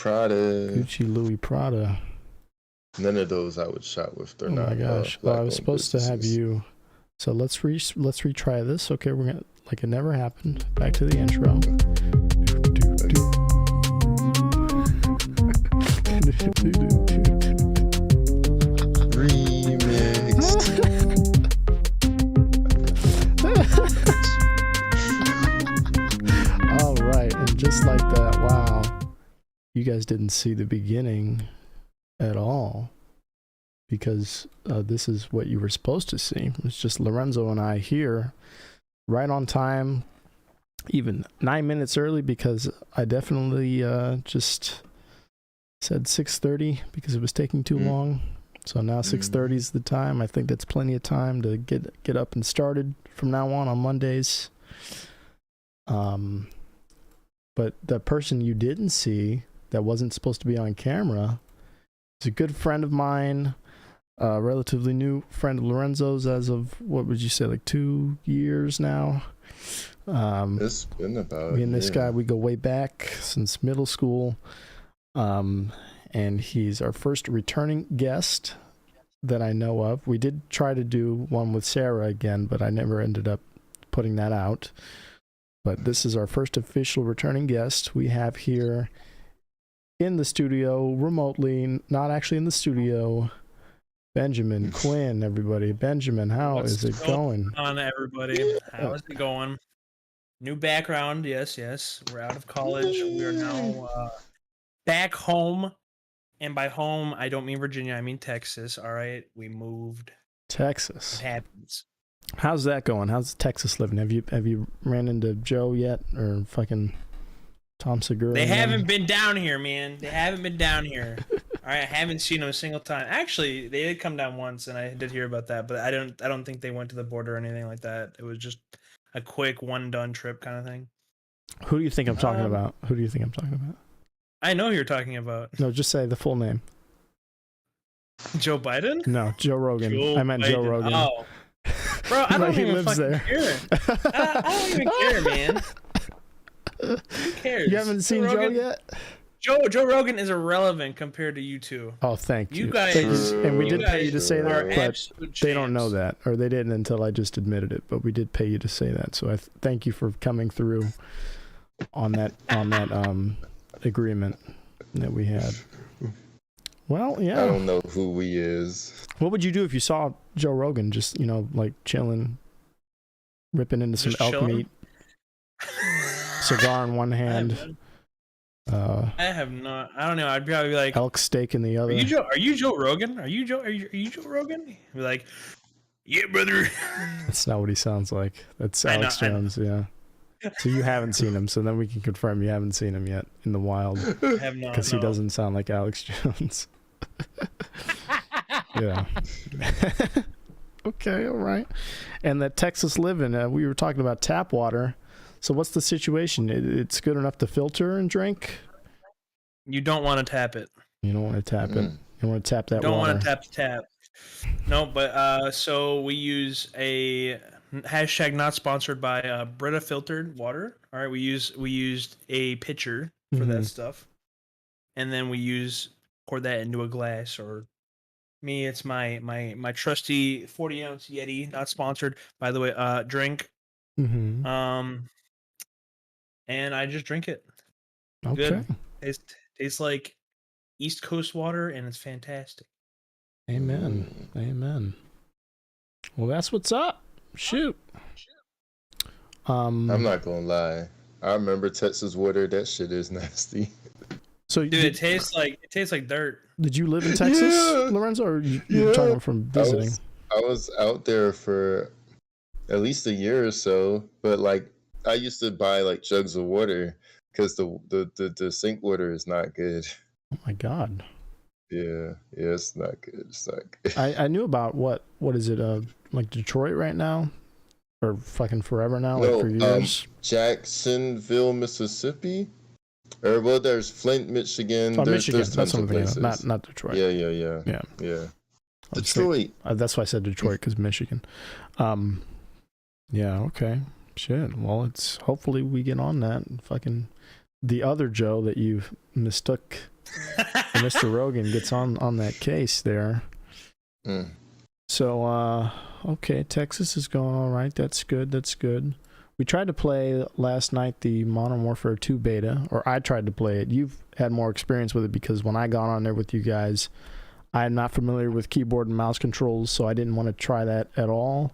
Prada. Gucci, Louis, Prada. None of those I would shop with. They're not. Oh my gosh! I was supposed to have you. So let's retry this. Okay, we're gonna like it never happened. Back to the intro. All right, and just like that, wow, you guys didn't see the beginning at all, because this is what you were supposed to see. It's just Lorenzo and I here, right on time, even 9 minutes early, because I definitely just said 6:30 because it was taking too long. So now 6:30 is the time. I think that's plenty of time to get up and started from now on Mondays. But the person you didn't see that wasn't supposed to be on camera is a good friend of mine, a relatively new friend of Lorenzo's as of, what would you say, like 2 years now? It's been about me and this guy, we go way back since middle school. And he's our first returning guest that I know of. We did try to do one with Sarah again, but I never ended up putting that out. But this is our first official returning guest we have here in the studio, remotely, not actually in the studio, Benjamin Quinn, everybody. Benjamin, how is it going? On everybody, how is it going? New background, yes. We're out of college. We are now back home. And by home, I don't mean Virginia, I mean Texas. All right, we moved. Texas. It happens. How's that going? How's Texas living? Have you ran into Joe yet, or fucking Tom Segura? They haven't been down here, man. They haven't been down here. All right, I haven't seen them a single time. Actually, they did come down once, and I did hear about that, but I don't think they went to the border or anything like that. It was just a quick one-done trip kind of thing. Who do you think I'm talking about? Who do you think I'm talking about? I know who you're talking about. No, just say the full name. Joe Biden? No, Joe Rogan. I meant Biden. Joe Rogan. Oh. Bro, I don't even fucking there. care. I don't even care, man. Who cares? You haven't seen Joe yet? Joe Rogan is irrelevant compared to you two. Oh, thank you. You guys, and we did pay you to say that, but they don't know champs. that, or they didn't until I just admitted it. But we did pay you to say that, so I thank you for coming through on that agreement that we had. Well, yeah. I don't know who he is. What would you do if you saw Joe Rogan just, like chilling, ripping into some elk meat, cigar in one hand? I have not. I don't know. I'd probably be like elk steak in the other. Are you Joe Rogan? Are you Joe Rogan? Be like, yeah, brother. That's not what he sounds like. That's Alex Jones. Yeah. So you haven't seen him, so then we can confirm you haven't seen him yet in the wild. I have not. Because he doesn't sound like Alex Jones. Yeah. Okay, all right. And that Texas living, we were talking about tap water. So what's the situation? It's good enough to filter and drink? You don't want to tap it. You don't want to tap it. You want to tap that water. Don't want to tap the tap. No, but so we use a hashtag not sponsored by Brita filtered water. All right, we used a pitcher for that stuff, and then pour that into a glass. Or me, it's my trusty 40-ounce Yeti, not sponsored by the way. Drink. And I just drink it. Okay. Good. Tastes like East Coast water, and it's fantastic. Amen. Amen. Well, that's what's up. Shoot. I'm not gonna lie. I remember Texas water. That shit is nasty. So, dude, it tastes like dirt. Did you live in Texas, Lorenzo, or you're talking from visiting? I was out there for at least a year or so, but like I used to buy like jugs of water because the sink water is not good. Oh my God. Yeah, it's not good. It's not good. I knew about what is it, like Detroit right now? Or fucking forever now, no, like for years? Jacksonville, Mississippi. Or well, there's Flint, Michigan. Oh, there's Michigan. That's tons of places. Not Detroit. Yeah. Detroit. That's why I said Detroit, because Michigan. Yeah. Okay. Shit. Well, it's hopefully we get on that. Fucking the other Joe that you mistook Mr. Rogan gets on that case there. Mm. So, okay, Texas is going all right. That's good. That's good. We tried to play last night the Modern Warfare 2 beta, or I tried to play it. You've had more experience with it because when I got on there with you guys, I'm not familiar with keyboard and mouse controls, so I didn't want to try that at all.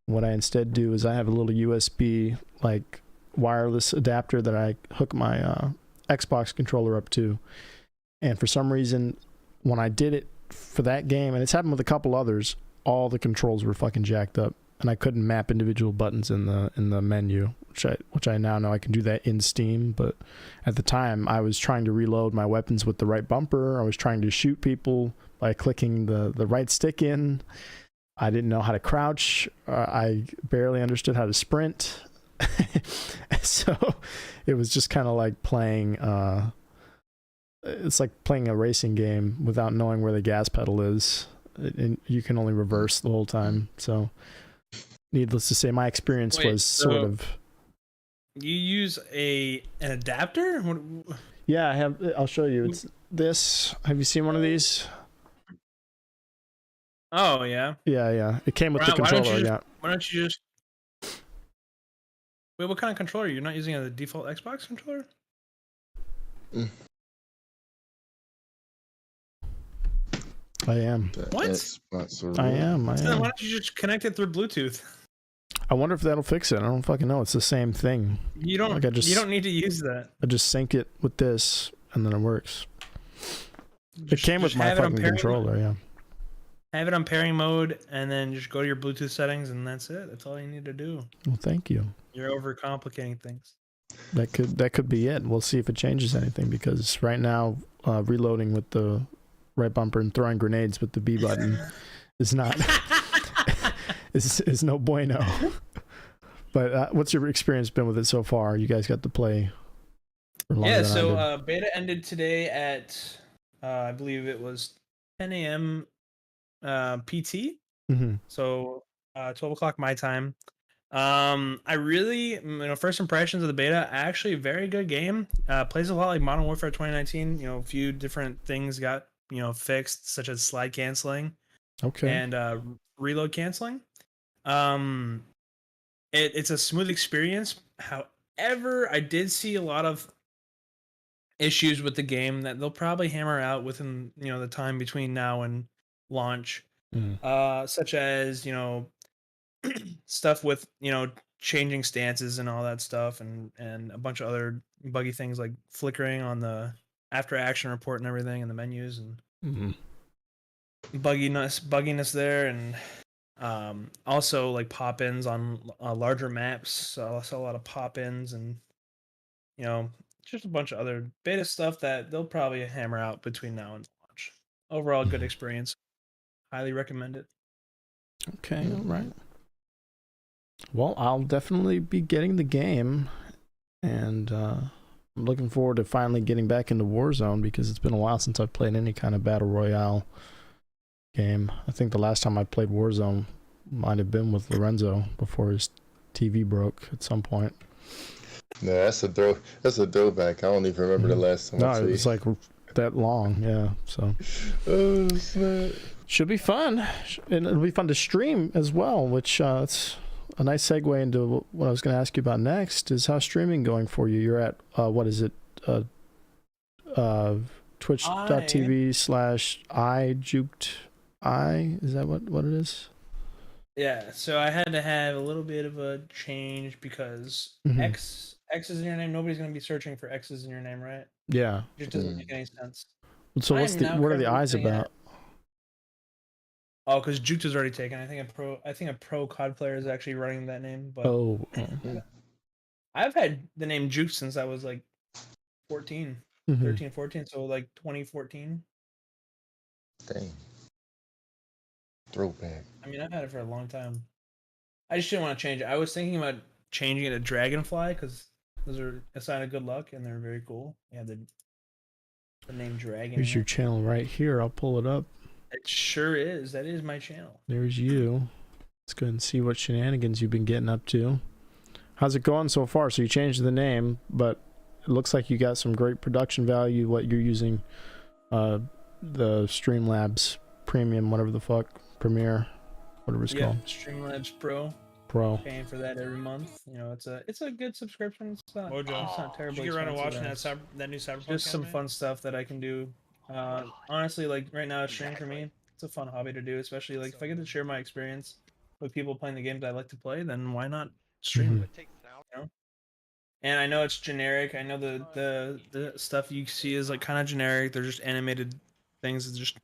What I instead do is I have a little USB, like, wireless adapter that I hook my Xbox controller up to. And for some reason, when I did it for that game, and it's happened with a couple others, all the controls were fucking jacked up. And I couldn't map individual buttons in the menu, which I now know I can do that in Steam. But at the time, I was trying to reload my weapons with the right bumper. I was trying to shoot people by clicking the right stick in. I didn't know how to crouch. I barely understood how to sprint. So it was just kind of like playing. It's like playing a racing game without knowing where the gas pedal is. And you can only reverse the whole time. So. Needless to say, my experience was sort of. You use an adapter? Yeah, I have. I'll show you. It's this. Have you seen one of these? Oh yeah. Yeah. It came with the controller. Why don't you just? Wait, what kind of controller? You're not using a default Xbox controller? Mm. I am. What? I am. Then why don't you just connect it through Bluetooth? I wonder if that'll fix it. I don't fucking know. It's the same thing. You don't. Like you don't need to use that. I just sync it with this, and then it works. It came with my fucking controller. Yeah. Have it on pairing mode, and then just go to your Bluetooth settings, and that's it. That's all you need to do. Well, thank you. You're overcomplicating things. That could be it. We'll see if it changes anything, because right now, reloading with the right bumper and throwing grenades with the B button is not. is no bueno. But what's your experience been with it so far? You guys got to play for longer than I did. Beta ended today at I believe it was 10 a.m. PT. Mm-hmm. So 12 o'clock my time. I really, first impressions of the beta, actually very good game. Plays a lot like Modern Warfare 2019. A few different things got fixed, such as slide canceling. Okay. And reload canceling. It's a smooth experience. However, I did see a lot of issues with the game that they'll probably hammer out within the time between now and launch, such as stuff with changing stances and all that stuff, and a bunch of other buggy things like flickering on the after action report and everything in the menus, and bugginess there, and also like pop-ins on larger maps. So I saw a lot of pop-ins, and just a bunch of other beta stuff that they'll probably hammer out between now and launch. Overall, good experience. Highly recommend it. Okay, all right. Well, I'll definitely be getting the game, and I'm looking forward to finally getting back into Warzone, because it's been a while since I've played any kind of battle royale game. I think the last time I played Warzone might have been with Lorenzo before his TV broke at some point. No, that's a throwback. I don't even remember the last time. No, it was like that long. Yeah, so. Oh snap! Should be fun, and it'll be fun to stream as well. Which it's a nice segue into what I was going to ask you about next. Is how's streaming going for you? You're at what is it? Twitch.tv/ijuked. Is that what it is? Yeah, so I had to have a little bit of a change because X is in your name. Nobody's going to be searching for X's in your name, right? Yeah. It just doesn't make any sense. So what are the I's about? Oh, because Juked is already taken. I think a pro COD player is actually running that name. But I've had the name Juked since I was like 14, 13, 14, so like 2014. Dang. Throwback. I mean, I've had it for a long time. I just didn't want to change it. I was thinking about changing it to Dragonfly, because those are a sign of good luck, and they're very cool. Yeah, the name Dragon. Here's your channel right here. I'll pull it up. It sure is. That is my channel. There's you. Let's go and see what shenanigans you've been getting up to. How's it going so far? So you changed the name, but It looks like you got some great production value. What you're using, the Streamlabs Premium, whatever the fuck, Premiere, whatever it's called. Streamlabs Pro. Paying for that every month. You know, it's a good subscription. It's not terrible. Did you get around to watching that new Cyberpunk? Just some fun stuff that I can do. Honestly, like right now, streaming for me, it's a fun hobby to do. Especially like if I get to share my experience with people playing the games I like to play, then why not stream it? You know? And I know it's generic. I know the stuff you see is like kind of generic. They're just animated things that just,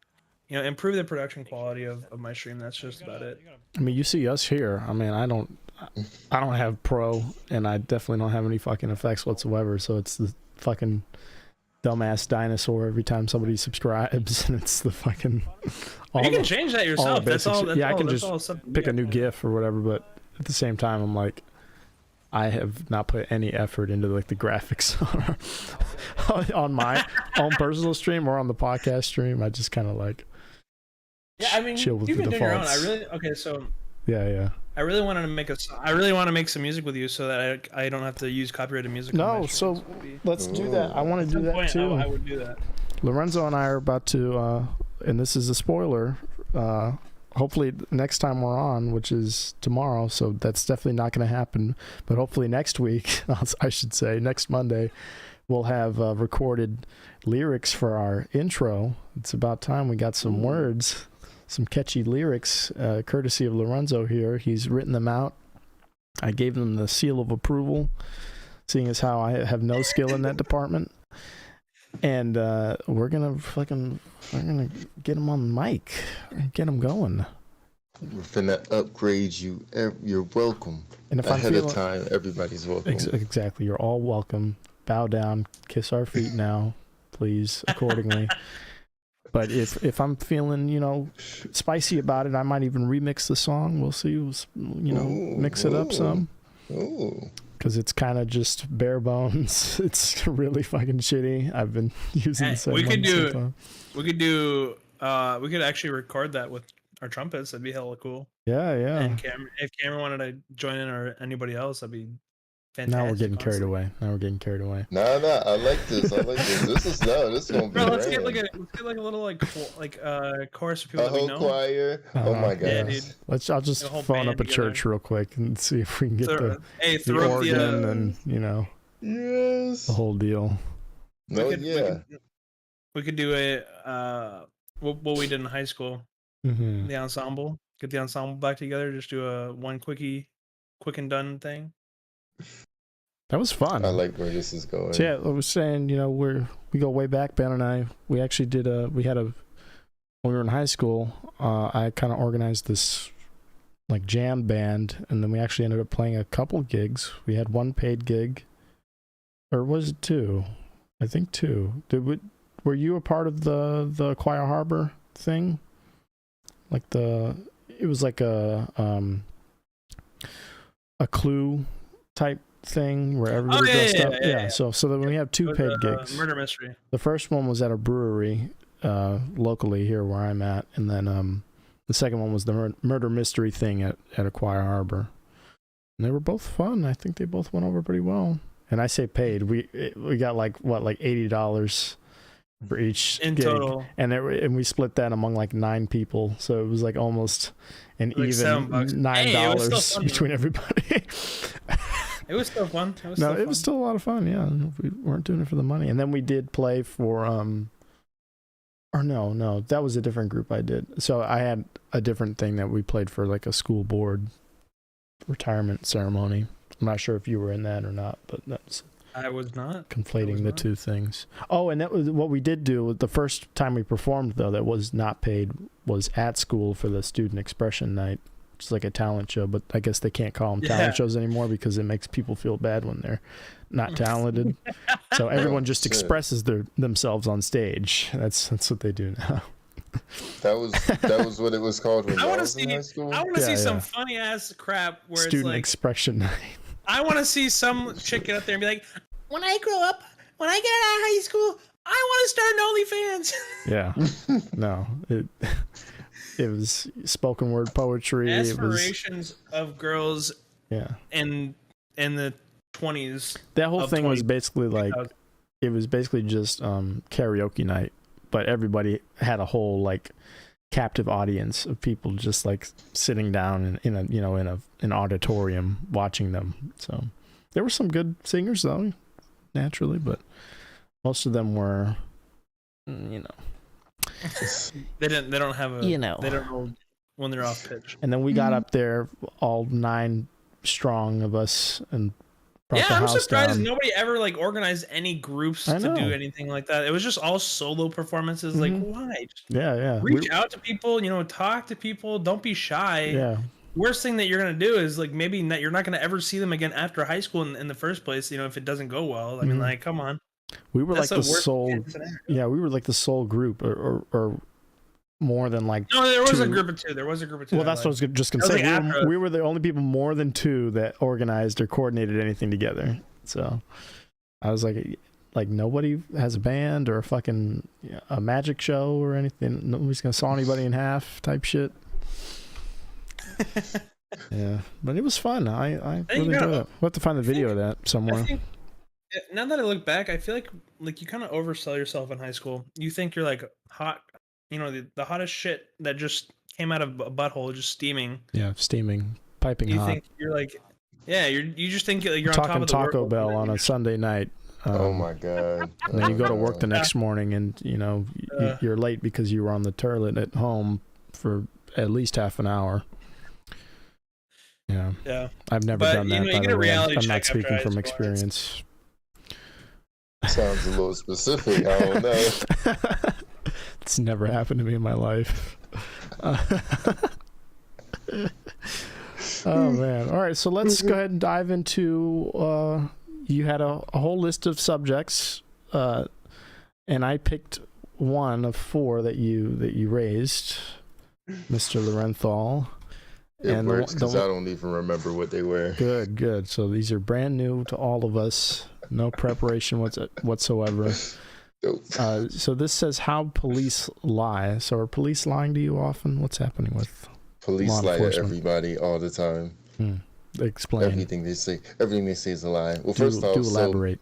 you know, improve the production quality of my stream. That's just about it. I mean, you see us here. I mean, I don't have Pro, and I definitely don't have any fucking effects whatsoever. So it's the fucking dumbass dinosaur every time somebody subscribes, and it's the fucking. You can change that yourself. That's all. I can just pick a new GIF or whatever. But at the same time, I'm like, I have not put any effort into like the graphics on my own personal stream or on the podcast stream. I just kind of like. Yeah, I mean, you can do your own. Yeah. I really wanted to make some music with you so that I don't have to use copyrighted music. No, so let's do that. I want to do that too. I would do that. Lorenzo and I are about to, and this is a spoiler. Hopefully next time we're on, which is tomorrow, so that's definitely not going to happen. But hopefully next week, I should say next Monday, we'll have recorded lyrics for our intro. It's about time we got some words. Some catchy lyrics, courtesy of Lorenzo here. He's written them out. I gave him the seal of approval, seeing as how I have no skill in that department. And we're gonna get him on the mic, get him going. We're finna upgrade you. You're welcome. And if ahead of time, everybody's welcome. Exactly, you're all welcome. Bow down, kiss our feet now, please, accordingly. But if I'm feeling, you know, spicy about it, I might even remix the song. We'll see. You know, mix it up some. Because it's kind of just bare bones. It's really fucking shitty. I've been using the same we could actually record that with our trumpets. That'd be hella cool. Yeah. And if Cameron wanted to join in, or anybody else, that'd be fantastic. Now we're getting carried away. No, I like this. This is gonna be. Bro, let's get like a little chorus of people. A whole choir. Oh my god. Yeah, dude. I'll just phone up a church real quick and see if we can get the organ and yes, the whole deal. We could do what we did in high school. Mm-hmm. The ensemble. Get the ensemble back together. Just do a quick and done thing. That was fun. I like where this is going. So yeah, I was saying, you know, we go way back. Ben and I, we actually when we were in high school, I kind of organized this like jam band, and then we actually ended up playing a couple gigs. We had one paid gig, or was it two? I think two. Were you a part of the Choir Harbor thing? Like it was like a Clue type thing where everybody dressed up. Yeah. So then we have two paid gigs. Murder mystery. The first one was at a brewery locally here where I'm at, and then the second one was the murder mystery thing at Choir Harbor. And they were both fun. I think they both went over pretty well. And I say paid. We got like $80 for each in gig. total, and we split that among like 9 people, so it was like almost an like even $9 between everybody. It was still fun. It was still a lot of fun. Yeah, we weren't doing it for the money. And then we did play for no, that was a different group I did. So I had a different thing that we played for, like a school board retirement ceremony. I'm not sure if you were in that or not, but that's. I was not Conflating the two things. Oh, and that was what we did do. The first time we performed, though, that was not paid, was at school for the Student Expression Night. It's like a talent show, but I guess they can't call them talent shows anymore because it makes people feel bad when they're not talented. So everyone just expresses themselves on stage. That's what they do now. That was what it was called when I was in high school. I want to see some funny ass crap where Student it's like Expression Night. I want to see some chick get up there and be like, when I grow up, when I get out of high school, I want to start an OnlyFans. Yeah. No. It was spoken word poetry. Aspirations of girls in the 20s. That whole of thing was 20 basically like, it was basically just karaoke night, but everybody had a whole like captive audience of people just like sitting down in an auditorium watching them. So there were some good singers though, naturally, but most of them were, they don't have a, they don't know when they're off pitch. And then we got up there, all 9 strong of us, and brought the I'm house surprised down. nobody ever like organized any groups to do anything like that. It was just all solo performances. Like, why? Reach out to people, talk to people. Don't be shy. Yeah. Worst thing that you're gonna do is like maybe you're not gonna ever see them again after high school in the first place. If it doesn't go well. I mean, like, come on. We were like the sole. Yeah, we were like the sole group, or more than like. No, there was a group of 2. There was a group of 2. Well, that's what I was just gonna say. Like we were the only people more than 2 that organized or coordinated anything together. So I was like nobody has a band or a magic show or anything. Nobody's gonna saw anybody in half type shit. Yeah, but it was fun. I really enjoyed it. We'll have to find the video of that somewhere. Now that I look back, I feel like you kind of oversell yourself in high school. You think you're like hot, the hottest shit that just came out of a butthole, just steaming. Yeah, steaming, piping hot. You think you're like, you just think you're on talking top of the Taco world, Bell on a Sunday night. Oh my god! And then you go to work the next morning, and you're late because you were on the toilet at home for at least half an hour. Yeah. I've never done that. By the way, I'm not speaking from experience. Sounds a little specific. I don't know. It's never happened to me in my life. Oh man! All right, so let's go ahead and dive into. You had a whole list of subjects, and I picked one of 4 that you raised, Mr. Lorenthal. It works because I don't even remember what they were. Good. So these are brand new to all of us. No preparation whatsoever. Nope. So this says how police lie. So are police lying to you often? What's happening with police lie to everybody all the time? Explain. Everything they say is a lie. Well, first off, elaborate.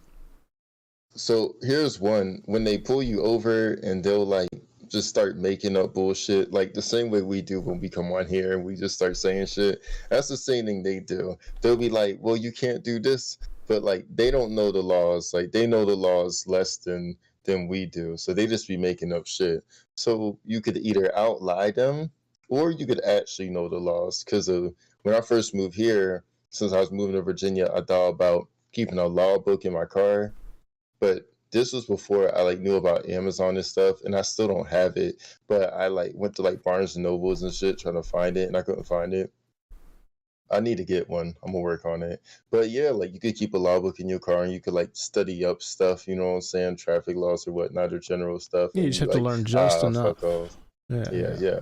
So here's one. When they pull you over and they'll like just start making up bullshit, like the same way we do when we come on here and we just start saying shit. That's the same thing they do. They'll be like, well, you can't do this, but like they don't know the laws. Like they know the laws less than we do, so they just be making up shit. So you could either outlie them or you could actually know the laws. Because when I first moved here, since I was moving to Virginia, I thought about keeping a law book in my car, but this was before I like knew about Amazon and stuff, and I still don't have it. But I like went to like Barnes and Nobles and shit trying to find it, and I couldn't find it. I need to get one. I'm gonna work on it. But yeah, like you could keep a law book in your car, and you could like study up stuff. You know what I'm saying? Traffic laws or whatnot, or general stuff. Yeah, you just have to learn just enough. Yeah.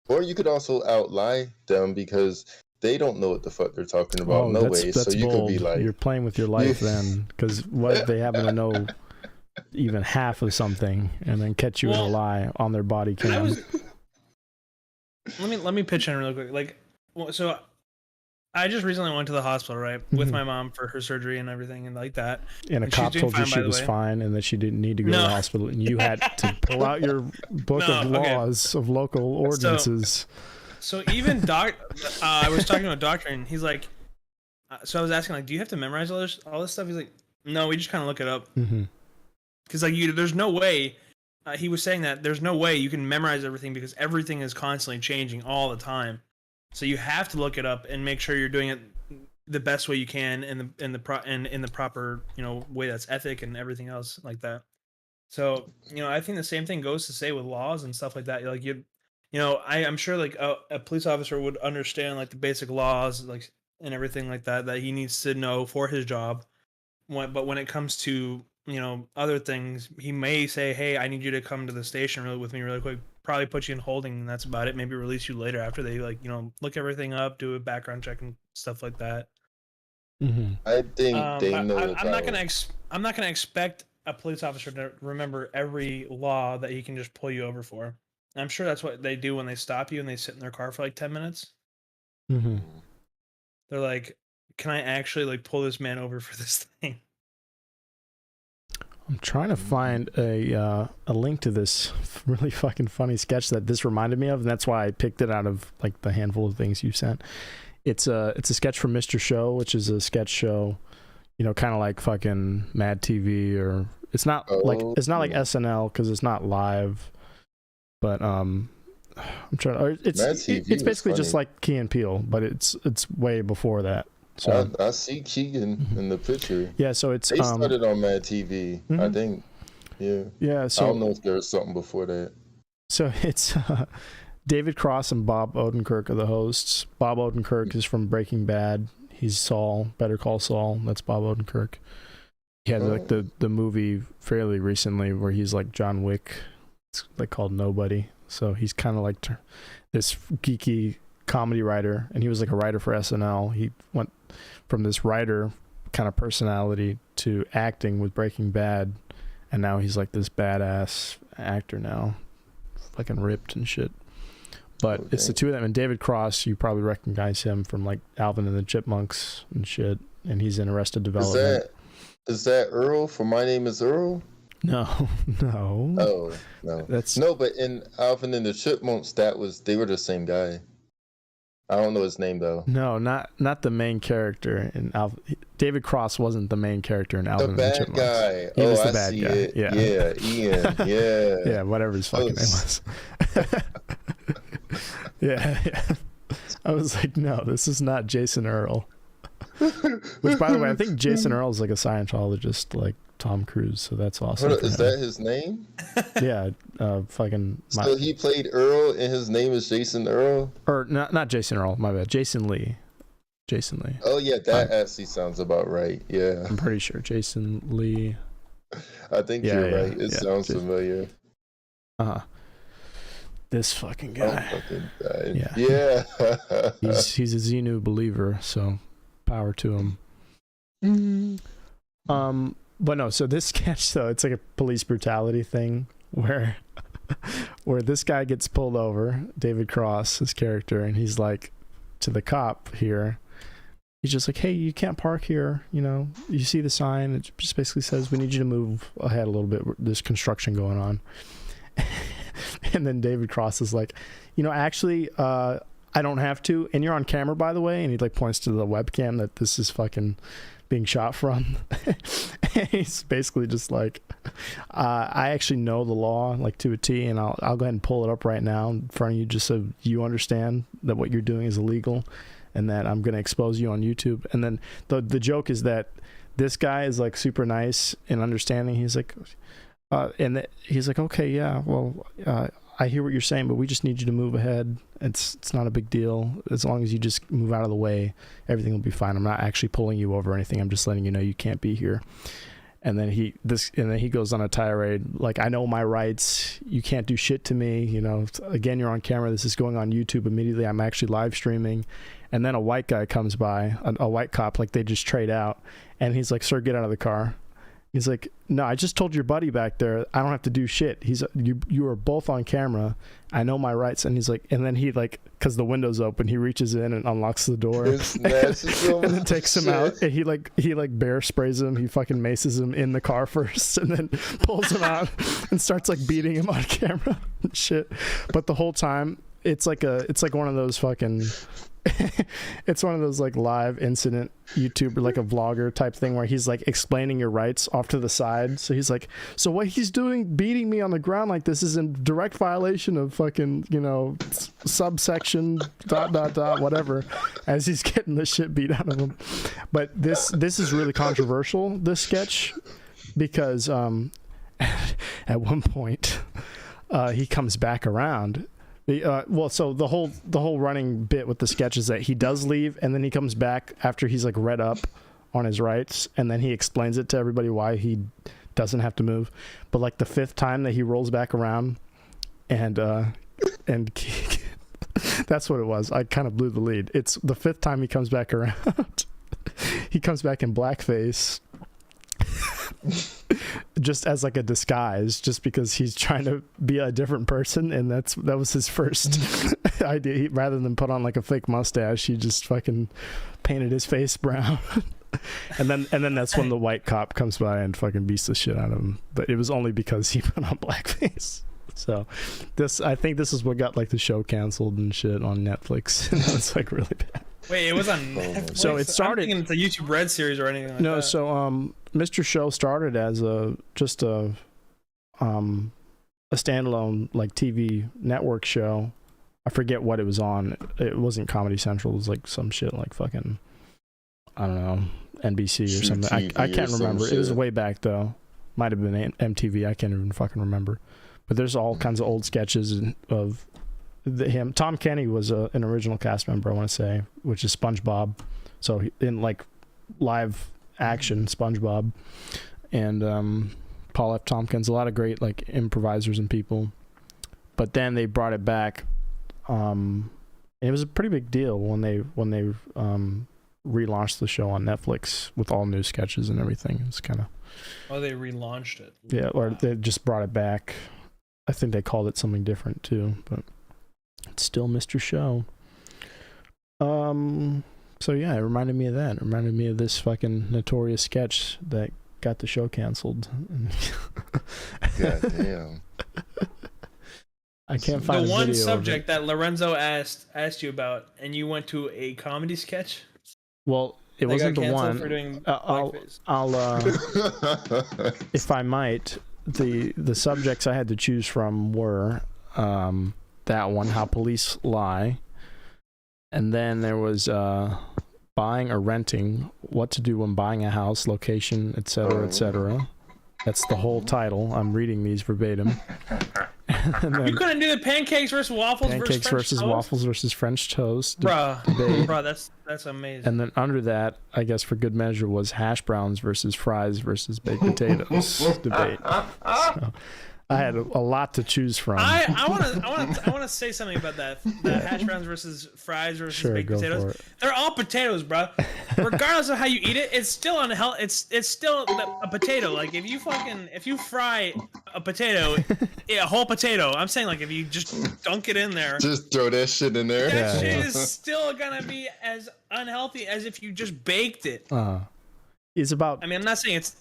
Or you could also outlie them because they don't know what the fuck they're talking about. That's so you bold. could be like, you're playing with your life then, because what if they happen to know even half of something and then catch you in a lie on their body cam? Let me pitch in real quick. So I just recently went to the hospital, right, with my mom for her surgery and everything and like that. And a cop told you she was fine and that she didn't need to go to the hospital, and you had to pull out your book of laws of local ordinances. So even I was talking to a doctor, and he's like, so I was asking, like, do you have to memorize all this stuff? He's like, no, we just kind of look it up. Because there's no way. He was saying that there's no way you can memorize everything because everything is constantly changing all the time. So you have to look it up and make sure you're doing it the best way you can in the proper way that's ethic and everything else like that. So I think the same thing goes to say with laws and stuff like that. Like I'm sure like a police officer would understand like the basic laws like and everything like that he needs to know for his job. But when it comes to other things, he may say, hey, I need you to come to the station with me really quick, probably put you in holding, and that's about it. Maybe release you later after they look everything up, do a background check and stuff like that. I think they know. I'm not gonna expect a police officer to remember every law that he can just pull you over for. And I'm sure that's what they do when they stop you and they sit in their car for like 10 minutes. They're like, can I actually like pull this man over for this thing? I'm trying to find a link to this really fucking funny sketch that this reminded me of, and that's why I picked it out of like the handful of things you sent. It's a sketch from Mr. Show, which is a sketch show, you know, kind of like fucking Mad TV, or it's not like SNL because it's not live, but I'm trying. Or it's basically just like Key and Peele, but it's way before that. So I see Keegan in the picture. Yeah, so it's they started on Mad TV, I think. Yeah. Yeah. So I don't know if there was something before that. So it's David Cross and Bob Odenkirk are the hosts. Bob Odenkirk is from Breaking Bad. He's Saul, Better Call Saul. That's Bob Odenkirk. He had like the movie fairly recently where he's like John Wick. It's like called Nobody. So he's kind of like this geeky comedy writer, and he was like a writer for SNL. He went from this writer kind of personality to acting with Breaking Bad, and now he's like this badass actor now, fucking ripped and shit. But it's the two of them, and David Cross, you probably recognize him from like Alvin and the Chipmunks and shit, and he's in Arrested Development. Is that Earl from My Name is Earl? No. Oh, no. But in Alvin and the Chipmunks, they were the same guy. I don't know his name though. No, not the main character in Alvin. David Cross wasn't the main character in Alvin and the Chipmunks. The bad guy. He was the bad guy. It. Yeah, Ian. Yeah. Yeah, whatever his fucking name was. Yeah. I was like, no, this is not Jason Earl. Which, by the way, I think Jason Earl is like a Scientologist, like Tom Cruise. So that's awesome. Is that his name? Yeah, fucking. So he played Earl, and his name is Jason Earl. Or not Jason Earl. My bad. Jason Lee. Oh yeah, that actually sounds about right. Yeah, I'm pretty sure Jason Lee. I think you're right. It sounds familiar. This fucking guy. Yeah. He's a Xenu believer, so power to him. But no, so this sketch though, it's like a police brutality thing where this guy gets pulled over, David Cross, his character, and he's like to the cop here. He's just like, hey, you can't park here. You know, you see the sign. It just basically says, we need you to move ahead a little bit. There's construction going on. And then David Cross is like, you know, actually, I don't have to. And you're on camera, by the way. And he like points to the webcam that this is fucking being shot from. And he's basically just like, I actually know the law like to a T, and I'll go ahead and pull it up right now in front of you just so you understand that what you're doing is illegal and that I'm going to expose you on YouTube. And then the joke is that this guy is like super nice and understanding. He's like, he's like, okay, yeah, well, I hear what you're saying, but we just need you to move ahead. It's not a big deal. As long as you just move out of the way, everything will be fine. I'm not actually pulling you over or anything. I'm just letting you know you can't be here. And then he goes on a tirade like, I know my rights. You can't do shit to me. You know, again, you're on camera. This is going on YouTube immediately. I'm actually live streaming. And then a white guy comes by, a white cop, like they just trade out. And he's like, sir, get out of the car. He's like, no, I just told your buddy back there, I don't have to do shit. You are both on camera. I know my rights. And he's like, and then he like, cause the window's open, he reaches in and unlocks the door and then takes him out. And he like bear sprays him. He fucking maces him in the car first and then pulls him out and starts like beating him on camera and shit. But the whole time it's like one of those fucking, it's one of those like live incident YouTuber, like a vlogger type thing where he's like explaining your rights off to the side. So he's like, so what he's doing, beating me on the ground like this is in direct violation of fucking, you know, subsection ... whatever, as he's getting the shit beat out of him. But this is really controversial, this sketch, because at one point he comes back around. So the whole running bit with the sketch is that he does leave and then he comes back after he's like read up on his rights, and then he explains it to everybody why he doesn't have to move. But like the fifth time that he rolls back around and that's what it was. I kind of blew the lead. It's the fifth time he comes back around. He comes back in blackface. just as like a disguise, just because he's trying to be a different person, and that was his first idea. Rather than put on like a fake mustache, he just fucking painted his face brown. and then that's when the white cop comes by and fucking beats the shit out of him. But it was only because he put on blackface. So I think this is what got like the show canceled and shit on Netflix. It's like really bad. Wait, it was on Netflix? So it started. I'm thinking it's a YouTube Red series or anything like no, that. so Mr. Show started as a standalone like TV network show. I forget what it was on. It wasn't Comedy Central. It was like some shit like fucking, I don't know, NBC or something. I can't remember. It was way back though. Might have been MTV. I can't even fucking remember. But there's all kinds of old sketches of him. Tom Kenny was an original cast member, I want to say, which is SpongeBob. So in like live action SpongeBob, and Paul F. Tompkins, a lot of great like improvisers and people. But then they brought it back. It was a pretty big deal when they relaunched the show on Netflix with all new sketches and everything. It's kind of. Oh, they relaunched it. Yeah, or they just brought it back. I think they called it something different too, but it's still Mr. Show. So yeah, it reminded me of that. It reminded me of this fucking notorious sketch that got the show canceled. God damn. I can't find the a one video subject that Lorenzo asked you about, and you went to a comedy sketch. Well, it They wasn't got the canceled one. for doing I'll if I might, the subjects I had to choose from were that one, how police lie, and then there was buying or renting, what to do when buying a house, location, etc., etc. That's the whole title. I'm reading these verbatim. And then You couldn't do the pancakes versus waffles pancakes versus waffles versus French toast. Bruh, that's amazing. And then under that, I guess for good measure, was hash browns versus fries versus baked potatoes debate. So I had a lot to choose from. I want to say something about that. The hash browns versus fries versus Sure, baked go potatoes. for it. They're all potatoes, bro. Regardless of how you eat it, it's still unhealthy. It's still a potato. Like if you fry a potato, a whole potato. I'm saying like if you just dunk it in there, Just throw that shit in there. that shit is still gonna be as unhealthy as if you just baked it. It's about. I mean, I'm not saying it's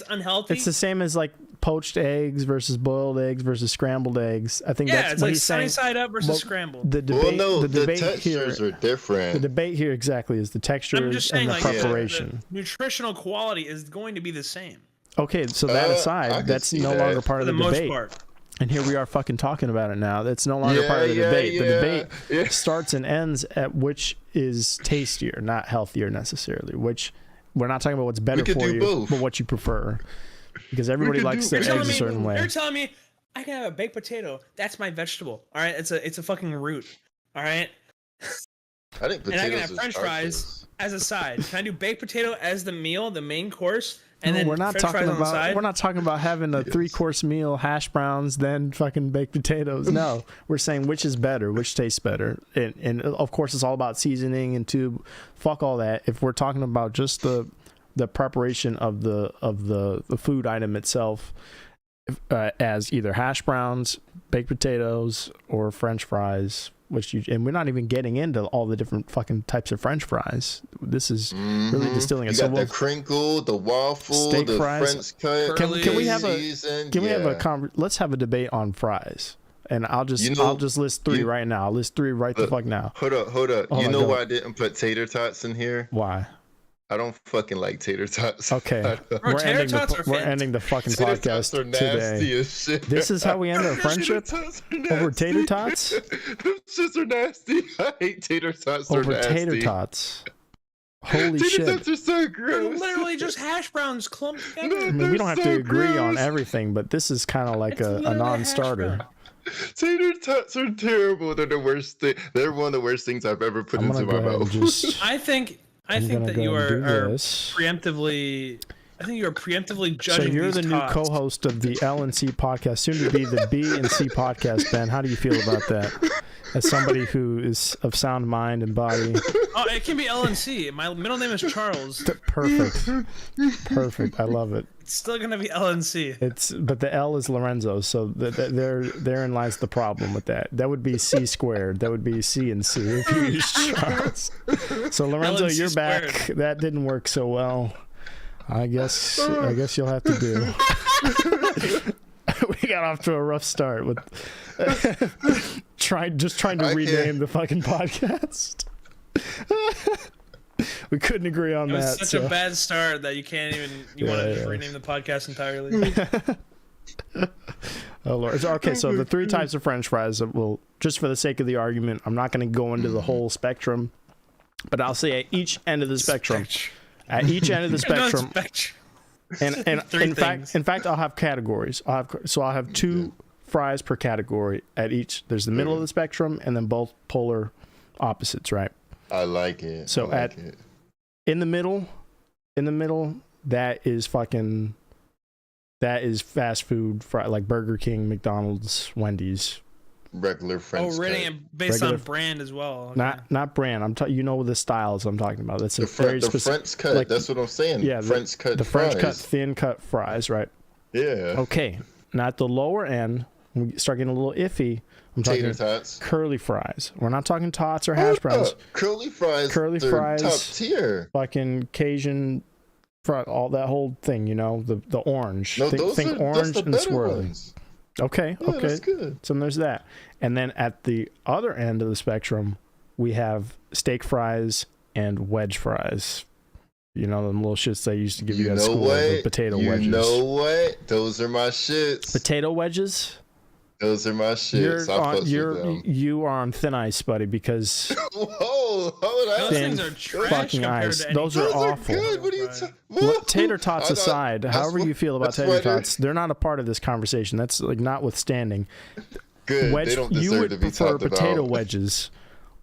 unhealthy. It's the same as like poached eggs versus boiled eggs versus scrambled eggs. I think that's it's what like he's sunny saying. side up versus scrambled. The debate, the the debate textures here, are different. the debate here exactly is the I'm textures just saying, and the like preparation. the nutritional quality is going to be the same Okay, so that I aside, can that's see no that. longer part for of the the most debate. part. And here we are fucking talking about it now. That's no longer part of the debate. The debate starts and ends at which is tastier, not healthier necessarily. Which we're not talking about what's better for you, both. but what you prefer. Because everybody likes their eggs a certain way. You're telling me I can have a baked potato. That's my vegetable. All right, it's a fucking root. All right, I think potatoes and I can have is French starches. fries as a side. Can I do baked potato as the meal, the main course, and No, then we're not French talking fries on the about. side? We're not talking about having a 3-course meal, hash browns, then fucking baked potatoes. No, we're saying which is better, which tastes better, and of course it's all about seasoning and fuck all that. If we're talking about just the preparation of the food item itself, as either hash browns, baked potatoes, or French fries. And we're not even getting into all the different fucking types of French fries. This is really distilling it. You got the crinkle, the waffle, steak the fries. French cut. Can we have let's have a debate on fries? And I'll just list 3 right now. I'll list 3 right the fuck now. Hold up. Oh, You know why I didn't put tater tots in here? Why? I don't fucking like tater tots. Okay. We're ending the fucking Tater podcast tots are nasty today. as shit. This is how we end our friendship? Over tater tots? Those shits are nasty. I hate tater tots. They're Over nasty. tater tots. Holy Tater shit. tots are so They're gross. literally just hash browns clumped together. I mean, we don't have to agree on gross. everything, but this is kind of like It's a literally non-starter. hash brown. Tater tots are terrible. They're the worst thing. They're one of the worst things I've ever put I'm into gonna my go ahead and mouth. just. I think gonna that go you and do are this. preemptively. I think you are preemptively So judging. you're the these new tots. co-host of the L&C Podcast, soon to be the B&C Podcast, Ben. How do you feel about that? as somebody who is of sound mind and body. Oh, it can be L&C. My middle name is Charles. Perfect. I love it. It's still gonna be L&C. But the L is Lorenzo, so therein lies the problem with that. That would be C squared. That would be C and C if you use Charles. So Lorenzo, L&C you're back. squared. That didn't work so well. I guess you'll have to do. We got off to a rough start with trying to rename the fucking podcast. We couldn't agree on that. It was such a bad start that you can't even. You want to just rename the podcast entirely. Oh Lord. Okay, so the 3 types of French fries. Will, just for the sake of the argument, I'm not going to go into the whole spectrum, but I'll say at each end of the spectrum. At each end of the spectrum. And in fact, I'll have categories. I'll have 2 fries per category at each. There's the middle of the spectrum, and then both polar opposites, right? I like it. So in the middle, that is fast food fry, like Burger King, McDonald's, Wendy's. Regular French. Oh, rating it based on brand as well. Okay. Not brand. You know the styles I'm talking about. That's the French cut. Like, that's what I'm saying. Yeah, French cut. The fries. French cut, thin cut fries, right? Yeah. Okay. Now at the lower end, when we start getting a little iffy, I'm talking tots. Curly fries. We're not talking tots or hash browns. Curly fries. Top tier. Fucking Cajun fry, all that whole thing, you know, the orange. No, think orange and swirly. Ones. Okay, yeah, that's good. So there's that. And then at the other end of the spectrum, we have steak fries and wedge fries. You know, them little shits they used to give you at school. The potato wedges. You know what? Those are my shits. Potato wedges? Those are my shits. You are on thin ice, buddy, because whoa, those things are trash fucking ice. Those are awful. Good. What are you talking? Tater tots aside, however you feel about tater tots, they're not a part of this conversation. That's like notwithstanding. Good. They don't deserve you would to be prefer talked potato about. wedges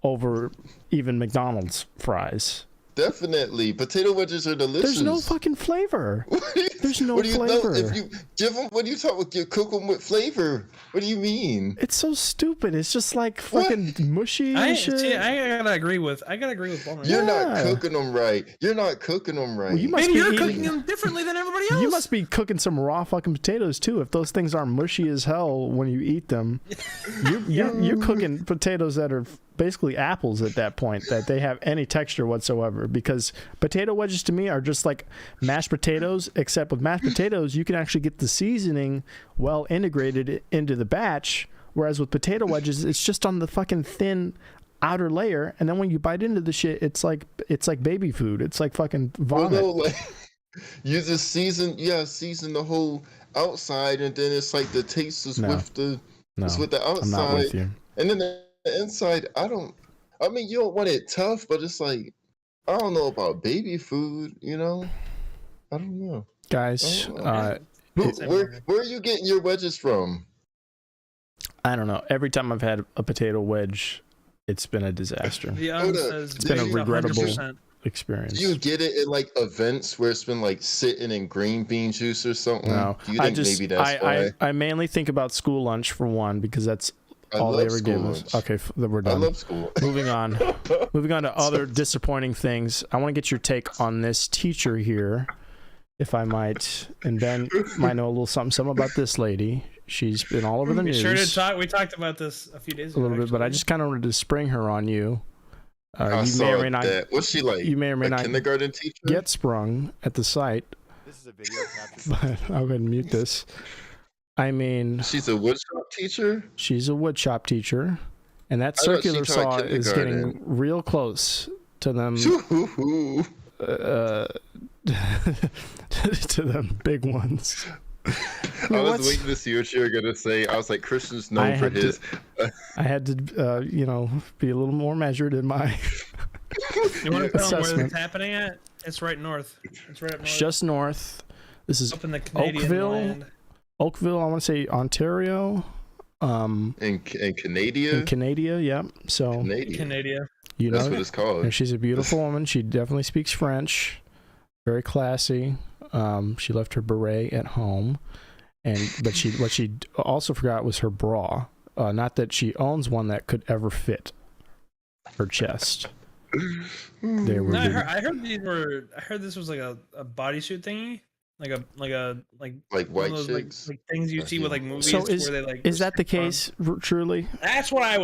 over even McDonald's fries. Definitely, potato wedges are delicious. There's no fucking flavor. There's no flavor. If you give them, when you talk with you cook them with flavor, what do you mean? It's so stupid. It's just like fucking mushy and shit. See, I gotta agree with Bowman. You're not cooking them right. You're not cooking them right. Well, maybe you're cooking them differently than everybody else. You must be cooking some raw fucking potatoes too. If those things are mushy as hell when you eat them, you're cooking potatoes that are basically apples at that point, that they have any texture whatsoever, because potato wedges to me are just like mashed potatoes, except with mashed potatoes you can actually get the seasoning well integrated into the batch, whereas with potato wedges it's just on the fucking thin outer layer, and then when you bite into the shit it's like baby food. It's like fucking vomit. Well, no, you just season the whole outside, and then it's like the taste is with the outside. I'm not with you. And then the inside, I mean, you don't want it tough, but it's like, I don't know about baby food, you know? I don't know. Guys, where are you getting your wedges from? I don't know. Every time I've had a potato wedge, it's been a disaster. It's been a regrettable experience. Do you get it at like events where it's been like sitting in green bean juice or something? No. Do you think maybe that's why? I mainly think about school lunch for one, because that's all they ever give us. Okay, we're done. I love school. Moving on to other disappointing things. I want to get your take on this teacher here, if I might. And Ben might know a little something about this lady. She's been all over the news. Sure did talk. We talked about this a few days ago. A little bit, but I just kind of wanted to spring her on you. You may or may not. What's she like? You may or may not. Kindergarten teacher. Get sprung at the site. This is a video capture. But I'll go ahead and mute this. I mean, she's a woodshop teacher. She's a woodshop teacher, and that circular saw is getting real close to them. To them big ones. I was waiting to see what you were gonna say. I was like, Christian's known for his. I had to, be a little more measured in my. You want to tell them where it's happening at? It's right north. It's right up north. It's just north. This is up in the Canadian Oakville, I want to say Ontario. In Canada. In Canada, yeah. So Canada. You know, that's what it's called. And she's a beautiful woman. She definitely speaks French. Very classy. She left her beret at home, but what she also forgot was her bra. not that she owns one that could ever fit her chest. They were. No, I heard this was like a bodysuit thingy, like white those, chicks, like things you see with like movies. So where they like is that the case? Truly? That's what I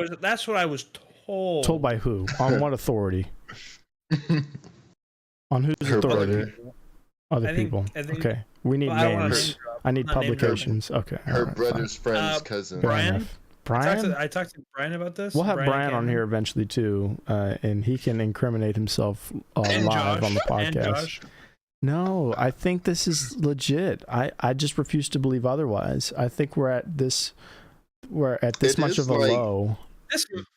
was told. Told by who? On what authority? On whose authority? Other people. Okay. We need names. I need publications. Okay. Her brother's friend's cousin. Brian. Brian? I talked to Brian about this. We'll have Brian on here eventually too, and he can incriminate himself live on the podcast. No, I think this is legit. I just refuse to believe otherwise. I think we're at this much of a low.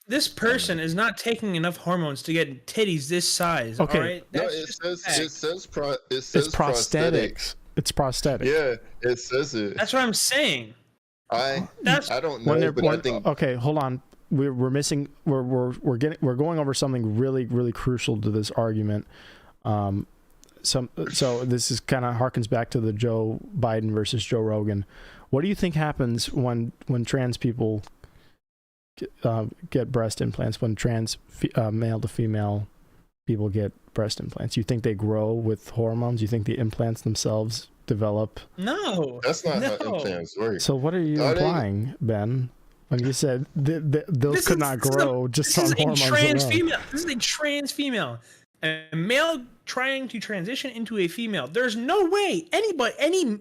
This person is not taking enough hormones to get titties this size. Okay. All right? No, it says it's prosthetics. It's prosthetic. Yeah, it says it. That's what I'm saying. I don't know, but I think. Okay, hold on. We're missing. We're going over something really, really crucial to this argument. So this is kind of harkens back to the Joe Biden versus Joe Rogan. What do you think happens when trans people get breast implants? When trans male to female people get breast implants, you think they grow with hormones? You think the implants themselves develop? No, that's not how implants work. So what are you implying, Ben, when you said those could not grow just on hormones alone? This is a trans female. A male trying to transition into a female. There's no way any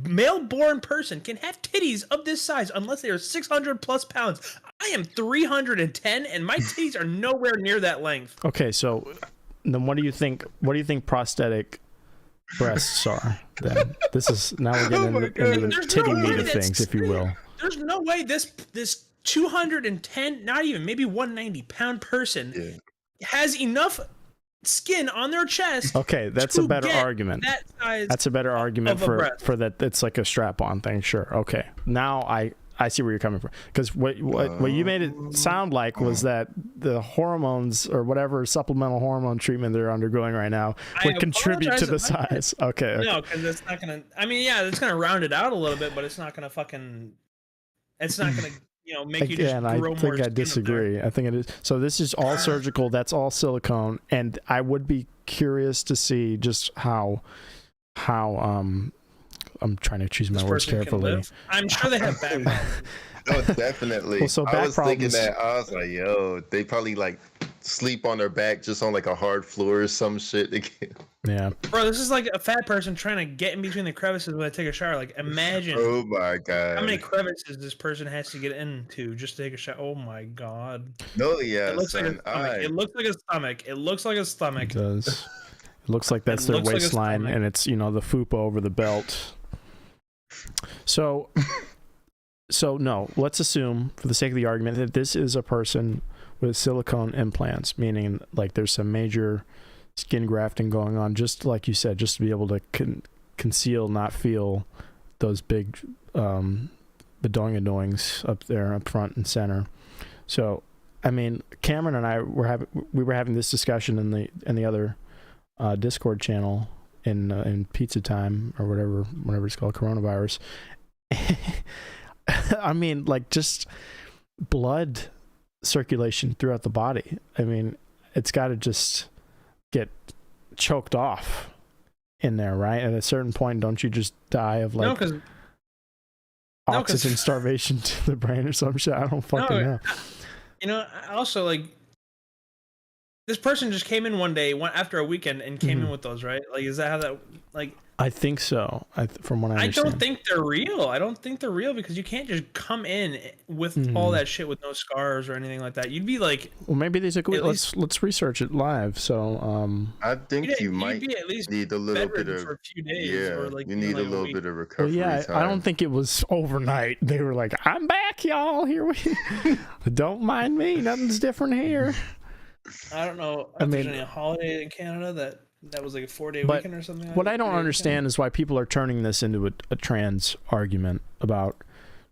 male-born person can have titties of this size unless they are 600 plus pounds. I am 310, and my titties are nowhere near that length. Okay, so then what do you think prosthetic breasts are? Then this is now we're getting into the titty meat of things, if you will. There's no way this 210, not even maybe 190 pound person has enough skin on their chest. Okay, that's a better argument. That's a better argument for that. It's like a strap-on thing. Sure. Okay. Now I see where you're coming from, because what you made it sound like was that the hormones or whatever supplemental hormone treatment they're undergoing right now would contribute to the size. Okay. No, because it's not gonna. I mean, yeah, it's gonna round it out a little bit, but it's not gonna fucking. It's not gonna. Make you just grow more. I think I disagree. I think it is. So this is all surgical. That's all silicone, and I would be curious to see just how I'm trying to choose my words carefully. I'm sure they have back problems. No, definitely. Well, so I was problems, thinking that. I was like, yo, they probably like sleep on their back just on like a hard floor or some shit. Yeah. Bro, this is like a fat person trying to get in between the crevices when I take a shower. Like, imagine. Oh my god. How many crevices this person has to get into just to take a shower? Oh my god. No, yeah. It looks like a stomach. It looks like a stomach. It looks like a stomach. It does. It looks like that's their waistline, and it's the fupa over the belt. So no, let's assume for the sake of the argument that this is a person with silicone implants, meaning like there's some major skin grafting going on, just like you said, just to be able to conceal, not feel those big bedoings up there up front and center. So, I mean, Cameron and I were having this discussion in the other Discord channel in Pizza Time or whatever it's called, coronavirus. I mean, like, just blood circulation throughout the body. I mean, it's got to just get choked off in there, right? At a certain point, don't you just die of like oxygen starvation to the brain or some shit? I don't fucking know. Also, like, this person just came in one day, after a weekend, and came in with those, right? Like, is that how that, like... I think so. From what I understand. I don't think they're real. I don't think they're real because you can't just come in with all that shit with no scars or anything like that. You'd be like... Well, maybe these are... Let's research it live. So, I think you might at least need a little bit of... For a few days, you need a little bit of recovery time. I don't think it was overnight. They were like, I'm back, y'all. Here we... Don't mind me. Nothing's different here. I don't know if there's any holiday in Canada that was like a 4-day weekend or something. What I don't understand is why people are turning this into a trans argument about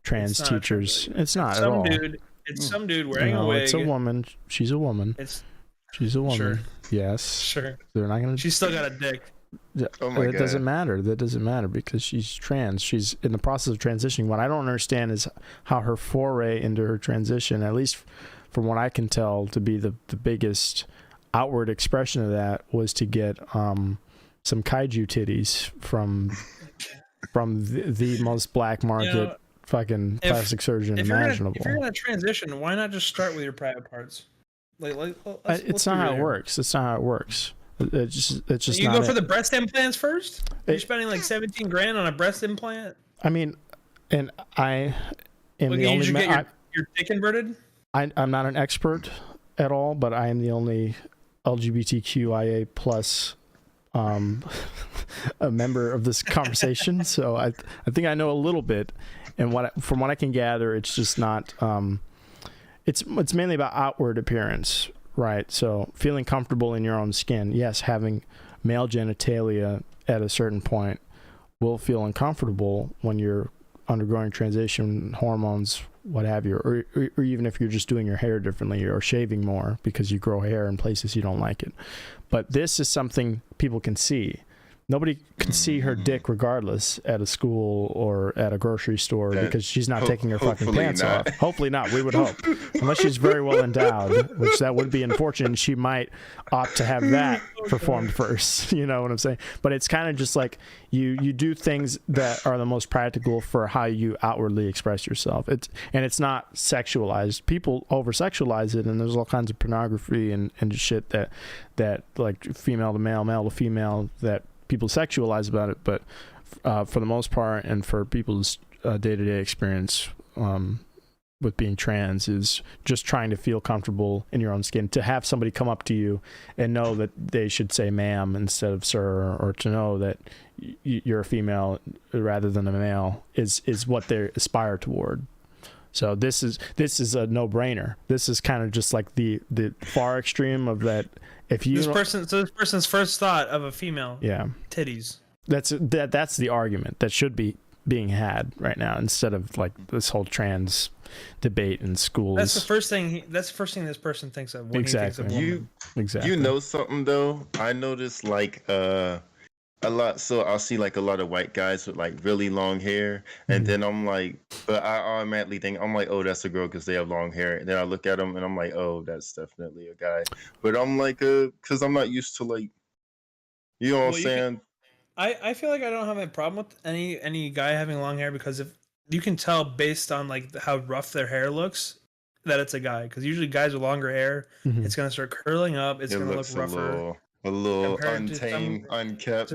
trans teachers. It's not at all. It's some dude wearing a wig. It's a woman. She's a woman. She's a woman. Sure. Yes. Sure. They're not gonna. She's still got a dick. Oh my That God. doesn't matter. That doesn't matter because she's trans. She's in the process of transitioning. What I don't understand is how her foray into her transition, at least from what I can tell, to be the biggest outward expression of that was to get some kaiju titties from the most black market fucking plastic surgeon imaginable. If you're gonna transition, why not just start with your private parts? It's not how it works. It's not how it works. It's just you not go for the breast implants first. You're spending like $17,000 on a breast implant. I mean, and I am the only. Get your dick converted. I'm not an expert at all, but I am the only LGBTQIA plus a member of this conversation. So I think I know a little bit, and from what I can gather, it's just not. It's mainly about outward appearance, right? So feeling comfortable in your own skin. Yes, having male genitalia at a certain point will feel uncomfortable when you're undergoing transition, hormones, what have you, or even if you're just doing your hair differently or shaving more because you grow hair in places you don't like it. But this is something people can see. Nobody can see her dick regardless at a school or at a grocery store because she's not taking her fucking pants off. Hopefully not. We would hope. Unless she's very well endowed, which that would be unfortunate. She might opt to have that performed first. You know what I'm saying? But it's kind of just like you do things that are the most practical for how you outwardly express yourself. It's not sexualized. People over-sexualize it, and there's all kinds of pornography and shit that like female to male, male to female that people sexualize about it, but for the most part and for people's day-to-day experience with being trans is just trying to feel comfortable in your own skin, to have somebody come up to you and know that they should say ma'am instead of sir, or to know that you're a female rather than a male is what they aspire toward. So this is a no-brainer. This is kind of just like the far extreme of that. If you this person's first thought of a female, titties. That's the argument that should be being had right now instead of like this whole trans debate in schools. That's the first thing. That's the first thing this person thinks of when he thinks of woman. Exactly. You know something though? I noticed like a lot. So I'll see like a lot of white guys with like really long hair, and then I'm like, but I automatically think I'm like, oh, that's a girl because they have long hair. And then I look at them and I'm like, oh, that's definitely a guy. But I'm like, because I'm not used to like, you know what I'm saying? I feel like I don't have a problem with any guy having long hair, because if you can tell based on like how rough their hair looks that it's a guy, because usually guys with longer hair, it's gonna start curling up, it's gonna look rougher. A little untamed, unkept.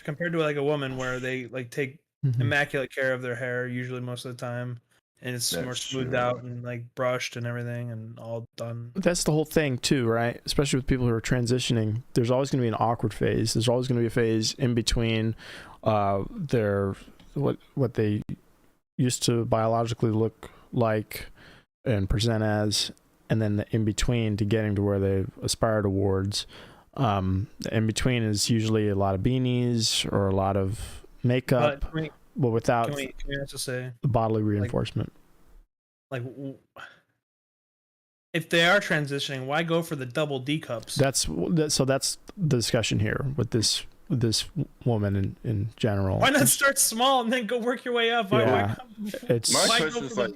Compared to like a woman where they like take immaculate care of their hair usually most of the time, and it's more smoothed out and like brushed and everything and all done. That's the whole thing too, right? Especially with people who are transitioning, there's always going to be an awkward phase. There's always going to be a phase in between their what they used to biologically look like and present as, and then the in between to getting to where they aspire towards. The in between is usually a lot of beanies or a lot of makeup, but without can we also say the bodily reinforcement. Like if they are transitioning, why go for the double D cups? That's the discussion here with this woman in general. Why not start small and then go work your way up? My question is like,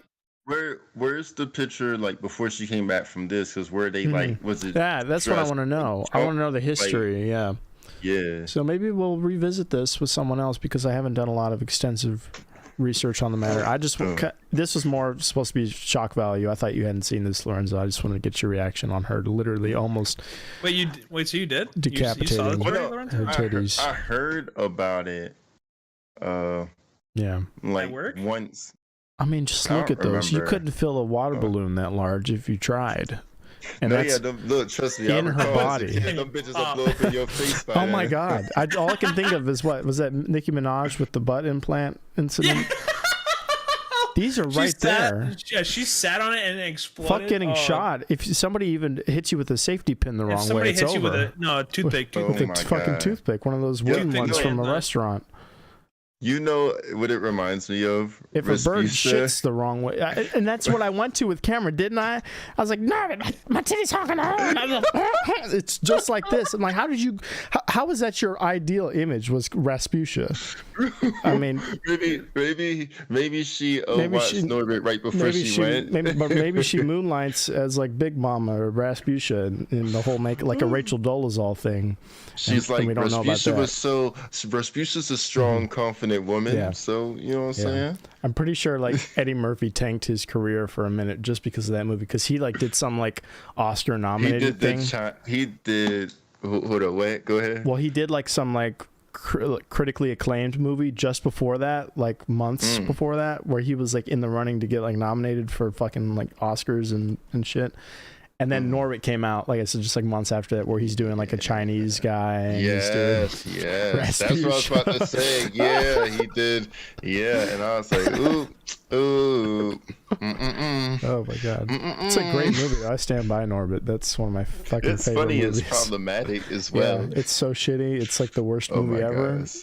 where's the picture like before she came back from this? Because where they like was it? Yeah, that's what I want to know. I want to know the history. Like, yeah. So maybe we'll revisit this with someone else, because I haven't done a lot of extensive research on the matter. This was more supposed to be shock value. I thought you hadn't seen this, Lorenzo. I just wanted to get your reaction on her literally almost. So you did decapitating her titties. I heard about it. Like once. I mean, just look at those. You couldn't fill a water balloon that large if you tried. And look, trust me, in her body. Them bitches will blow up in your face. Oh my god! All I can think of is what was that Nicki Minaj with the butt implant incident? These are there. Yeah, she sat on it and it exploded. Fuck getting shot. If somebody even hits you with a safety pin the wrong way, it's over. You with a toothpick. With a fucking toothpick, one of those wooden ones from a restaurant. You know what it reminds me of? If a bird shits the wrong way, and that's what I went to with Cameron, didn't I? I was like, no, my titty's honking. It's just like this. I'm like, how was that your ideal image? Was Rasputia? I mean, maybe she watched Norbit right before she went. Maybe she moonlights as like Big Mama or Rasputia in the whole like a Rachel Dolezal thing. She's like, Rasputia's a strong, confident woman, so you know what I'm saying. I'm pretty sure like Eddie Murphy tanked his career for a minute just because of that movie, because he like did some like Oscar nominated thing. He did. Hold on, wait, go ahead. Well, he did like some like critically acclaimed movie just before that, like months before that, where he was like in the running to get like nominated for fucking like Oscars and shit. And then Norbit came out, like I said, just like months after that, where he's doing like a Chinese guy. And yes. That's what I was about to say. Yeah, he did. Yeah, and I was like, ooh. Oh my god, it's a great movie. I stand by Norbit. That's one of my fucking favorite funny, movies. It's problematic as well. Yeah, it's so shitty. It's like the worst movie ever. Gosh.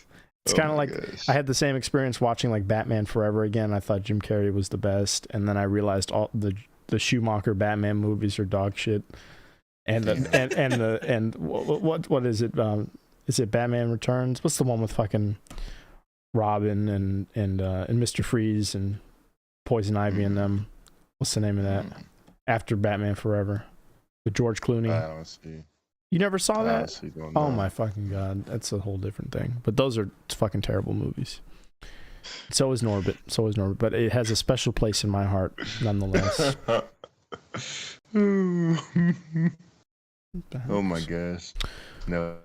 It's kind of like I had the same experience watching like Batman Forever again. I thought Jim Carrey was the best, and then I realized all the Schumacher Batman movies are dog shit. And what is it? Is it Batman Returns? What's the one with fucking Robin and Mr. Freeze and Poison Ivy and them? What's the name of that? After Batman Forever, with George Clooney. I don't see. You never saw that? Don't oh my fucking god, that's a whole different thing. But those are fucking terrible movies. So is Norbit. But it has a special place in my heart, nonetheless. Oh my gosh. No.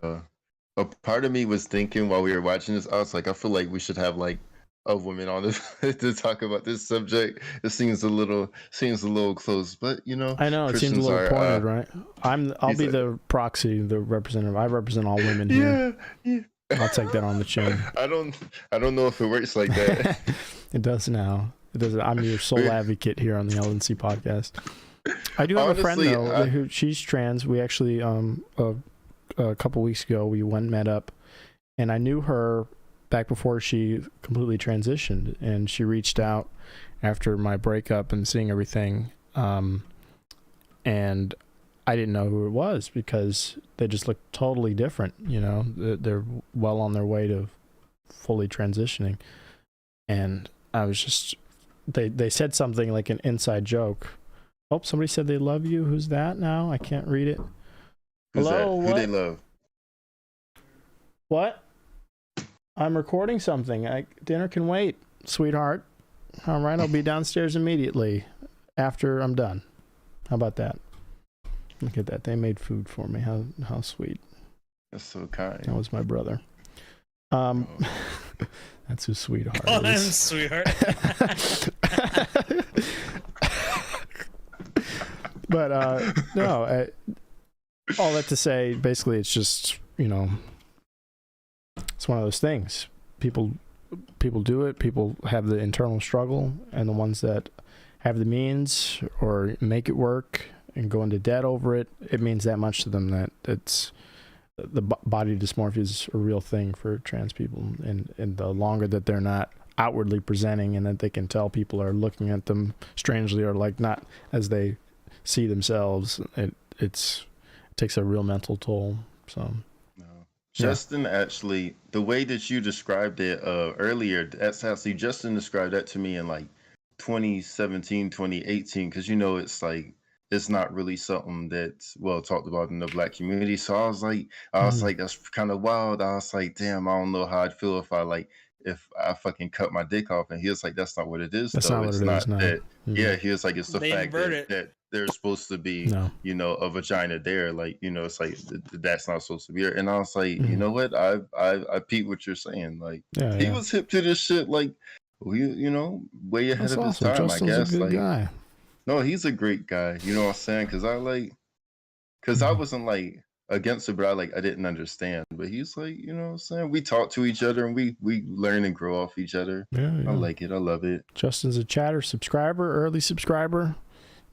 A part of me was thinking while we were watching this, I was like, I feel like we should have like a woman on this to talk about this subject. It seems a little close, but you know, I know it seems a little pointed, right? I'll be the proxy, the representative. I represent all women here. Yeah. I'll take that on the chin. I don't know if it works like that. It does now. It does. I'm your sole advocate here on the L&C podcast. I do have a friend though who she's trans. We actually a couple weeks ago we went and met up, and I knew her back before she completely transitioned, and she reached out after my breakup and seeing everything, and I didn't know who it was because they just looked totally different. You know, they're well on their way to fully transitioning, and I was just they said something like an inside joke. Oh, somebody said they love you. Who's that now? I can't read it. Who's Hello, that? Who they love? What? I'm recording something. Dinner can wait, sweetheart. All right, I'll be downstairs immediately after I'm done. How about that? Look at that. They made food for me. How sweet. That's so kind. That was my brother. That's who sweetheart is. I'm sweetheart. But no, all that to say, basically, it's just, you know, it's one of those things. People do it. People have the internal struggle, and the ones that have the means or make it work and go into debt over it, it means that much to them that it's the body dysmorphia is a real thing for trans people, and the longer that they're not outwardly presenting and that they can tell people are looking at them strangely or like not as they see themselves, it takes a real mental toll. So Justin, actually, the way that you described it earlier, that's actually Justin described that to me in like 2017, 2018, because you know it's like it's not really something that's well talked about in the Black community. So I was like, that's kind of wild. I was like, damn, I don't know how I'd feel if I fucking cut my dick off. And he was like, that's not what it is. That's though. not It's what it not is. No. that. Yeah, he was like, it's the They fact invert that there's supposed to be, you know, a vagina there. Like, you know, it's like that's not supposed to be there. And I was like, you know what? I peep what you're saying. Like, he was hip to this shit. Like, you know, way ahead of his time. Justin's I guess. a good like, guy. no, he's a great guy. You know what I'm saying? Because I wasn't like against it, but I didn't understand. But he's like, you know what I'm saying? We talk to each other and we learn and grow off each other. Yeah. I like it. I love it. Justin's a chatter subscriber, early subscriber.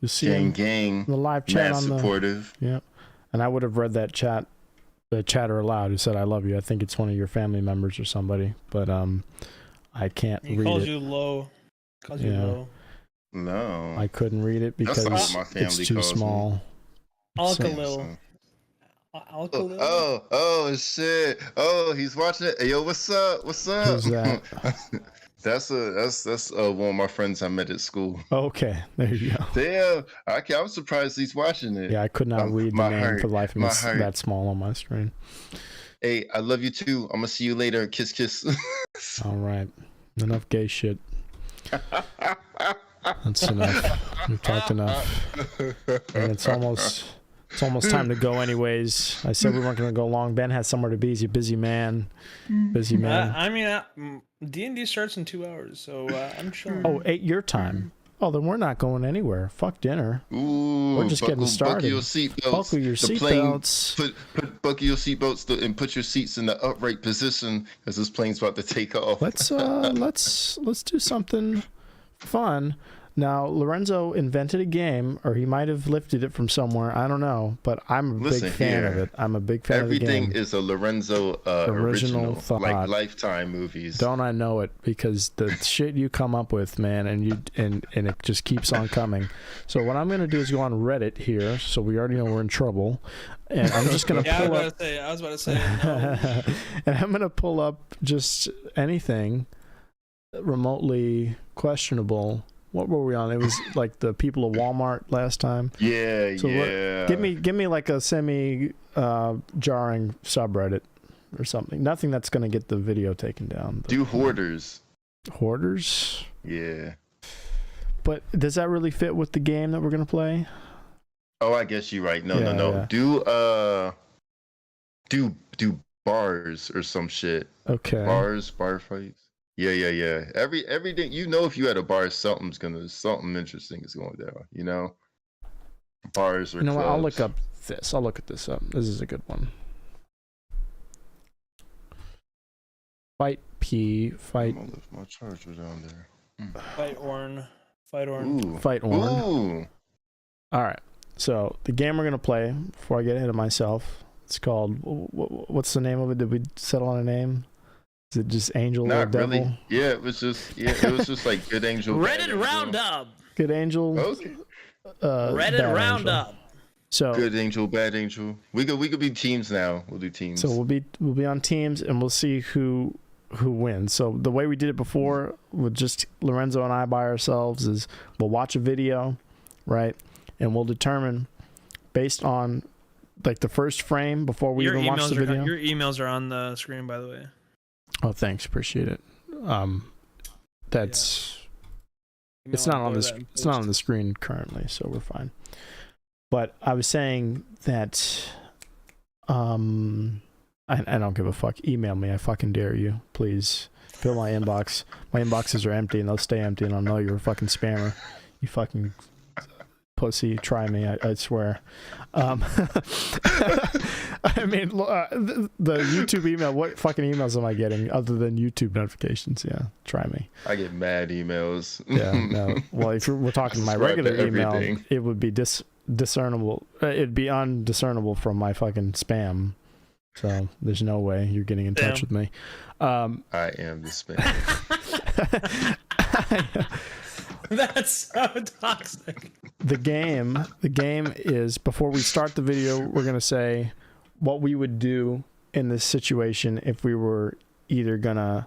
You see him gang, the live chat on supportive. Yeah. And I would have read that chatter aloud who said I love you. I think it's one of your family members or somebody. But I can't He read calls it. you low. Calls you Yeah. low. No. I couldn't read it That's because not what my family it's too calls me. small. Alkalil. Alkalil? Oh, shit. Oh, he's watching it. Hey, yo, what's up? What's up? Who's that? That's one of my friends I met at school. Okay, there you go. Damn, I'm surprised he's watching it. Yeah, I could not read the name for the life of me. It's heart. that small on my screen. Hey, I love you too. I'm gonna see you later. Kiss, kiss. All right, enough gay shit. That's enough. We've talked enough, and it's almost time to go. Anyways, I said we weren't going to go long. Ben has somewhere to be. He's a busy man. Busy man. I mean, D&D starts in 2 hours, so I'm chilling. Oh, 8 your time. Oh, then we're not going anywhere. Fuck dinner. Ooh, we're just getting started. Buckle your seatbelts. Buckle your seatbelts. Buckle your seatbelts and put your seats in the upright position as this plane's about to take off. Let's do something fun. Now, Lorenzo invented a game, or he might have lifted it from somewhere. I don't know, but I'm a big fan of it. I'm a big fan of the game. Everything is a Lorenzo original thought. Like Lifetime movies. Don't I know it? Because the shit you come up with, man, and it just keeps on coming. So what I'm going to do is go on Reddit here, so we already know we're in trouble. And I'm just going to pull up... I was about to say. No. And I'm going to pull up just anything remotely questionable. What were we on? It was like the people of Walmart last time. Yeah, so yeah. Give me like a semi jarring subreddit or something. Nothing that's gonna get the video taken down. Do hoarders. Hoarders? Yeah. But does that really fit with the game that we're gonna play? Oh, I guess you're right. No. Yeah. Do bars or some shit. Okay. Bar fights. Yeah. Everything, if you had a bar, something interesting is going down, Bars or clubs. What? I'll look up this. I'll look at this up. This is a good one. Fight. I'm gonna lift my charger down there. Fight Orn. Ooh. Fight Orn. Ooh. All right. So the game we're gonna play, before I get ahead of myself, it's called. What's the name of it? Did we settle on a name? Is it just Angel or Devil? Really. Yeah, it was just like Good Angel. Reddit Roundup. Good Angel. Okay. Reddit Roundup. So Good Angel, Bad Angel. We could be teams now. We'll do teams. So we'll be on teams, and we'll see who wins. So the way we did it before with just Lorenzo and I by ourselves is we'll watch a video, right, and we'll determine based on like the first frame before we even watch the video. Your emails are on the screen, by the way. Oh, thanks. Appreciate it. That's it's not on the screen currently, so we're fine. But I was saying that I don't give a fuck. Email me. I fucking dare you. Please fill my inbox. My inboxes are empty and they'll stay empty, and I'll know you're a fucking spammer. You fucking pussy. Try me. I swear. I mean, the YouTube email. What fucking emails am I getting other than YouTube notifications? Yeah, try me. I get mad emails. Yeah, no. Well, if we're talking my regular email, it would be discernible. It'd be undiscernible from my fucking spam. So there's no way you're getting in touch with me. I am the spam. That's so toxic. The game is, before we start the video, we're going to say what we would do in this situation if we were gonna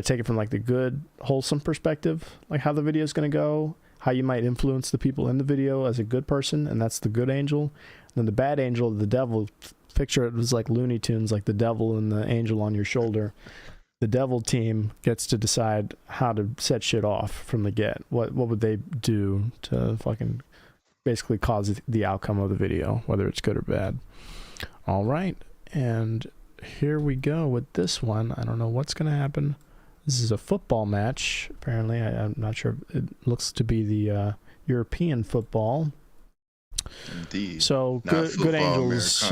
take it from like the good, wholesome perspective, like how the video is going to go, how you might influence the people in the video as a good person, and that's the good angel. And then the bad angel, the devil, picture it was like Looney Tunes, like the devil and the angel on your shoulder. The devil team gets to decide how to set shit off from the get. What would they do to fucking basically cause the outcome of the video, whether it's good or bad. All right, and here we go with this one. I don't know what's going to happen. This is a football match, apparently. I'm not sure. It looks to be the European football. Indeed. So good angels.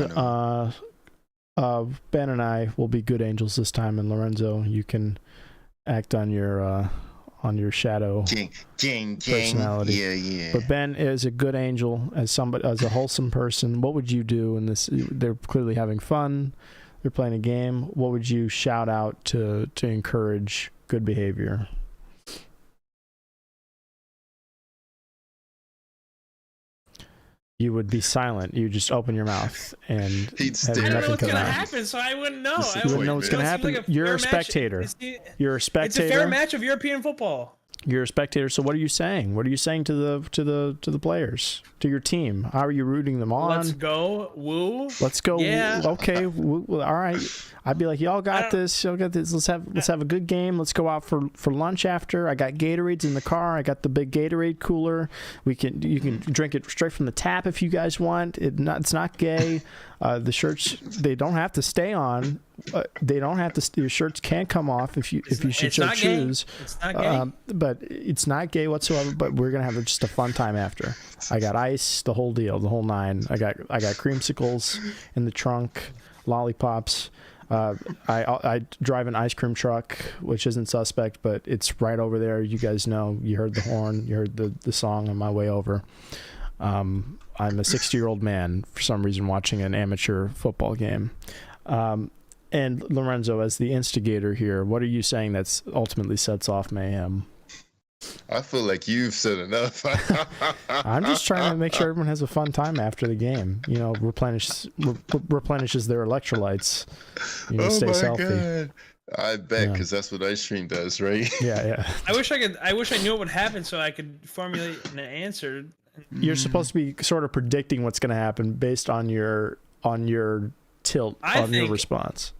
Ben and I will be good angels this time, and Lorenzo, you can act on your shadow personality. Yeah. But Ben is a good angel, as a wholesome person. What would you do in this? They're clearly having fun. They're playing a game. What would you shout out to encourage good behavior. You would be silent. You just open your mouth and He'd have I don't know nothing what's come gonna out. happen, so I wouldn't know. This is I You wouldn't know Wait, what's man. gonna It seems happen. like a You're fair a match. spectator. You're a It's a spectator. fair match of European football. You're a spectator. So what are you saying? What are you saying to the players, to your team? How are you rooting them on? Let's go, woo. Let's go. Yeah. Okay. All right. I'd be like, y'all got this. Y'all got this. Let's have a good game. Let's go out for lunch after. I got Gatorades in the car. I got the big Gatorade cooler. You can drink it straight from the tap if you guys want. It's not gay. The shirts, they don't have to stay on. They don't have to. Your shirts can come off if you should It's so not gay. choose. It's not gay. But it's not gay whatsoever. But we're gonna have just a fun time after. I got ice, the whole deal, the whole nine. I got creamsicles in the trunk, lollipops. I drive an ice cream truck, which isn't suspect, but it's right over there. You guys know. You heard the horn. You heard the song on my way over. I'm a 60-year-old man for some reason watching an amateur football game. And Lorenzo, as the instigator here, what are you saying that's ultimately sets off mayhem? I feel like you've said enough. I'm just trying to make sure everyone has a fun time after the game. You know, replenishes their electrolytes. You know, stays healthy. God. I bet, because that's what ice cream does, right? Yeah. I wish I knew what would happen so I could formulate an answer. You're supposed to be sort of predicting what's going to happen based on your tilt your response.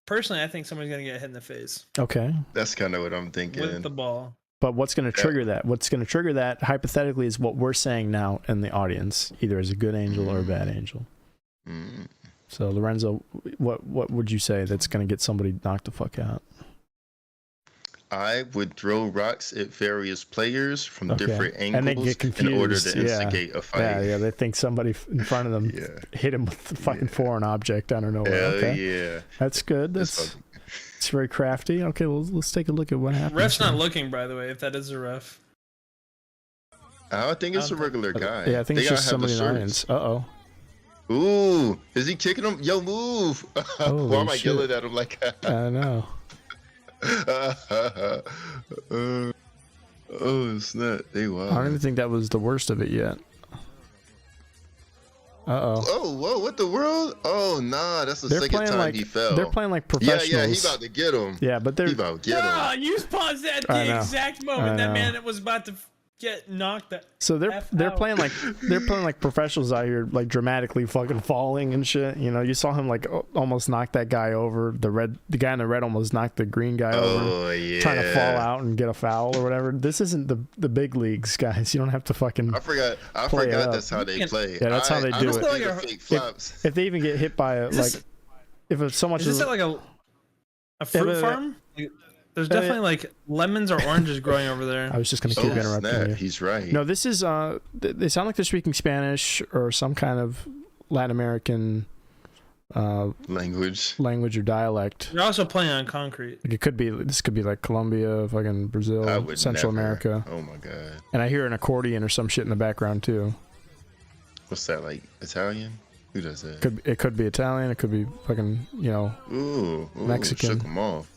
Personally, I think somebody's gonna get hit in the face Okay. That's kind of what I'm thinking. with the ball. But what's going to trigger that? What's going to trigger that, hypothetically, is what we're saying now in the audience, either as a good angel or a bad angel. Mm. So, Lorenzo, what would you say that's going to get somebody knocked the fuck out? I would throw rocks at various players from different And they angles get confused. in order to instigate a fight. Yeah, they think somebody in front of them hit him with the fucking foreign object out of nowhere. Hell Okay. yeah. That's good. It's very crafty. Okay, well, let's take a look at what happened. Ref's not looking, by the way. If that is a ref, I don't think it's a regular guy. Yeah, I think They it's just gotta have the somebody in the shirts. audience. Uh-oh. Ooh, is he kicking him? Yo, move! Why am I shit. yelling at him like that? I know. Oh, snap. They wild. I don't even think that was the worst of it yet. Uh-oh. Oh, whoa, what the world? Oh, nah, that's the They're second playing time like he fell. they're playing like professionals. Yeah, he about to get him. Yeah, but they're He about to get no, him. you paused at I the know. exact I moment that know. man was about to get knocked. so they're out. playing like professionals out here, like dramatically fucking falling and shit. You know, you saw him like almost knock that guy over. The guy in the red almost knocked the green guy over. Oh, yeah. Trying to fall out and get a foul or whatever. This isn't the big leagues, guys. You don't have to fucking. I forgot play it up. that's how they play. Yeah, that's how they do I it. don't do the fake flops. If they even get hit by a like, if it's so much Is this as like a fruit farm? There's definitely like lemons or oranges growing over there. I was just gonna keep interrupting Snap. you. He's right. No, this is they sound like they're speaking Spanish or some kind of Latin American Language. or dialect. They're also playing on concrete. Like this could be like Colombia, fucking I Brazil, would Central never. America. Oh, my God. And I hear an accordion or some shit in the background too. What's that, like Italian? Who does that? It could be Italian, it could be fucking, Ooh, Mexican. Shook him off.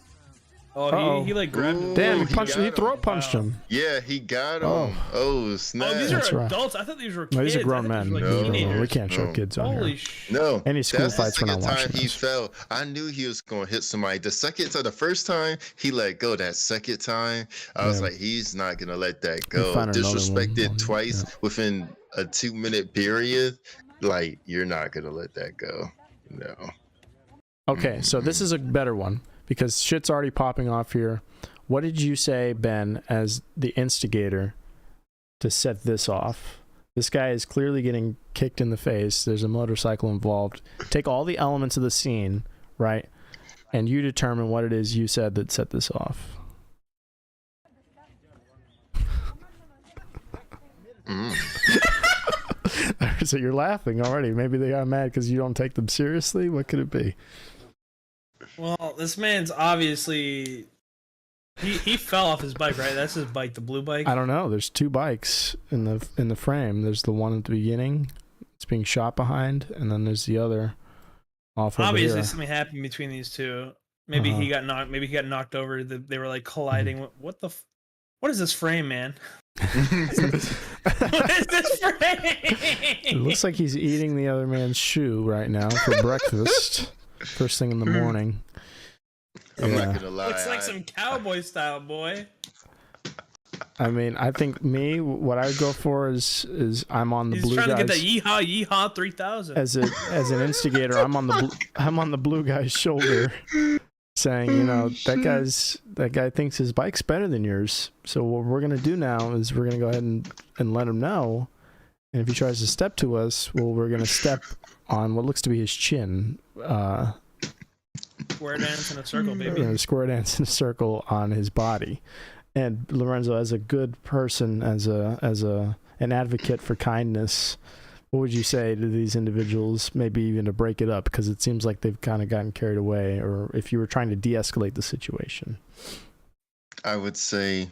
Oh, he like grabbed him. Damn, Ooh, he he throat punched him. Yeah, he got him. Oh, snap. Oh, these That's are right. adults. I thought these were kids. No, these are grown I thought men. these were, like, No. teenagers. We can't show No. kids on Holy here. shit. No, Any school that's fights the we're not second time watching he this. fell. I knew he was gonna hit somebody. The first time he let go. That second time, I was Yeah. like, he's not gonna let that He'll go. find another one. Disrespected twice Yeah. within a 2-minute period. Like, you're not gonna let that go. No. Okay, so this is a better one because shit's already popping off here. What did you say, Ben, as the instigator to set this off? This guy is clearly getting kicked in the face. There's a motorcycle involved. Take all the elements of the scene, right? And you determine what it is you said that set this off. So you're laughing already. Maybe they got mad because you don't take them seriously? What could it be? Well, this man's obviously he fell off his bike, right? That's his bike, the blue bike. I don't know. There's two bikes in the frame. There's the one at the beginning. It's being shot behind, and then there's the other off over Obviously, here. something happened between these two. Maybe he got knocked. Maybe he got knocked over. They were like colliding. What the? What is this frame, man? What is this frame? It looks like he's eating the other man's shoe right now for breakfast. First thing in the morning. I'm not gonna lie. Looks like some cowboy style, boy. I mean, I think what I would go for is I'm on the blue guys. He's trying to get that yeehaw 3000. As an instigator, I'm on the blue guy's shoulder, saying, that guy thinks his bike's better than yours. So what we're gonna do now is we're gonna go ahead and let him know. And if he tries to step to us, we're gonna step on what looks to be his chin. Square dance in a circle, baby. We're gonna square dance in a circle on his body. And Lorenzo, as a good person, as an advocate for kindness, what would you say to these individuals, maybe even to break it up? Because it seems like they've kind of gotten carried away, or if you were trying to de-escalate the situation. I would say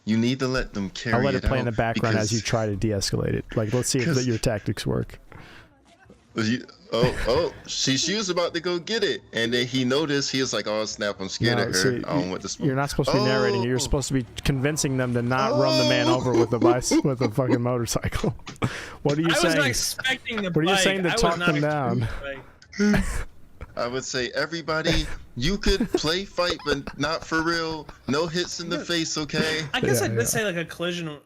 you need to let them carry it out. I'll let it play in the background as you try to de-escalate it. Like, let's see if your tactics work. She was about to go get it, and then he noticed. He was like, "Oh snap! I'm scared of her. See, I don't want to smoke." You're not supposed to be narrating. You're supposed to be convincing them to not run the man over with a fucking motorcycle. What are you saying? I was not expecting the bike. What are you saying to talk them down? I would say, everybody, you could play fight, but not for real. No hits in the face, okay? I guess I did say like a collision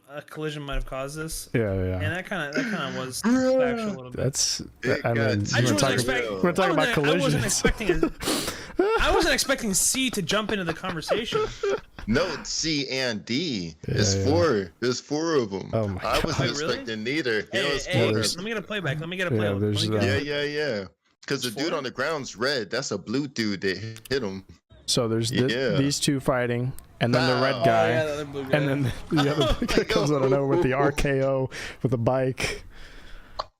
might have caused this. Yeah. And that kind of was factual a little bit. We're talking about collisions. I wasn't expecting C to jump into the conversation. No, C and D. There's four of them. Oh my God. I wasn't expecting neither. Hey, let me get a playback. Yeah. Because the dude on the ground's red. That's a blue dude that hit him. So there's these two fighting, and then the red guy, the other blue guy. and then the other guy comes out of nowhere with the RKO with a bike.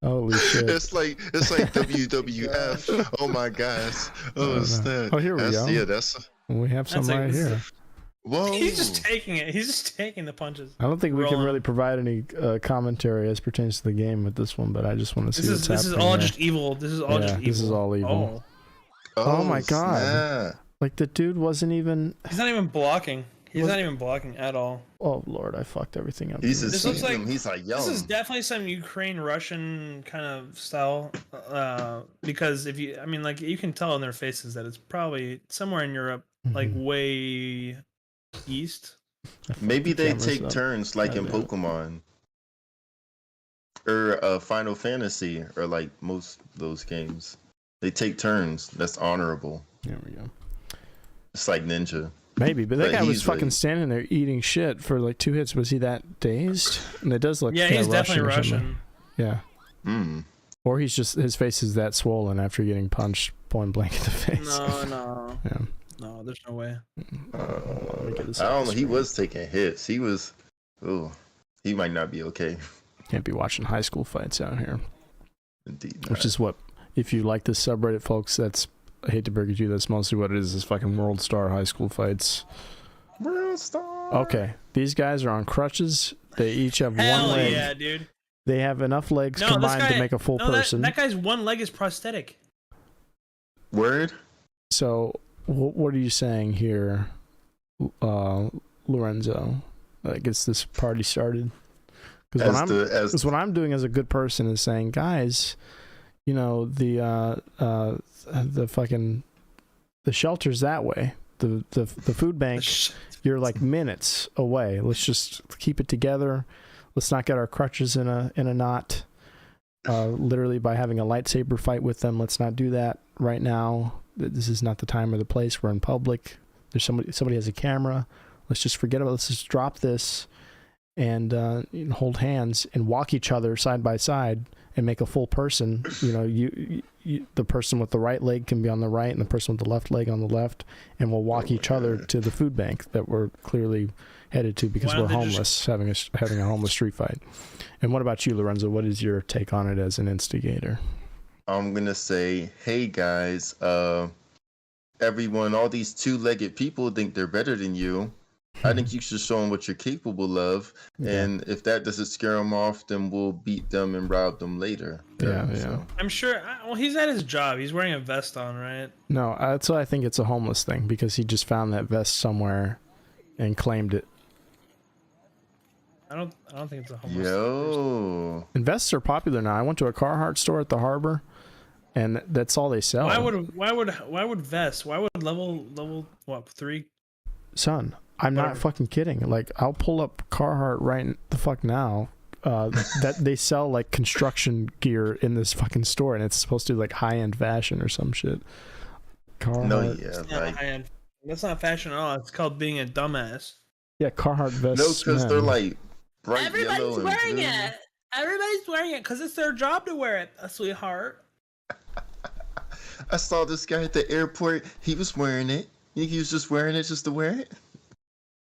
Holy shit! It's like WWF. Oh my gosh! Oh snap! Oh, here we go. Yeah, we have some right here. Whoa! He's just taking it. He's just taking the punches. I don't think we can really provide any commentary as pertains to the game with this one, but I just want to see what's happening. This is all just evil. This is all just evil. This is all evil. Oh my God! Snap. Like the dude wasn't even. He's not even blocking. He's not even blocking at all. Oh Lord, I fucked everything up. This looks like he's like young. This is definitely some Ukraine-Russian kind of style. Because you can tell in their faces that it's probably somewhere in Europe, like way east. Maybe they take turns like in Pokemon or Final Fantasy, or like most of those games. They take turns. That's honorable. There we go. It's like Ninja. Maybe, but that guy was fucking standing there eating shit for like 2 hits. Was he that dazed? And it does look he's definitely Russian. Yeah. Or he's just, his face is that swollen after getting punched point blank in the face. No. Yeah. No, there's no way. I don't know. He was taking hits. He was. Oh, he might not be okay. Can't be watching high school fights out here. Indeed. Which is what, if you like this subreddit, folks, that's, I hate to break it to you, that's mostly what it is fucking World Star high school fights. World Star. Okay, these guys are on crutches. They each have one leg. Yeah, dude. They have enough legs combined to make a full person. That guy's one leg is prosthetic. Word. So, what are you saying here, Lorenzo? That gets this party started? Because what I'm doing as a good person is saying, guys, you know, the shelter's that way. The food bank, you're like minutes away. Let's just keep it together. Let's not get our crutches in a knot. Literally by having a lightsaber fight with them. Let's not do that right now. This is not the time or the place. We're in public. There's somebody has a camera. Let's just forget about it. Let's just drop this and hold hands and walk each other side by side and make a full person. You know, you the person with the right leg can be on the right and the person with the left leg on the left, and we'll walk each other to the food bank that we're clearly headed to because we're homeless, having a homeless street fight. And what about you, Lorenzo? What is your take on it as an instigator? I'm gonna say, hey guys, everyone, all these two-legged people think they're better than you. I think you should show them what you're capable of, and if that doesn't scare them off, then we'll beat them and rob them later. Yeah. I'm sure. Well, he's at his job. He's wearing a vest on, right? No, that's why I think it's a homeless thing, because he just found that vest somewhere and claimed it. I don't think it's a homeless. Yo. And vests are popular now. I went to a Carhartt store at the harbor, and that's all they sell. Why would vests? Why would level what 3? Son, I'm not fucking kidding. Like, I'll pull up Carhartt right the fuck now. That they sell like construction gear in this fucking store, and it's supposed to be like high-end fashion or some shit. Carhartt. No, It's not high-end. That's not fashion at all. It's called being a dumbass. Yeah, Carhartt vests. No, because they're like bright Everybody's yellow and wearing blue. it. Everybody's wearing it because it's their job to wear it, sweetheart. I saw this guy at the airport. He was wearing it. He was just wearing it just to wear it.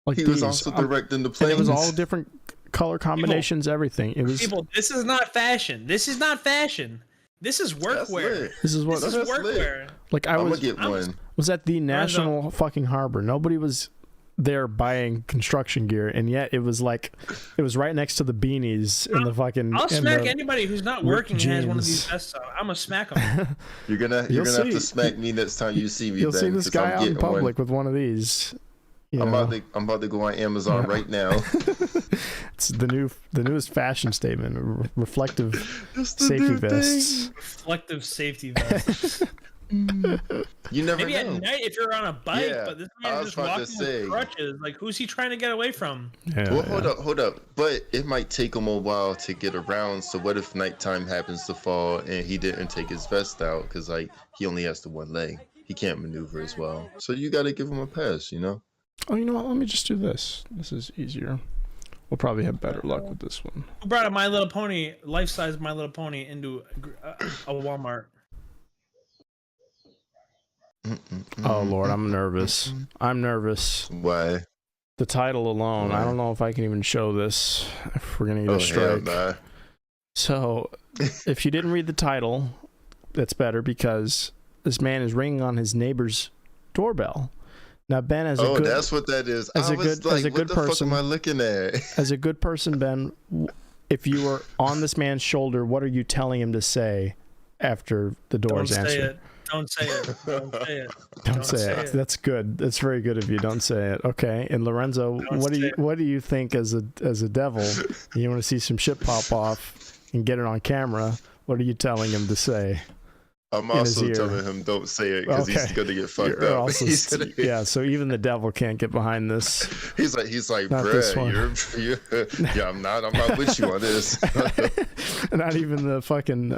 Like He was also directing the and planes. it was all different color combinations, everything. It was. People, this is not fashion. This is not fashion. This is workwear. This is what. This is workwear. Like I'm gonna get one. Was at the National fucking Harbor. Nobody was there buying construction gear, and yet it was like it was right next to the beanies and the fucking. I'll smack anybody who's not working and has one of these vests on. I'm gonna smack them. You're gonna have to smack me next time you see me. You'll see this guy out in public with one of these. I'm about to go on Amazon right now. It's the newest fashion statement: reflective safety vests. Reflective safety vests. You never Maybe know. at night if you're on a bike, Yeah, but this I man was just about to walking say. with crutches. Like, who's he trying to get away from? Yeah, Well, hold up. But it might take him a while to get around. So what if nighttime happens to fall and he didn't take his vest out because like he only has the one leg. He can't maneuver as well. So you got to give him a pass, you know? Oh, you know what? Let me just do this. This is easier. We'll probably have better luck with this one. Who brought a My Little Pony, life-size My Little Pony, into a Walmart? Oh Lord, I'm nervous. I'm nervous. Why? The title alone, I don't know if I can even show this. If we're gonna get a strike. Nah. So, if you didn't read the title, that's better, because this man is ringing on his neighbor's doorbell. Now, Ben, as a good, that's what that is. As a good person, what the fuck am I looking at? As a good person, Ben, if you were on this man's shoulder, what are you telling him to say after the door is answered? Don't say it. Don't say it. Don't say it. That's good. That's very good of you. Don't say it. Okay. And Lorenzo, what do you think as a devil? You want to see some shit pop off and get it on camera? What are you telling him to say? I'm also telling him don't say it because he's gonna get fucked up. Also, yeah. So even the devil can't get behind this. He's like, bruh, you're I'm not with you on this. Not even the fucking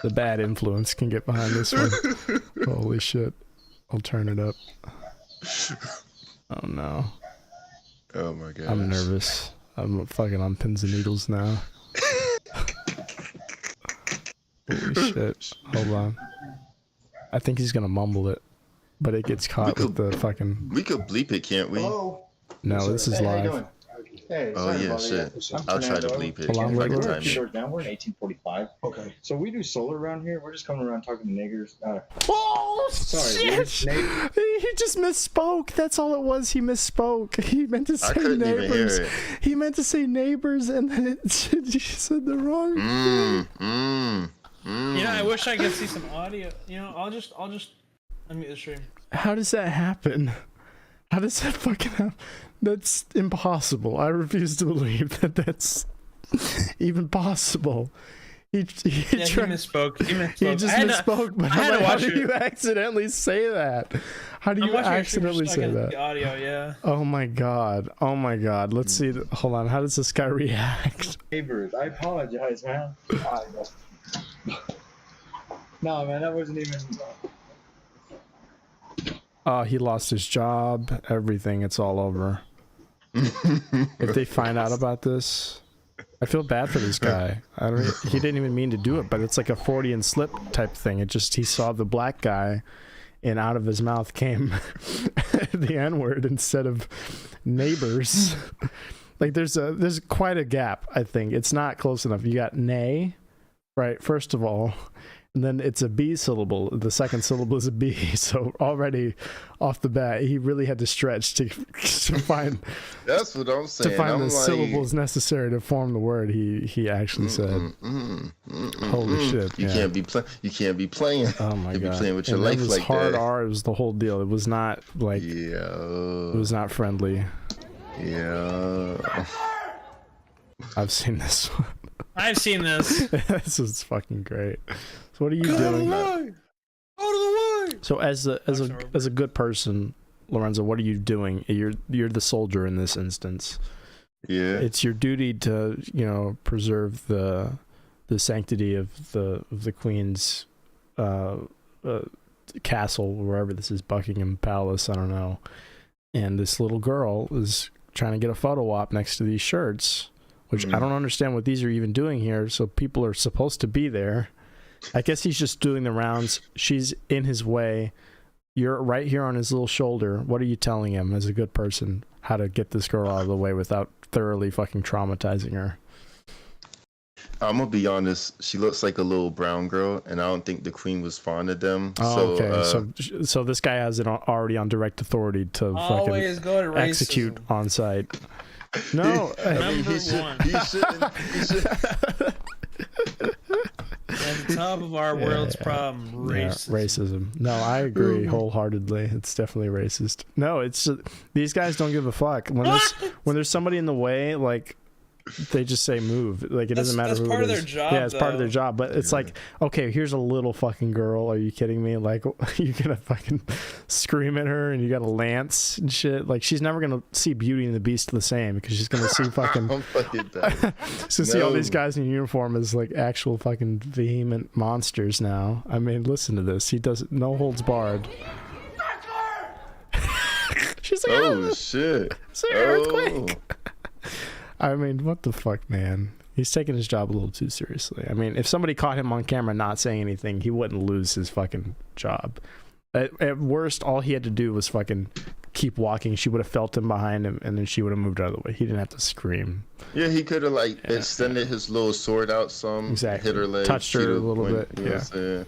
the bad influence can get behind this one. Holy shit. I'll turn it up. Oh no. Oh my god. I'm nervous. I'm fucking on pins and needles now. Holy shit. Hold on. I think he's gonna mumble it, but it gets caught with the fucking... We could bleep it, can't we? Hello? No, this is live. Hey, oh yeah, shit. I'll try to bleep it. Hold on, We're in 1845. Okay. So we do solar around here. We're just coming around talking to niggers. Oh, Sorry, shit! He just misspoke. That's all it was. He misspoke. He meant to say couldn't even neighbors. hear it. He meant to say neighbors, and then he said the wrong thing. You know, I wish I could see some audio. You know, I'll just let me the stream. How does that happen? How does that fucking happen? That's impossible. I refuse to believe that that's even possible. He misspoke. He misspoke. He just misspoke. But how do you accidentally say that? How do you accidentally say that? The audio, yeah. Oh my god. Oh my god. Let's see. Hold on. How does this guy react? Neighbors, I apologize, man. No, man, that wasn't even... He lost his job. Everything. It's all over. If they find out about this, I feel bad for this guy. He didn't even mean to do it, but it's like a Freudian slip type thing. It just, he saw the black guy, and out of his mouth came the N-word instead of neighbors. Like there's quite a gap. I think it's not close enough. You got nay, right? First of all, And then it's a B syllable. The second syllable is a B. So already off the bat, he really had to stretch to find. That's what I'm saying. To find the like, syllables necessary to form the word. He actually said, "Holy shit! You can't be playing. You can't be playing. Oh my god! Be playing with your and life it was like hard that. R. It was the whole deal. It was not like. Yeah. It was not friendly. Yeah. I've seen this one. I've seen this. This is fucking great. So what are you doing? Out of the way. So as a good person, Lorenzo, what are you doing? You're the soldier in this instance. Yeah. It's your duty to preserve the sanctity of the Queen's castle, wherever this is, Buckingham Palace, I don't know. And this little girl is trying to get a photo op next to these shirts, which I don't understand what these are even doing here. So people are supposed to be there. I guess he's just doing the rounds. She's in his way. You're right here on his little shoulder. What are you telling him as a good person? How to get this girl out of the way without thoroughly fucking traumatizing her? I'm gonna be honest. She looks like a little brown girl, and I don't think the Queen was fond of them. Oh, okay. So this guy has it already on direct authority to always fucking go to execute racism. on site. No, Number he shouldn't. At the top of our world's problem, racism. Yeah, racism. No, I agree wholeheartedly. It's definitely racist. No, it's just, these guys don't give a fuck. When there's somebody in the way, like, they just say move. Like, it doesn't matter who it is. That's part of their job. Yeah, it's part of their job. But it's like, okay, here's a little fucking girl. Are you kidding me? Like, you're gonna fucking scream at her, and you got a lance and shit. Like, she's never gonna see Beauty and the Beast the same, because she's gonna see fucking. I'm fucking done. See all these guys in uniform as like actual fucking vehement monsters now. I mean, listen to this. He does it, no holds barred. She's like, oh shit! It's an earthquake. I mean, what the fuck, man? He's taking his job a little too seriously. I mean, if somebody caught him on camera not saying anything, he wouldn't lose his fucking job. At worst, all he had to do was fucking keep walking. She would have felt him behind him, and then she would have moved out of the way. He didn't have to scream. Yeah, he could have extended his little sword out some, exactly. hit her leg, touched her a little bit. You know what I'm saying?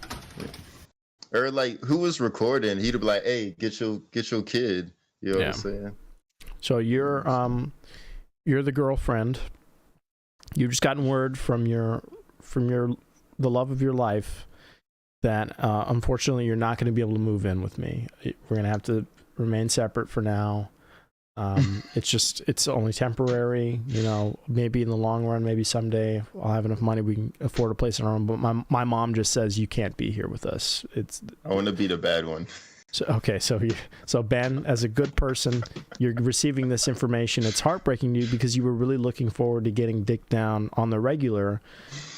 Or like, who was recording? He'd be like, "Hey, get your kid." You know what I'm saying? So you're the girlfriend. You've just gotten word from the love of your life that unfortunately you're not going to be able to move in with me. We're going to have to remain separate for now. It's only temporary. Maybe in the long run, maybe someday I'll have enough money we can afford a place on our own. But my mom just says you can't be here with us. I want to be the bad one. So Ben, as a good person, you're receiving this information. It's heartbreaking to you because you were really looking forward to getting dick down on the regular,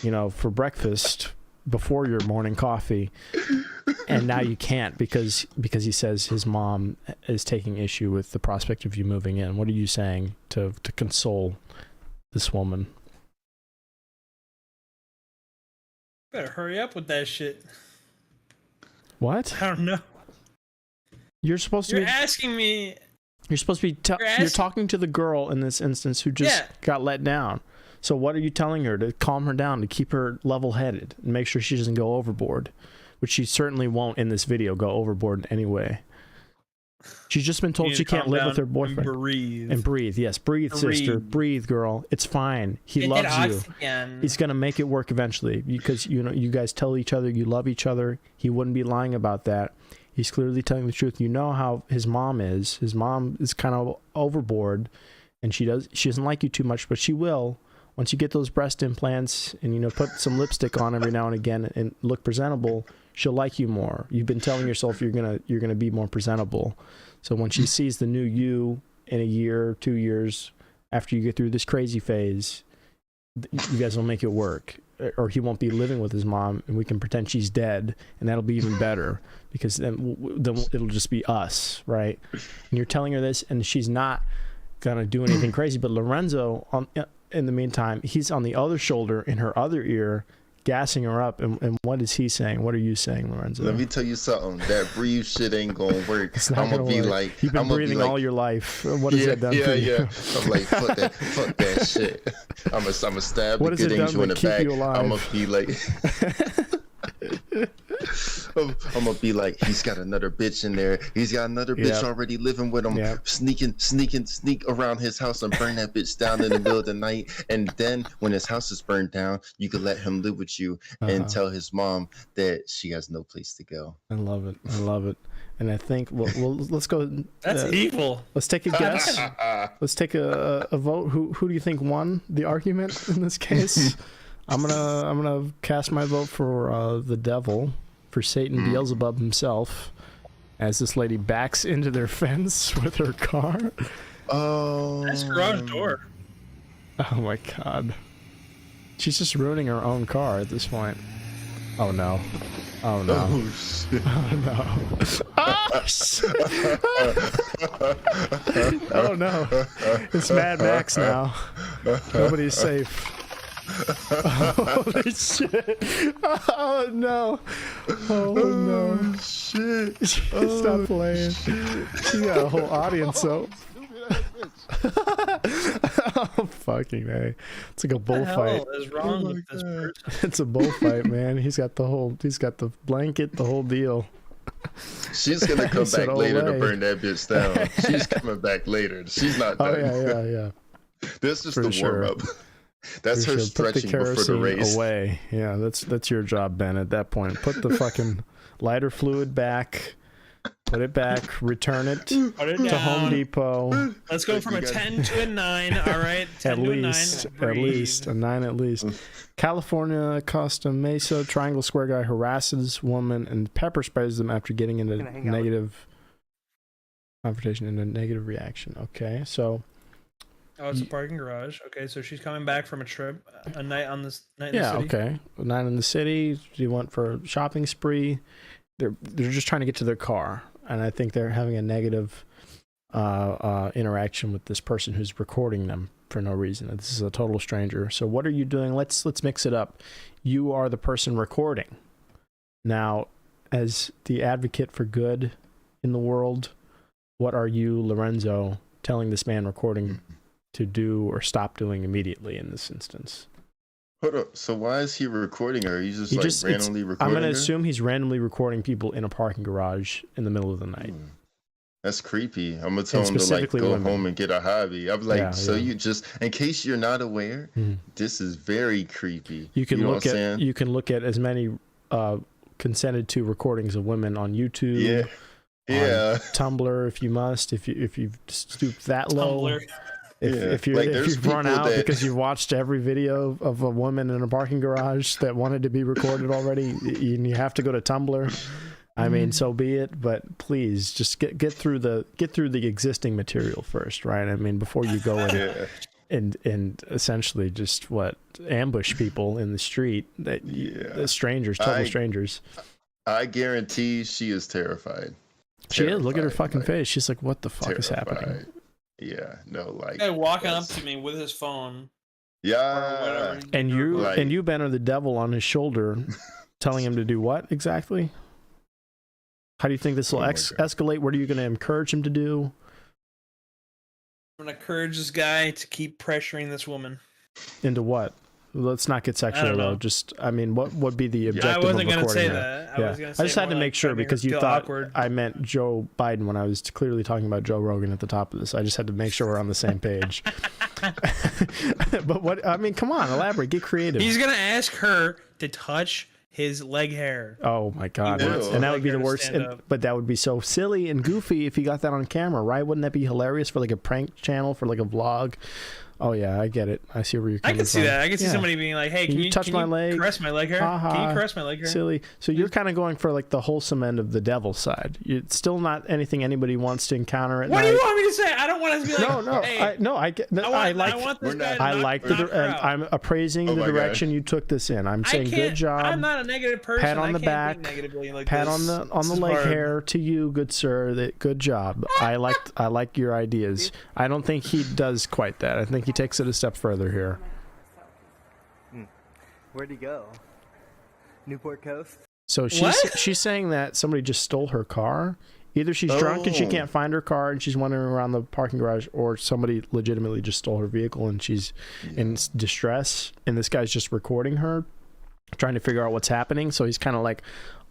for breakfast before your morning coffee, and now you can't because he says his mom is taking issue with the prospect of you moving in. What are you saying to console this woman? Better hurry up with that shit. What? I don't know. You're supposed to. You're asking me. You're supposed to be. You're talking to the girl in this instance who just got let down. So what are you telling her to calm her down, to keep her level-headed, and make sure she doesn't go overboard, which she certainly won't in this video go overboard in any way. She's just been told she can't live with her boyfriend. And breathe. Yes, breathe, sister. Breathe, girl. It's fine. He loves you. He's gonna make it work eventually because you guys tell each other you love each other. He wouldn't be lying about that. He's clearly telling the truth. You know how his mom is. His mom is kind of overboard, and she doesn't like you too much, but she will once you get those breast implants and put some lipstick on every now and again and look presentable. She'll like you more. You've been telling yourself you're gonna be more presentable. So when she sees the new you in a year, 2 years after you get through this crazy phase, you guys will make it work. Or he won't be living with his mom, and we can pretend she's dead, and that'll be even better because then it'll just be us, right? And you're telling her this, and she's not gonna do anything crazy. But Lorenzo, in the meantime, he's on the other shoulder in her other ear, gassing her up. And what is he saying? What are you saying, Lorenzo? Let me tell you something. That breathe shit ain't gonna work. I'm gonna be like, you've been breathing all your life. What has that done for you? Yeah. I'm like, fuck that shit. I'm a stab the good angel in the back. I'm gonna be like, I'm gonna be like, he's got another bitch in there. He's got another bitch already living with him. Sneak around his house and burn that bitch down in the middle of the night. And then when his house is burned down, you can let him live with you and tell his mom that she has no place to go. I love it. And I think let's go. That's evil. Let's take a guess. Let's take a vote. Who do you think won the argument in this case? I'm gonna cast my vote for the devil, for Satan Beelzebub himself, as this lady backs into their fence with her car. Oh, that's garage door. Oh my god, she's just ruining her own car at this point. Oh no. Oh no. Oh shit. Oh no. Oh shit. Oh no. It's Mad Max now. Nobody's safe. Holy shit. Oh no. Oh no. Shit. Stop playing. She got a whole audience up. Oh, fucking A. It's like a bullfight. What the hell is wrong with this person? It's a bullfight, man. He's got the blanket, the whole deal. She's gonna come back later to burn that bitch down. She's coming back later. She's not done. Oh yeah. This is the warm up. That's her stretching before the race. Away. Yeah, that's your job, Ben. At that point, put the fucking lighter fluid back. Put it back, return it to Home Depot. Let's go from a 10 to a 9, all right? 10 at to least, a 9. at least, a 9 at least. California, Costa Mesa, Triangle Square guy harasses woman and pepper sprays them after getting into negative confrontation and a negative reaction. Okay, so... Oh, it's a parking garage. Okay, so she's coming back from a trip, a night in the city. Yeah, okay. A night in the city. She went for a shopping spree. They're just trying to get to their car, and I think they're having a negative interaction with this person who's recording them for no reason. This is a total stranger. So what are you doing? Let's mix it up. You are the person recording. Now, as the advocate for good in the world, what are you, Lorenzo, telling this man recording to do or stop doing immediately in this instance? Hold up. So why is he recording her? He's just randomly recording I'm going to her? assume he's randomly recording people in a parking garage in the middle of the night. That's creepy. I'm going to tell him to go home and get a hobby. I'm like, you just, in case you're not aware, this is very creepy. You can look at as many consented to recordings of women on YouTube. Yeah. Tumblr if you must, if you've stooped that low. Tumblr. If you've run out because you've watched every video of a woman in a parking garage that wanted to be recorded already, and you have to go to Tumblr. I mean, so be it. But please, just get through the existing material first, right? I mean, before you go in and essentially just ambush people in the street strangers, total strangers. I guarantee she is terrified. She is. Look at her fucking face. She's like, "What the fuck is happening?" Yeah, no, like guy walking up to me with his phone. Yeah, and you Ben are the devil on his shoulder, telling him to do what exactly? How do you think this will escalate? What are you going to encourage him to do? I'm going to encourage this guy to keep pressuring this woman. Into what? Let's not get sexual though. Just, I mean, what would be the objective I wasn't of recording say that? I was gonna say I just had to make sure because you thought awkward. I meant Joe Biden when I was clearly talking about Joe Rogan at the top of this. I just had to make sure we're on the same page. But what? I mean, come on, elaborate, get creative. He's gonna ask her to touch his leg hair. Oh my god! And that would be the worst. But that would be so silly and goofy if he got that on camera, right? Wouldn't that be hilarious for like a prank channel, for like a vlog? Oh yeah, I get it. I see where you're coming from. I can see that. I can see somebody being like, "Hey, can you touch my leg? Caress my leg hair? Can you caress my leg hair?" Silly. So you're kind of going for like the wholesome end of the devil side. It's still not anything anybody wants to encounter at night. What do you want me to say? I don't want to be like, I'm appraising the direction you took this in. I'm saying good job. I'm not a negative person. Pat on the back. Pat on the leg hair to you, good sir. Good job. I like your ideas. I don't think he does quite that. I think he takes it a step further here. Where'd he go? Newport Coast? So she's saying that somebody just stole her car. Either she's drunk and she can't find her car and she's wandering around the parking garage, or somebody legitimately just stole her vehicle and she's in distress and this guy's just recording her. trying to figure out what's happening. So he's kind of like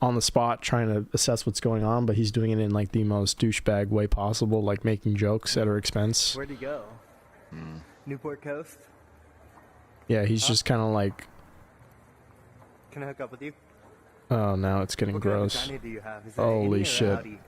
on the spot trying to assess what's going on, but he's doing it in like the most douchebag way possible, like making jokes at her expense. Where'd he go? Newport Coast? Yeah, he's just kind of like, Can I hook up with you? oh, now it's getting What gross. kind of vagina do you have? Is it an Holy innie or an shit. outie?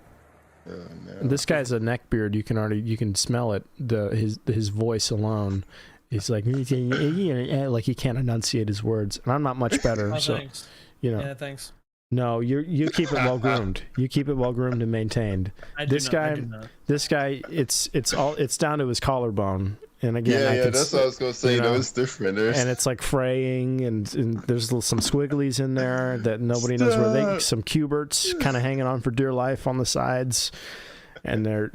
No. This guy's a neckbeard. You can smell it. His voice alone. He's like like he can't enunciate his words, and I'm not much better. Oh, so thanks. you know, Yeah, thanks. no, you keep it well groomed. You keep it well groomed and maintained. This guy, it's down to his collarbone. And again, that's what I was gonna say. No, it's different. And it's like fraying, and there's some squigglies in there that nobody knows where they. Some cuberts kind of hanging on for dear life on the sides, and they're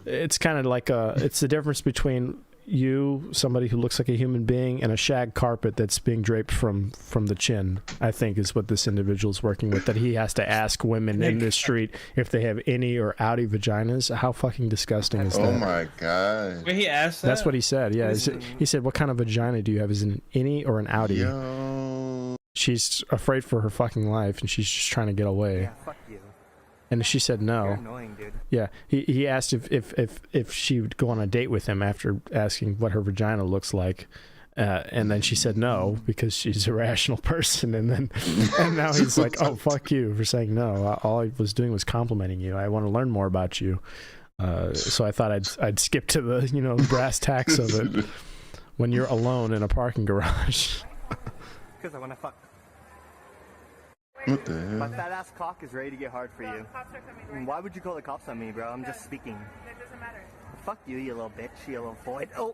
it's kind of like it's the difference between you, somebody who looks like a human being, and a shag carpet that's being draped from the chin, I think is what this individual's working with, that he has to ask women in the street if they have innie or outie vaginas. How fucking disgusting is that? Oh my god. Wait, he asked that? That's what he said. Yeah, he said, what kind of vagina do you have? Is it an innie or an outie? Yo. She's afraid for her fucking life, and she's just trying to get away. Yeah, fuck you. And she said no. You're annoying, dude. Yeah, he asked if she would go on a date with him after asking what her vagina looks like, and then she said no because she's a rational person. And now he's like, oh, fuck you for saying no. All I was doing was complimenting you. I want to learn more about you. So I thought I'd skip to the brass tacks of it when you're alone in a parking garage. Because I want to fuck. What the hell? My fat ass cock is ready to get hard for you. Cops are coming right Why would you call the cops on me, bro? I'm just speaking. now. It doesn't matter. Fuck you, you little bitch, you little void. Oh,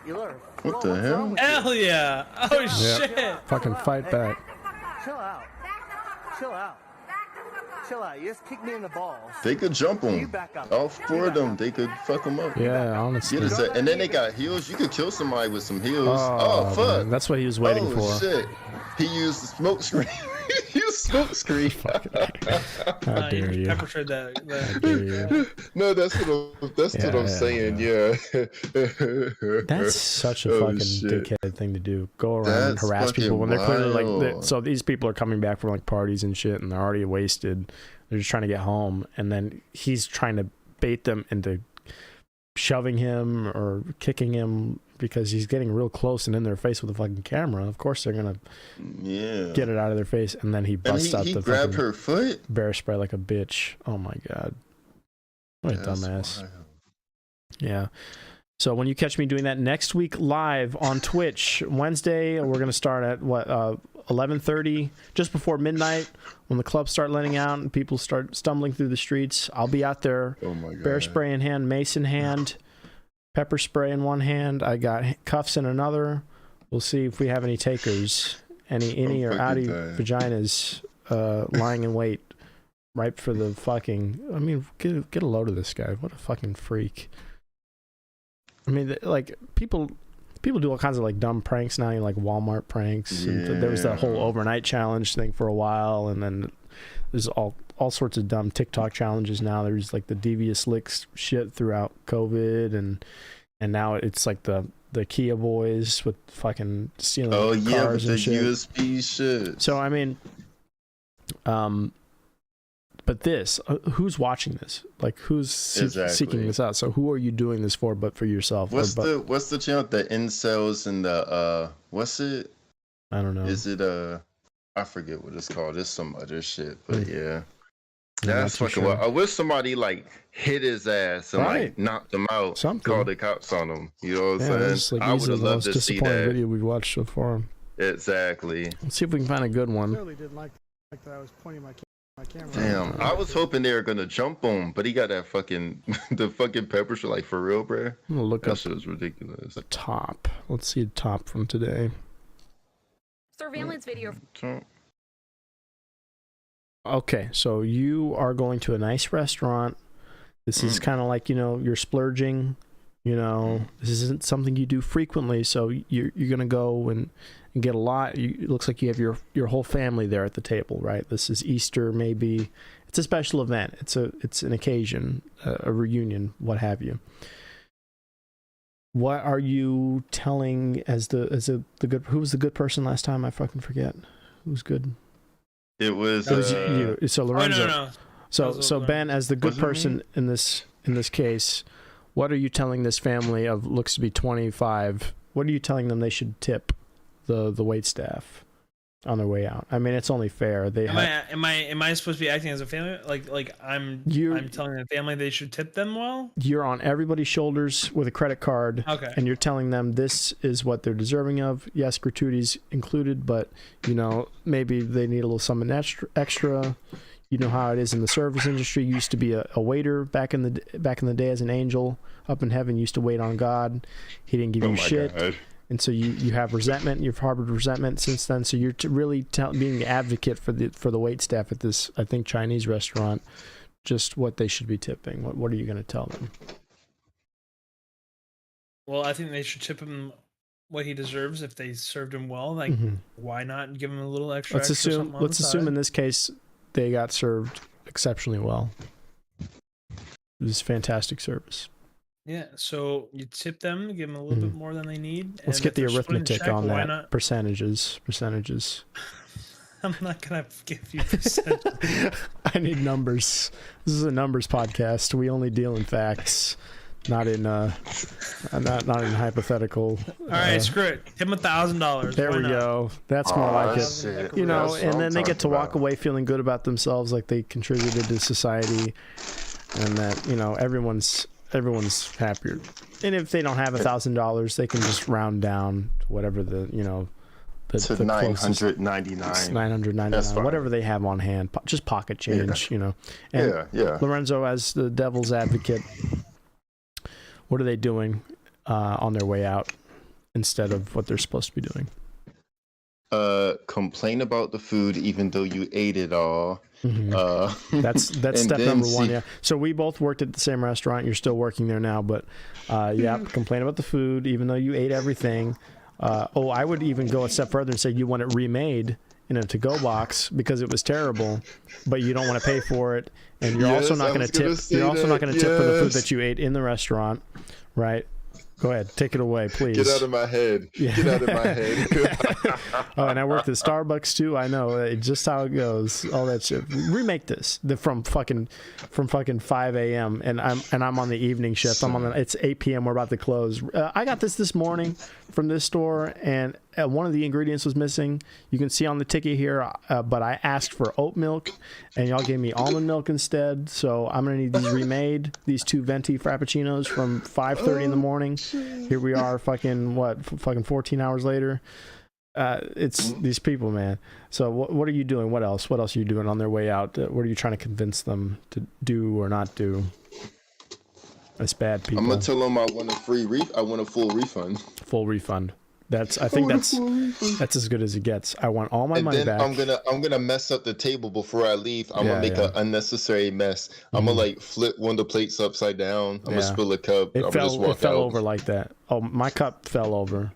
you little. What the what's hell? wrong with you? Hell yeah! Oh Yeah. shit! Fucking fight back. Chill out. Chill out. Chill out. You just kicked me in the balls. They could jump You him. back up. All four of them, they could fuck them up. Yeah, honestly. Get us and then they got heels. You could kill somebody with some heels. Oh, fuck. man, that's what he was waiting for. Shit. He used the smoke screen. He used smoke screen. How dare you? Pepper sprayed that. How dare you? No, that's what I'm saying. Yeah. That's such a Oh, fucking shit. dickhead thing to do. Go around and That's harass people when they're clearly wild. so these people are coming back from like parties and shit, and they're already wasted. They're just trying to get home, and then he's trying to bait them into shoving him or kicking him because he's getting real close and in their face with a fucking camera. Of course, they're gonna get it out of their face, and then he busts out he the grabbed fucking her foot. bear spray like a bitch. Oh my god, what a That's dumbass. wild. Yeah. So when you catch me doing that next week live on Twitch, Wednesday, we're gonna start at 11:30, just before midnight, when the clubs start letting out and people start stumbling through the streets. I'll be out there, Oh my god. bear spray in hand, mace in hand, pepper spray in one hand. I got cuffs in another. We'll see if we have any takers, any innie or fucking outie dying. vaginas lying in wait, ripe for the fucking. I mean, get a load of this guy. What a fucking freak. I mean, like people do all kinds of like dumb pranks now, like Walmart pranks. And there was that whole overnight challenge thing for a while, and then there's all sorts of dumb TikTok challenges now. There's like the devious licks shit throughout COVID, and now it's like the Kia boys with fucking stealing cars with the and shit. USB shit. So I mean, but this, who's watching this? Like, who's seeking this out? So who are you doing this for? But for yourself? What's the channel? The incels and the what's it? I don't know. Is it I forget what it's called. It's some other shit, but yeah. I'm not That's too fucking sure. wild. I wish somebody like hit his ass and Right. like knocked him out. Something. Called the cops on him. You know what Yeah, I'm that's saying? like I easily would have the loved most to see disappointing that. video we've watched so far. Exactly. Let's see if we can find a good one. Clearly didn't like that I was pointing my camera. Damn, I was hoping they were gonna jump on, but he got that fucking the fucking pepper shit like for real, bruh. I'm gonna look That up shit was ridiculous. the top. Let's see the top from today. Surveillance video. Okay, so you are going to a nice restaurant. This is kind of like, you're splurging. This isn't something you do frequently, so you're gonna go and get a lot. It looks like you have your whole family there at the table, right? This is Easter, maybe. It's a special event. It's an occasion, a reunion, what have you. What are you telling as the good? Who was the good person last time? I fucking forget. Who's good? It was. You. So Lorenzo. No. So Ben, as the good person in this case, what are you telling this family of looks to be 25? What are you telling them they should tip the wait staff on their way out? I mean, it's only fair. Am I supposed to be acting as a family? Like I'm telling the family they should tip them well? You're on everybody's shoulders with a credit card, okay, and you're telling them this is what they're deserving of. Yes, gratuities included, but maybe they need a little something extra. You know how it is in the service industry. You used to be a waiter back in the day as an angel up in heaven. You used to wait on God. He didn't give you shit. God. And so you have resentment. You've harbored resentment since then. So you're really being the advocate for the wait staff at this, I think, Chinese restaurant, just what they should be tipping. What are you going to tell them? Well, I think they should tip him what he deserves if they served him well. Like, why not give him a little extra? Let's assume in this case they got served exceptionally well. It was fantastic service. Yeah, so you tip them, give them a little bit more than they need. Let's get the arithmetic on that. Not? Percentages. I'm not gonna give you percentages. I need numbers. This is a numbers podcast. We only deal in facts, not in hypothetical. All right, screw it. Give them $1,000. There we go. That's more like it. Shit. And then they get to walk away feeling good about themselves, like they contributed to society, and that everyone's happier. And if they don't have $1,000, they can just round down to whatever the to 999. 999, whatever they have on hand, just pocket change, And Lorenzo, as the devil's advocate, what are they doing on their way out instead of what they're supposed to be doing? Complain about the food even though you ate it all. That's step number one. Yeah. So we both worked at the same restaurant. You're still working there now, but complain about the food even though you ate everything. I would even go a step further and say you want it remade in a to-go box because it was terrible, but you don't want to pay for it, and you're also not going to tip. You're also not going to tip for the food that you ate in the restaurant, right? Go ahead, take it away, please. Get out of my head. Yeah. Get out of my head. And I worked at Starbucks too. I know just how it goes. All that shit. Remake this from fucking 5 a.m. and I'm on the evening shift. It's 8 p.m. We're about to close. I got this morning from this store, and one of the ingredients was missing. You can see on the ticket here, but I asked for oat milk, and y'all gave me almond milk instead. So I'm gonna need these remade. These 2 venti frappuccinos from 5:30 in the morning. Here we are, fucking 14 hours later. It's these people, man. So what are you doing? What else are you doing on their way out? What are you trying to convince them to do or not do? That's bad people. I'm gonna tell them I want a full refund. Full refund. That's as good as it gets. I want all my money back. I'm gonna mess up the table before I leave. I'm gonna make an unnecessary mess. I'm gonna flip one of the plates upside down. I'm gonna spill a cup. It fell over like that. Oh, my cup fell over.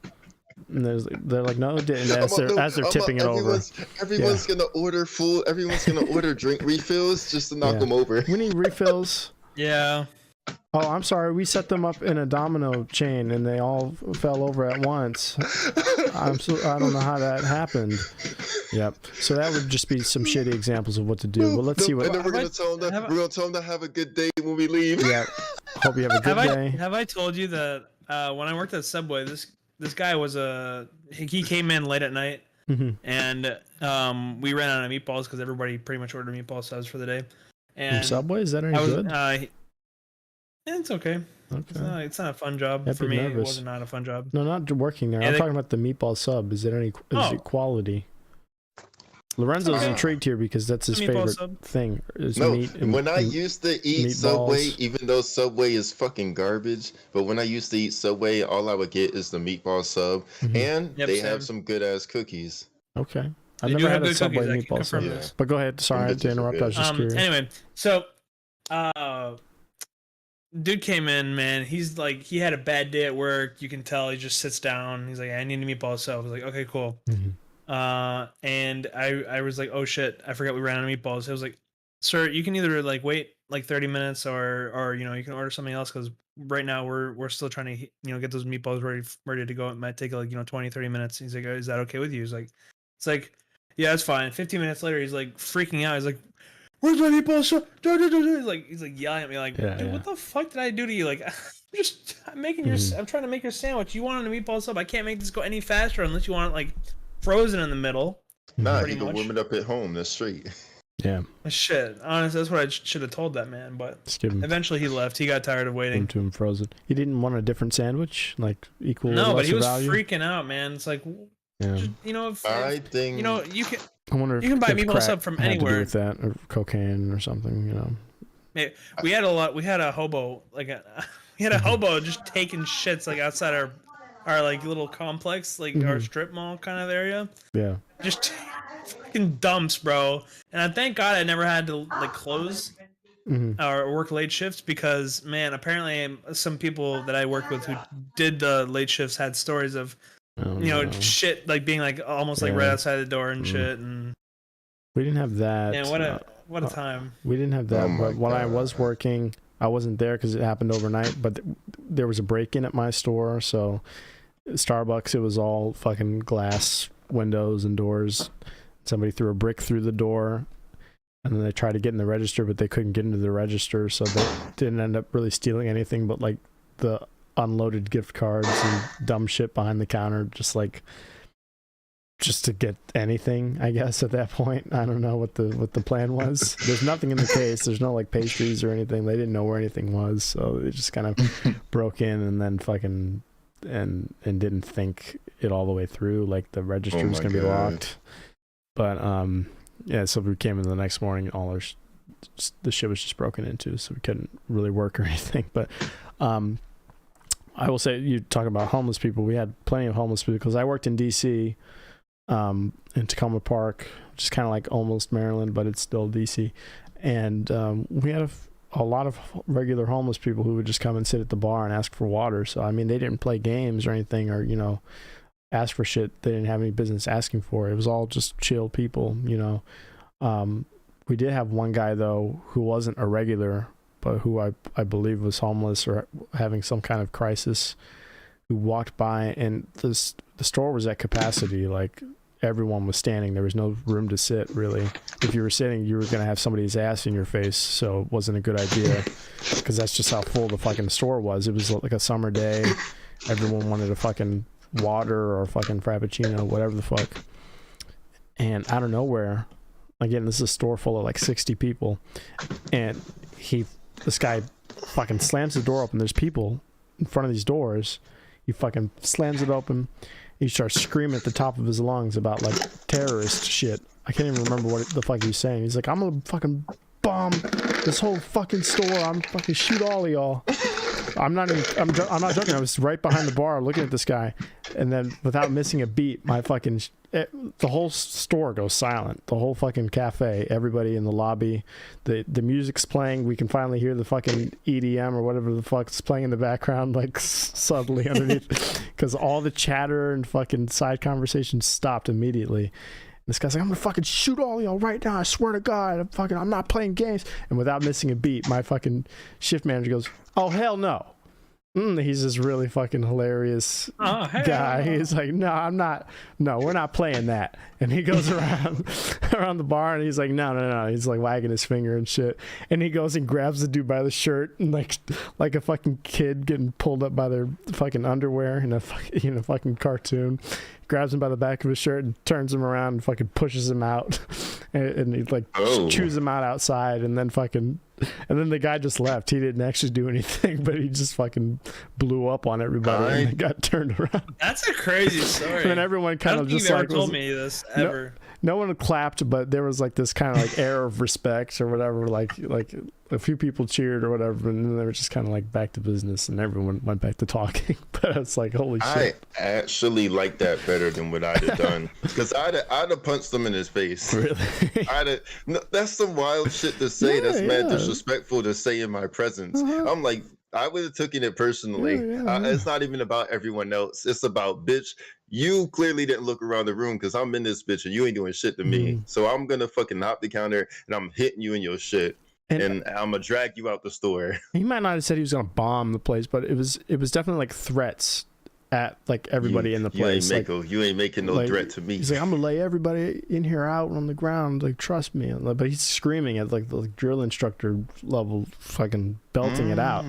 And they're like, no, it didn't. As they're tipping it over. Everyone's gonna order full. Everyone's gonna order drink refills just to knock them over. We need refills. Yeah. Oh, I'm sorry. We set them up in a domino chain, and they all fell over at once. I don't know how that happened. Yep. So that would just be some shitty examples of what to do. But let's see what. And then we're gonna tell them to have a good day when we leave. Yeah. Hope you have a good day. Have I told you that when I worked at Subway, this guy was he came in late at night, and we ran out of meatballs because everybody pretty much ordered meatball subs for the day. And from Subway, is that any good? It's okay. It's not a fun job for me. Nervous. It was not a fun job. No, not working there. I'm talking about the meatball sub. Is it quality? Lorenzo's intrigued here because that's his favorite thing. When I used to eat Subway, even though Subway is fucking garbage, but when I used to eat Subway, all I would get is the meatball sub, and they have some good ass cookies. Okay, I've never had a Subway meatball sub. Yeah. But go ahead. Sorry to interrupt. I was just curious. Anyway, so dude came in, man. He's like, he had a bad day at work. You can tell. He just sits down. He's like, I need a meatball sub. I was like, okay, cool. And I was like, oh shit, I forgot we ran out of meatballs. I was like, sir, you can either wait 30 minutes or you can order something else, because right now we're still trying to get those meatballs ready to go. It might take 20-30 minutes. He's like, is that okay with you? He's like, it's like, Yeah, it's fine. 15 minutes later, he's like freaking out. He's like, "Where's my meatball sub?" He's like yelling at me, like, "Dude, what the fuck did I do to you? Like, I'm trying to make your sandwich. You want a meatball sub? I can't make this go any faster unless you want it like frozen in the middle." Nah, you can warm it up at home. That's straight. Yeah. Shit, honestly, that's what I should have told that man. But eventually he left. He got tired of waiting. To him frozen. He didn't want a different sandwich, like equal. No, but he was value? freaking out, man. It's like, just, I think you can. I wonder if you can buy if meatball crack sub from had anywhere. To do with that, or cocaine or something, We had a hobo hobo just taking shits like outside our like little complex, like our strip mall kind of area. Yeah. Just fucking dumps, bro. And I thank God I never had to like close or work late shifts because, man, apparently some people that I worked with who did the late shifts had stories of shit like being like almost like right outside the door and shit. And we didn't have that. Man, what a time. We didn't have that. But when I was working, I wasn't there because it happened overnight. But there was a break-in at my store, so Starbucks, it was all fucking glass windows and doors. Somebody threw a brick through the door, and then they tried to get in the register, but they couldn't get into the register, so they didn't end up really stealing anything but like the unloaded gift cards and dumb shit behind the counter, just to get anything, I guess, at that point. I don't know what the plan was. There's nothing in the case. There's no like pastries or anything. They didn't know where anything was, so they just kind of broke in and then fucking and didn't think it all the way through, like the register was going to be locked. But yeah, so we came in the next morning, all the shit was just broken into, so we couldn't really work or anything. But I will say, you talk about homeless people. We had plenty of homeless people because I worked in DC, in Tacoma Park, which is kind of like almost Maryland, but it's still DC. And we had a lot of regular homeless people who would just come and sit at the bar and ask for water. So, I mean, they didn't play games or anything or, ask for shit they didn't have any business asking for. It was all just chill people, We did have one guy, though, who wasn't a regular, but who I believe was homeless or having some kind of crisis, who walked by, and the store was at capacity. Like, everyone was standing. There was no room to sit, really. If you were sitting, you were going to have somebody's ass in your face, so it wasn't a good idea, because that's just how full the fucking store was. It was like a summer day. Everyone wanted a fucking water or fucking frappuccino, whatever the fuck. And out of nowhere, again, this is a store full of like 60 people, and this guy fucking slams the door open. There's people in front of these doors. He fucking slams it open. He starts screaming at the top of his lungs about like terrorist shit. I can't even remember what the fuck he's saying. He's like, "I'm gonna fucking bomb this whole fucking store. I'm fucking shoot all of y'all." I'm not joking. I was right behind the bar looking at this guy, and then without missing a beat, the whole store goes silent. The whole fucking cafe, everybody in the lobby, the music's playing. We can finally hear the fucking EDM or whatever the fuck's playing in the background, like subtly underneath, because all the chatter and fucking side conversations stopped immediately. This guy's like, "I'm gonna fucking shoot all of y'all right now. I swear to God, I'm not playing games." And without missing a beat, my fucking shift manager goes, "Oh hell no." He's this really fucking hilarious guy. He's like, "No, I'm not. No, we're not playing that." And he goes around the bar, and he's like, no. He's like wagging his finger and shit. And he goes and grabs the dude by the shirt, and like a fucking kid getting pulled up by their fucking underwear in a fucking cartoon. Grabs him by the back of his shirt and turns him around and fucking pushes him out, and he like chews him out outside, and then the guy just left. He didn't actually do anything, but he just fucking blew up on everybody and got turned around. That's a crazy story. And then everyone kind of just like told me this ever. No one clapped, but there was like this kind of like air of respect or whatever. Like a few people cheered or whatever, and then they were just kind of like back to business, and everyone went back to talking. But it's like, holy shit! I actually like that better than what I'd have done, because I'd have punched him in his face. Really? That's some wild shit to say. That's mad disrespectful to say in my presence. I'm like, I would have taken it personally. It's not even about everyone else. It's about, bitch, you clearly didn't look around the room because I'm in this bitch and you ain't doing shit to me. So I'm going to fucking knock the counter and I'm hitting you in your shit. And I'm going to drag you out the store. He might not have said he was going to bomb the place, but it was definitely like threats. at like everybody in the place. You ain't making no threat to me. He's like, I'm gonna lay everybody in here out on the ground. Like, trust me. But he's screaming at like the drill instructor level, fucking belting it out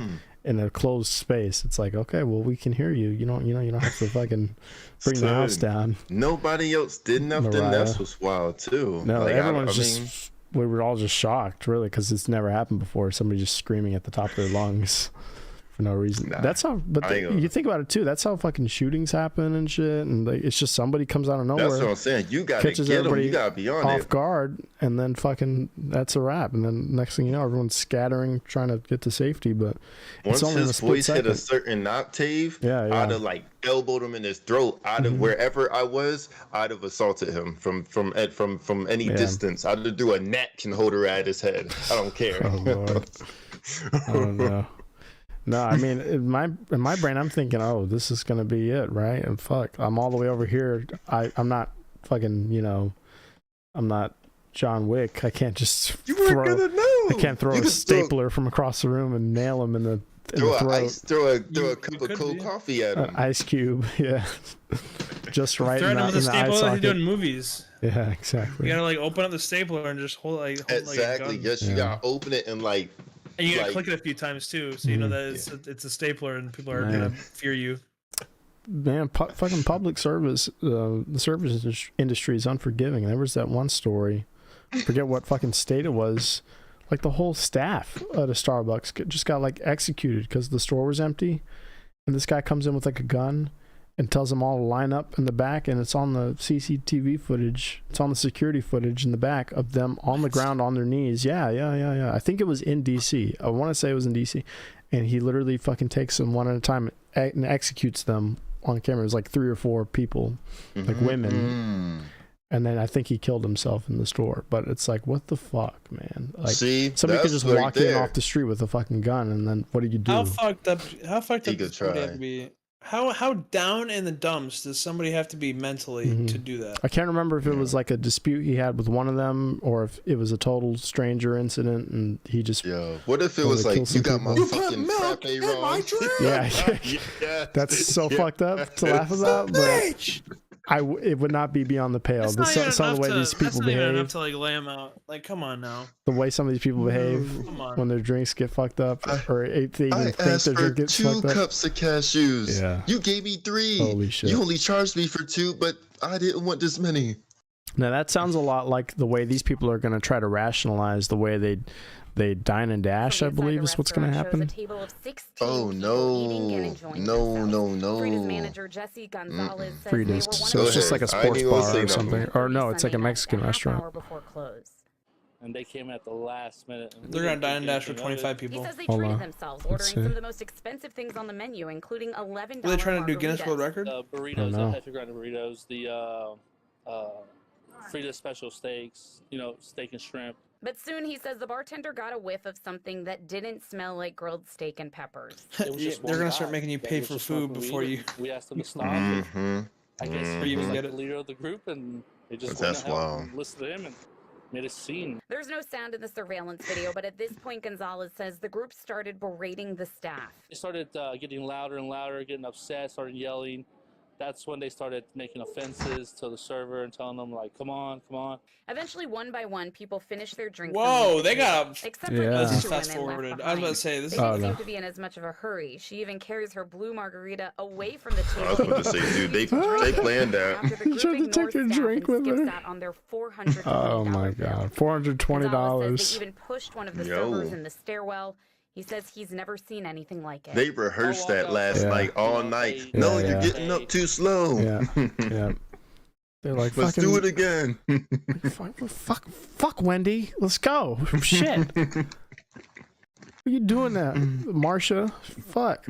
in a closed space. It's like, okay, well, we can hear you. You don't have to fucking bring the house down. Nobody else did nothing. That's what's wild too. No, like, everyone's we were all just shocked, really, because it's never happened before. Somebody just screaming at the top of their lungs for no reason. That's how. But you think about it too. That's how fucking shootings happen and shit. And like, it's just somebody comes out of nowhere. That's what I'm saying. You gotta get them. You gotta be on off guard, and then fucking that's a wrap. And then next thing you know, everyone's scattering, trying to get to safety. But once his voice hit a certain octave, I'd have like elbowed him in his throat. Out of wherever I was, I'd have assaulted him from any distance. I'd have do a neck and hold her at his head. I don't care. Oh, Lord. I don't know. No, I mean, in my brain, I'm thinking, oh, this is gonna be it, right? And fuck, I'm all the way over here. I'm not fucking, I'm not John Wick. I can't just I can't throw a stapler from across the room and nail him in the throat. Throw a cup of cold coffee at him. Ice cube, yeah. Just right in the stapler eye like socket. you do in movies. Yeah, exactly. You gotta like open up the stapler and just hold exactly. like a gun. Yes, you gotta open it and like. And you gotta click it a few times too, so you know that it's a stapler and people are gonna fear you. Man, fucking public service, the service industry is unforgiving. There was that one story, I forget what fucking state it was, like the whole staff at a Starbucks just got like executed because the store was empty, and this guy comes in with like a gun and tells them all to line up in the back, and it's on the CCTV footage. It's on the security footage in the back of them on the ground on their knees. Yeah. I think it was in DC. I want to say it was in DC. And he literally fucking takes them one at a time and executes them on camera. It was like 3 or 4 people, like women. And then I think he killed himself in the store. But it's like, what the fuck, man? Like, somebody could just walk in off the street with a fucking gun, and then what do you do? How fucked up does somebody have to be? How down in the dumps does somebody have to be mentally to do that? I can't remember if it was like a dispute he had with one of them, or if it was a total stranger incident, and he just. Yeah. What if it was like, you got my fucking frappe wrong? Yeah. That's so fucked up to laugh about, but it would not be beyond the pale. Some of the way these people behave. That's not enough to like lay them out. Like, come on now. The way some of these people behave when their drinks get fucked up, or they even think their drink gets fucked up. 2 cups of cashews. Yeah. You gave me 3. Holy shit. You only charged me for 2, but I didn't want this many. Now that sounds a lot like the way these people are going to try to rationalize the way they dine and dash, I believe, is what's going to happen. Oh, no. Frida's manager, Jesse Gonzalez, says Frida's. So it's just like a sports bar or something. Or no, it's like a Mexican restaurant. And they came at the last minute. They're gonna dine and dash for 25 people. He says they treated themselves, ordering some of the most expensive things on the menu, including $11. Were they trying to do Guinness World Record? Burritos, the hefty grinder burritos, the Frida special steaks, steak and shrimp. But soon he says the bartender got a whiff of something that didn't smell like grilled steak and peppers. They're gonna start making you pay for food before you. We asked them to stop. I guess he was the leader of the group, and they just went out and listened to him and made a scene. There's no sound in the surveillance video, but at this point, Gonzalez says the group started berating the staff. They started getting louder and louder, getting upset, started yelling. That's when they started making offenses to the server and telling them, like, come on. Eventually, one by one, people finished their drinks. Whoa, they got except for these 2 fast women forwarded. left I was about to behind. say this. They didn't seem to be in as much of a hurry. She even carries her blue margarita away from the table. I was about to say, dude, they planned that. Tried to take a drink with her. On their $420 oh my god, $420. They even pushed one of the servers in the stairwell. He says he's never seen anything like it. They rehearsed that last night, all night. No, you're getting up too slow. Yeah. They're like, let's do it again. Fuck, Wendy. Let's go. Shit. What are you doing that, Marsha? Fuck.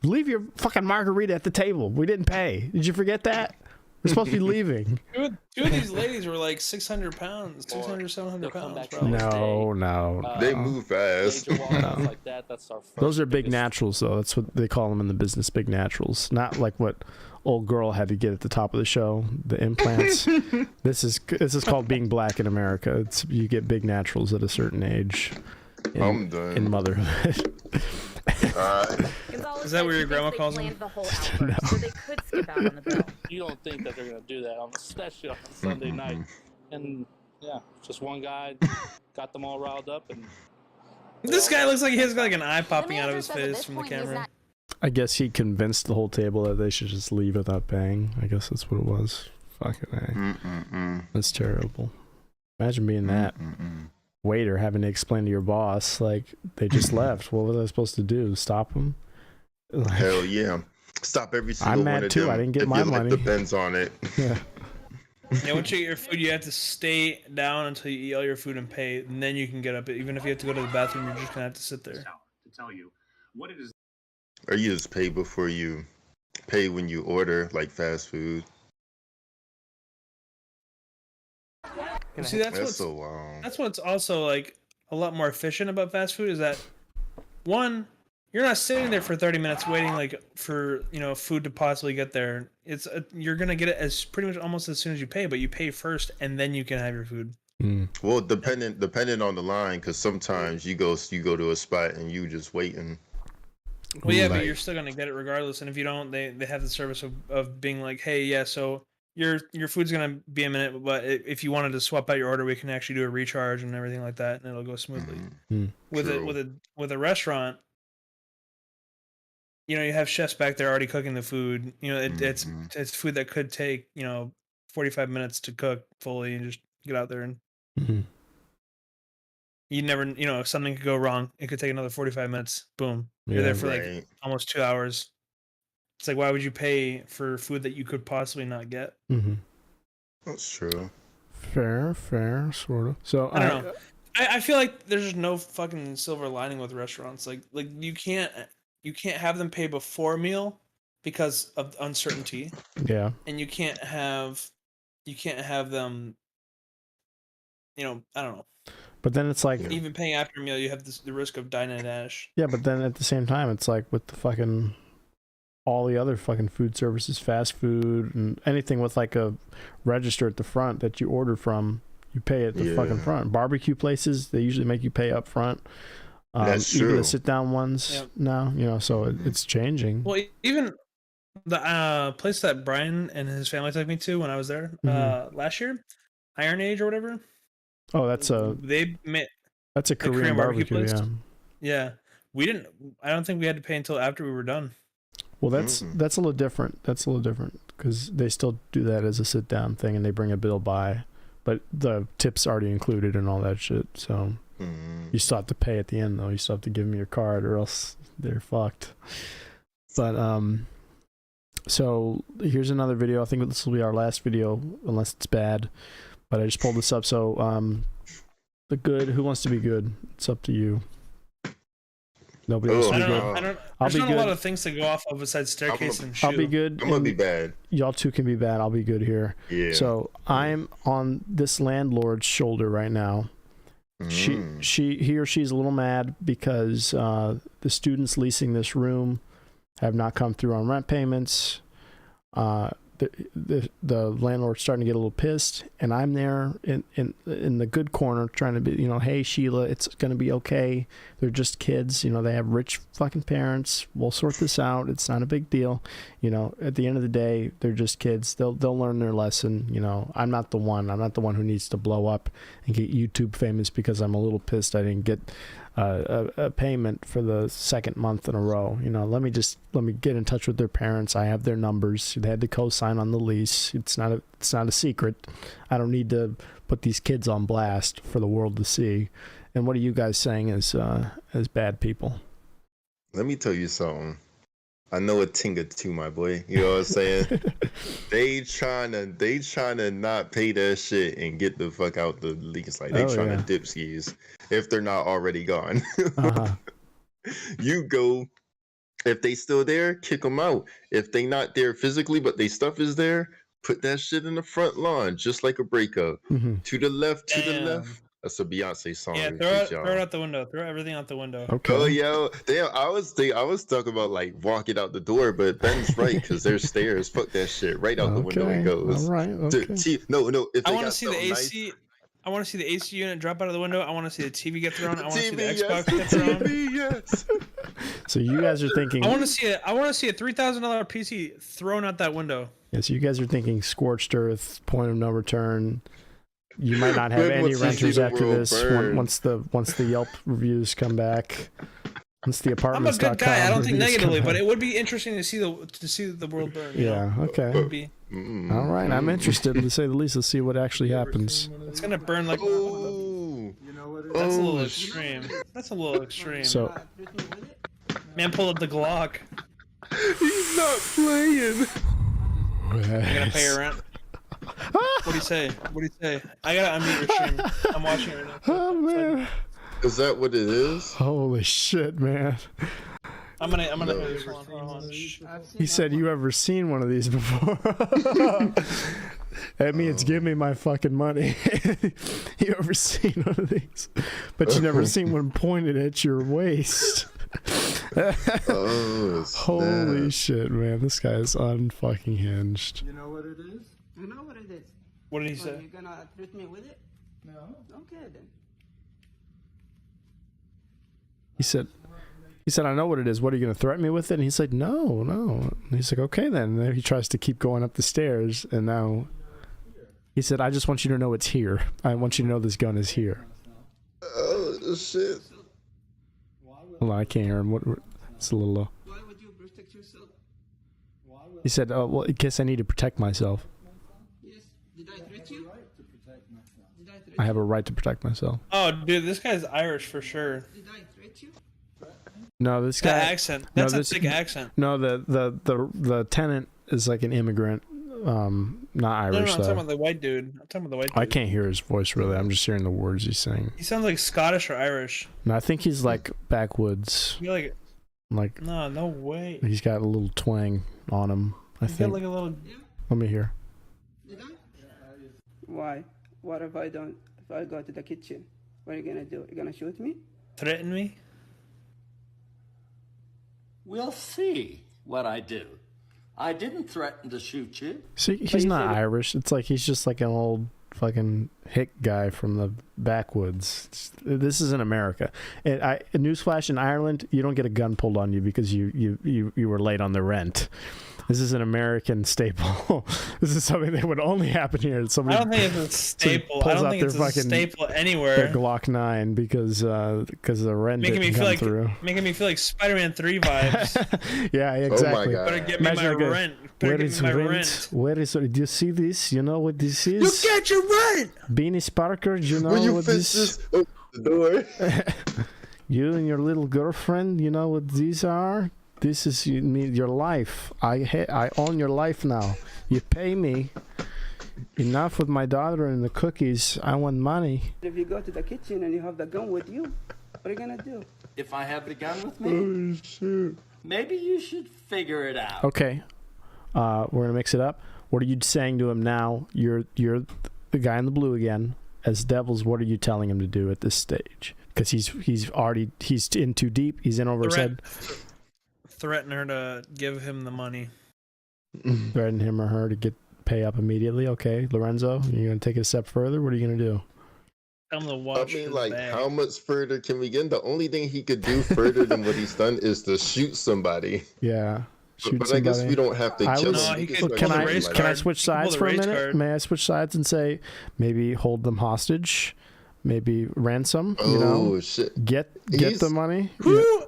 Leave your fucking margarita at the table. We didn't pay. Did you forget that? We're supposed to be leaving. 2 of these ladies were like 600 pounds, 600, 700 pounds. Probably. No. They move fast. Like that's our Those are big naturals, though. That's what they call them in the business, big naturals. Not like what old girl had to get at the top of the show, the implants. This is called being black in America. You get big naturals at a certain age. I'm done. In motherhood. Gonzalez Is that says what he your grandma thinks they calls them? planned the whole outburst, so they could skip out on the bill. You don't think that they're gonna do that, especially on Sunday night. And yeah, just one guy got them all riled up, and This guy looks like he has like an eye popping out of his face from the camera. I guess he convinced the whole table that they should just leave without paying. I guess that's what it was. Fucking A. That's terrible. Imagine being that waiter having to explain to your boss, like, they just left. What was I supposed to do? Stop them? Like, Hell yeah. Stop every single I'm one mad of too. them. I didn't get if my your life money. Depends on it. Yeah. Yeah, once you get your food, you have to stay down until you eat all your food and pay, and then you can get up. Even if you have to go to the bathroom, you're just gonna have to sit there. To tell you what it is. Or you just pay before you pay when you order, like fast food. See, that's so wild. That's what's also like a lot more efficient about fast food is that one, you're not sitting there for 30 minutes waiting like for food to possibly get there. You're gonna get it as pretty much almost as soon as you pay, but you pay first and then you can have your food. Well, depending on the line, because sometimes you go to a spot and you just waiting. Well, yeah, but you're still gonna get it regardless. And if you don't, they have the service of being like, hey, yeah, so your food's gonna be a minute, but if you wanted to swap out your order, we can actually do a recharge and everything like that, and it'll go smoothly. With a restaurant, you have chefs back there already cooking the food. It's food that could take 45 minutes to cook fully, and just get out there and you never something could go wrong. It could take another 45 minutes. Boom, you're there for like almost 2 hours. It's like, why would you pay for food that you could possibly not get? That's true. Fair, sort of. So I don't know. I feel like there's just no fucking silver lining with restaurants. Like you can't have them pay before a meal because of uncertainty. Yeah. And you can't have them. I don't know. But then it's like even paying after a meal, you have the risk of dine and dash. Yeah, but then at the same time, it's like with the fucking all the other fucking food services, fast food, and anything with like a register at the front that you order from, you pay at the fucking front. Barbecue places, they usually make you pay up front. That's true. Even the sit-down ones now, so it's changing. Well, even the place that Brian and his family took me to when I was there last year, Iron Age or whatever. Oh, that's a Korean barbecue place. Yeah, we didn't. I don't think we had to pay until after we were done. Well, that's a little different. That's a little different because they still do that as a sit-down thing, and they bring a bill by, but the tip's already included and all that shit. So you still have to pay at the end, though. You still have to give them your card, or else they're fucked. But so here's another video. I think this will be our last video, unless it's bad. But I just pulled this up. So the good. Who wants to be good? It's up to you. Nobody wants to be good. There's not a lot of things to go off of besides staircase and shoe. I'll be good. I'm gonna be bad. Y'all two can be bad. I'll be good here. Yeah. So I'm on this landlord's shoulder right now. He or she's a little mad because the students leasing this room have not come through on rent payments. The landlord's starting to get a little pissed, and I'm there in the good corner trying to be, hey Sheila, it's gonna be okay. They're just kids, they have rich fucking parents. We'll sort this out. It's not a big deal. At the end of the day, they're just kids. They'll learn their lesson. I'm not the one who needs to blow up and get YouTube famous because I'm a little pissed I didn't get a payment for the second month in a row. Let me get in touch with their parents. I have their numbers. They had to co-sign on the lease. It's not a secret. I don't need to put these kids on blast for the world to see. And what are you guys saying as bad people? Let me tell you something. I know a thing or two, my boy. You know what I'm saying? They trying to not pay that shit and get the fuck out the lease. Like they trying to dip skis if they're not already gone. You go. If they still there, kick them out. If they not there physically, but they stuff is there, put that shit in the front lawn, just like a breakup. To the left, to the left. That's a Beyonce song. Yeah, throw it out the window. Throw everything out the window. Okay. Oh, yo, damn! I was talking about like walking out the door, but Ben's right because there's stairs. Fuck that shit. Right out the window it goes. All right. Okay. No. If I they want to got see the AC. I want to see the AC unit drop out of the window. I want to see the TV get thrown. I want to see the Xbox yes, get thrown. TV, yes. So you guys are thinking. I want to see a $3,000 PC thrown out that window. Yeah, so you guys are thinking scorched earth, point of no return. You might not have When any will you see renters the after world this. burn? Once the Yelp reviews come back, once the I'm a apartments.com good guy. I don't think reviews come negatively, but back. it would be interesting to see the world burn. you know? Yeah. Okay. It would be. All right. I'm interested, to say the least. Let's see what actually happens. It's gonna burn like. Oh. That's a little extreme. That's a little extreme. So Man pulled up the Glock. He's not playing. You gonna pay your rent? What do you say? What do you say? I gotta unmute your stream. I'm watching it right now. Oh man. Is that what it is? Holy shit, man. I'm gonna. No. Hold on. He said, "You ever seen one of these before?" That means give me my fucking money. You ever seen one of these? But you never seen one pointed at your waist. Oh, Holy snap. shit, man! This guy is unfucking hinged. You know what it is? You know what it is. What did he Well, say? you gonna treat me with it? No. Okay then. He said, "I know what it is. What are you gonna threaten me with it?" And he's like, "No." And he's like, "Okay then." And then he tries to keep going up the stairs, and now he said, "I just want you to know it's here. I want you to know this gun is here." Oh, shit. Hold on, I can't hear him. It's a little low. Why would you protect yourself? He said, "Oh, well, I guess I need to protect myself. Yes. Did I threat you? Did I threat I have a right to protect myself." Oh, dude, this guy's Irish for sure. Did I threat you? No, this guy. That accent. That's a thick accent. No, the tenant is like an immigrant, not No, Irish I'm though. talking about the white dude. I'm talking about the white dude. I can't hear his voice really. I'm just hearing the words he's saying. He sounds like Scottish or Irish. No, I think he's like backwoods. You like? Like No way. he's got a little twang on him. I He's got think. like a little. Let me hear. Did I? Why? What if I don't? If I go to the kitchen, what are you gonna do? You gonna shoot me? Threaten me? We'll see what I do. I didn't threaten to shoot you. See, he's not Irish. It's like he's just like an old fucking hick guy from the backwoods. This is in America. And newsflash: in Ireland, you don't get a gun pulled on you because you were late on the rent. This is an American staple. This is something that would only happen here. Somebody, I don't think it's a staple. I pulls don't out think their it's a fucking- staple their anywhere. Glock 9 because the rent Making me didn't feel come like through. making me feel like Spider-Man 3 vibes. Yeah, exactly. God. Better get me Imagine my a guy, rent. Better Where get is me my rent? rent. Where is? Do you see this? You know what this You is? get your rent. Beanie Sparker, do you know When you what fix this? this, open the door. You and your little girlfriend, you know what these are? This is your life. I own your life now. You pay me. Enough with my daughter and the cookies. I want money. If you go to the kitchen and you have the gun with you, what are you gonna do? If I have the gun with me, Oh, shit. maybe you should figure it out. Okay. We're gonna mix it up. What are you saying to him now? You're the guy in the blue again. As Devils, what are you telling him to do at this stage? Because he's in too deep. He's in over his head. Threaten her to give him the money. Threaten him or her to pay up immediately. Okay, Lorenzo, you're gonna take it a step further. What are you gonna do? Tell him to I watch mean, his like, bag. how much further can we get? The only thing he could do further than what he's done is to shoot somebody. Yeah. Shoot But I guess we don't have to kill No, him. he We could can pull start the shooting race like Can I that. switch Pull sides the for a race minute? card. May I switch sides and say maybe hold them hostage, maybe ransom? You Oh, know, shit. get He's- the money. Who?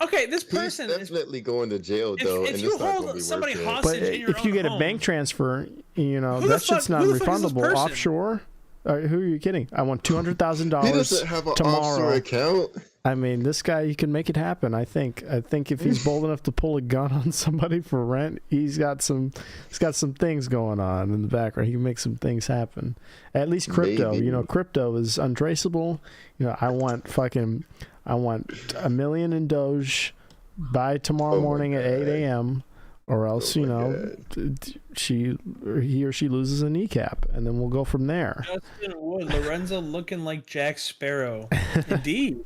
Okay, this He's person is. definitely going to jail, though, If and you it's not going to hold be somebody worth it. hostage But in your if you own get a home, bank transfer, you know Who the that shit's fuck- not who the fuck is this refundable. person? Offshore. Who are you kidding? I want He $200,000 doesn't have an offshore tomorrow. account. I mean, this guy, he can make it happen. I think if he's bold enough to pull a gun on somebody for rent, he's got some things going on in the background. He can make some things happen. At least crypto, Maybe. you know, crypto is untraceable. You know, I want $1 million in Doge by tomorrow Oh my morning at 8 God. a.m. or else, Oh you my know, he or she loses a kneecap, and then we'll go from there. Justin Wood, Lorenzo looking like Jack Sparrow. Indeed.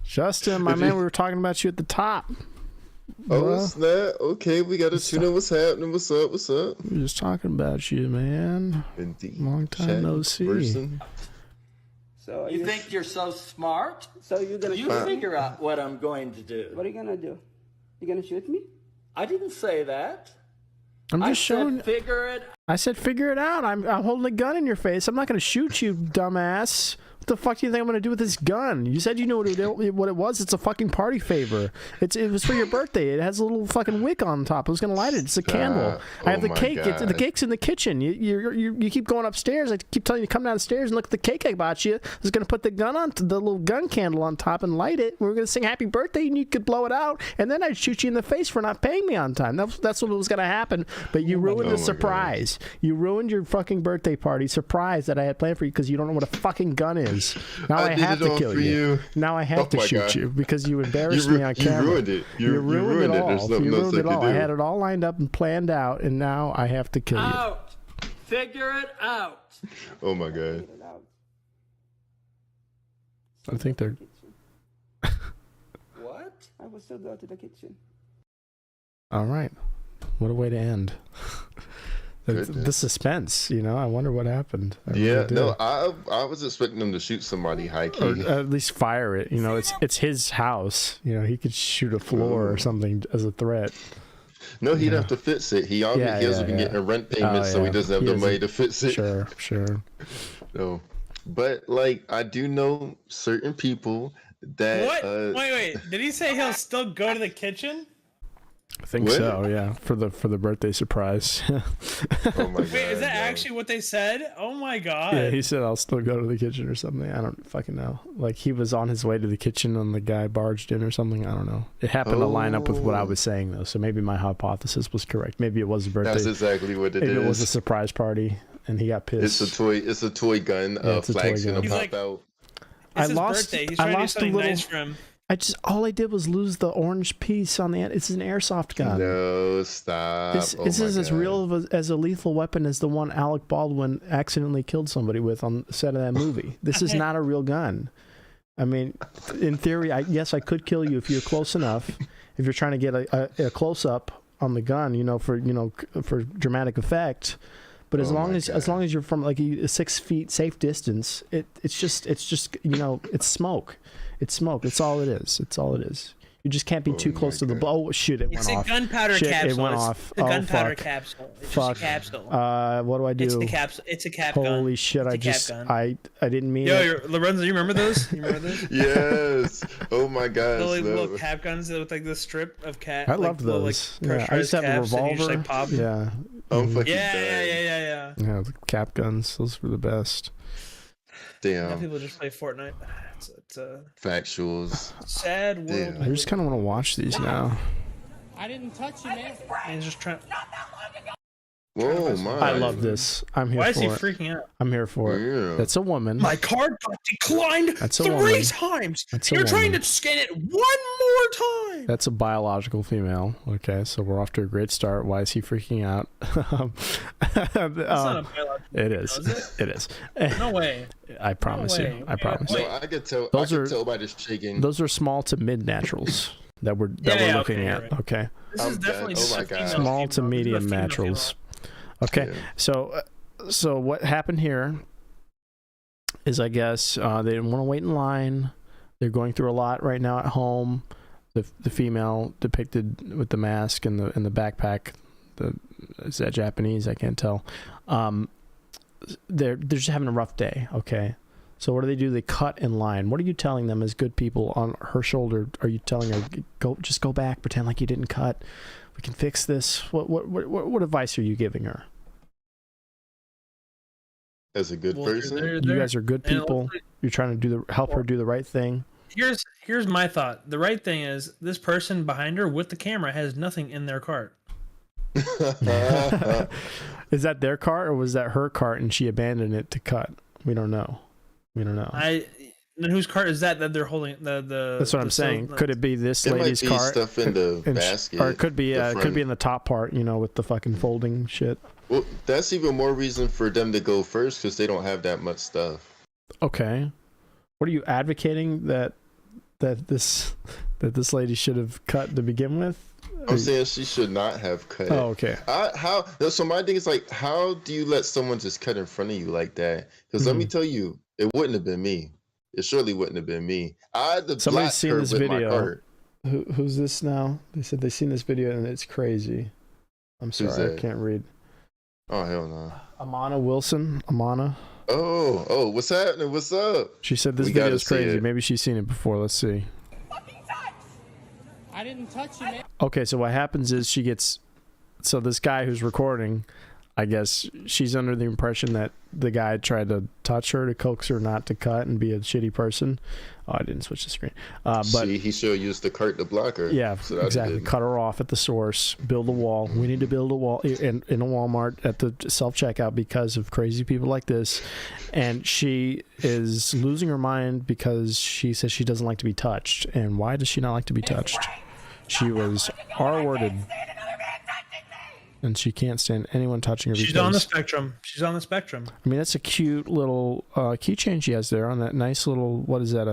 Justin, my man, we were talking about you at the top. Oh, snap. Okay, we got to tune in. What's happening? What's up? What's up? We're just talking about you, man. Indeed. Long time no see. Person. So You think you're so smart? So you're gonna You figure out what I'm going to do. What are you gonna do? You gonna shoot me? I didn't say that. I'm just showing. Figure it. I said figure it out. I'm holding a gun in your face. I'm not going to shoot you, dumbass. What the fuck do you think I'm going to do with this gun? You said you knew what it was. It's a fucking party favor. It was for your birthday. It has a little fucking wick on top. I was going to light it. It's a candle. I have the cake. The cake's in the kitchen. You keep going upstairs. I keep telling you to come downstairs and look at the cake I bought you. I was going to put the gun on, the little gun candle on top and light it. We were going to sing happy birthday and you could blow it out. And then I'd shoot you in the face for not paying me on time. That's what was going to happen. But you ruined the surprise. You ruined your fucking birthday party surprise that I had planned for you because you don't know what a fucking gun is. Now I have to kill you. Now I have to shoot you because you embarrassed me on camera. You ruined it. You ruined it all. You ruined it all. I had it all lined up and planned out, and now I have to kill you. Out. Figure it out. Oh my god. I think they're. What? I will still go to the kitchen. All right. What a way to end. The suspense, I wonder what happened. I was expecting them to shoot somebody high key, or at least fire it. It's his house. He could shoot a floor or something as a threat. No, he'd have to fix it. He hasn't been getting a rent payment, so he doesn't have the money to fix it. Sure. No, but I do know certain people that. What? Wait. Did he say he'll still go to the kitchen? I think so, yeah. For the birthday surprise. Oh my god! Wait, is that actually what they said? Oh my god! Yeah, he said I'll still go to the kitchen or something. I don't fucking know. He was on his way to the kitchen and the guy barged in or something. I don't know. It happened to line up with what I was saying though, so maybe my hypothesis was correct. Maybe it was a birthday. That's exactly what it is. Maybe it was a surprise party and he got pissed. It's a toy gun. Flag's gonna pop out. It's his birthday. He's trying to do something nice for him. All I did was lose the orange piece on the end. It's an airsoft gun. No, stop. This is as real as a lethal weapon as the one Alec Baldwin accidentally killed somebody with on the set of that movie. This is not a real gun. I mean, in theory, yes, I could kill you if you're close enough. If you're trying to get a close up on the gun, for dramatic effect. But as long as you're from a 6 feet safe distance, it's just it's smoke. It's smoke. It's all it is. You just can't be too close to the. Oh shit! It went off. It's a gunpowder capsule. It went off. The gunpowder capsule. It's just a capsule. What do I do? It's the capsule. It's a cap gun. Holy shit! I didn't mean. Yo, Lorenzo, you remember those? Yes. Oh my god. Little cap guns that look like the strip of cat. I loved those. I used to have a revolver. Pop. Yeah. I'm fucking Yeah. Yeah, the cap guns. Those were the best. Damn. Now people just play Fortnite. It's a factuals. Sad world. I just kind of want to watch these now. I didn't touch you, man. And just trying. Whoa, my! I love this. I'm here for it. Why is he freaking out? I'm here for it. Yeah. That's a woman. My card got declined That's a 3 woman. times. That's a You're trying woman. to scan it 1 more time. That's a biological female. Okay, so we're off to a great start. Why is he freaking out? That's not a biological. It is. Female, is It is. No way. I promise you. I promise you. So I could tell. Those I are could tell by just shaking. Those are small to mid naturals that we're looking at. Right. Okay. This is definitely Oh my god. Small to medium naturals. Okay. Yeah. So what happened here is, I guess they didn't want to wait in line. They're going through a lot right now at home. The female depicted with the mask and the backpack. Is that Japanese? I can't tell. They're just having a rough day. Okay. So what do? They cut in line. What are you telling them as good people on her shoulder? Are you telling her go back, pretend like you didn't cut? We can fix this. What advice are you giving her? As a good person, You guys are good people. You're trying to help her do the right thing. Here's my thought. The right thing is this person behind her with the camera has nothing in their cart. Is that their cart or was that her cart and she abandoned it to cut? We don't know. Then whose cart is that they're holding? That's what I'm saying. Could it be this lady's might be cart? Stuff in the basket, or it could be in the top part, with the fucking folding shit. Well, that's even more reason for them to go first because they don't have that much stuff. Okay, what are you advocating that this lady should have cut to begin with? I'm saying she should not have cut. Oh, okay. So my thing is like, how do you let someone just cut in front of you like that? Because let me tell you, it wouldn't have been me. It surely wouldn't have been me. Somebody's seen this video. Who's this now? They said they've seen this video and it's crazy. I'm sorry, I can't read. Oh, hell no. Amana Wilson. Amana. Oh, what's happening? What's up? She said this video is crazy. Maybe she's seen it before. Let's see. I didn't touch you, man. Okay, so what happens is so this guy who's recording, I guess she's under the impression that the guy tried to touch her to coax her not to cut and be a shitty person. Oh, I didn't switch the screen. But he should have used the cart to block her. Yeah, so exactly. Cut her off at the source, build a wall. We need to build a wall in a Walmart at the self-checkout because of crazy people like this. And she is losing her mind because she says she doesn't like to be touched. And why does she not like to be touched? She was R-worded. And she can't stand anyone touching her. She's on the spectrum. She's on the spectrum. I mean, that's a cute little keychain she has there on that nice little, what is that?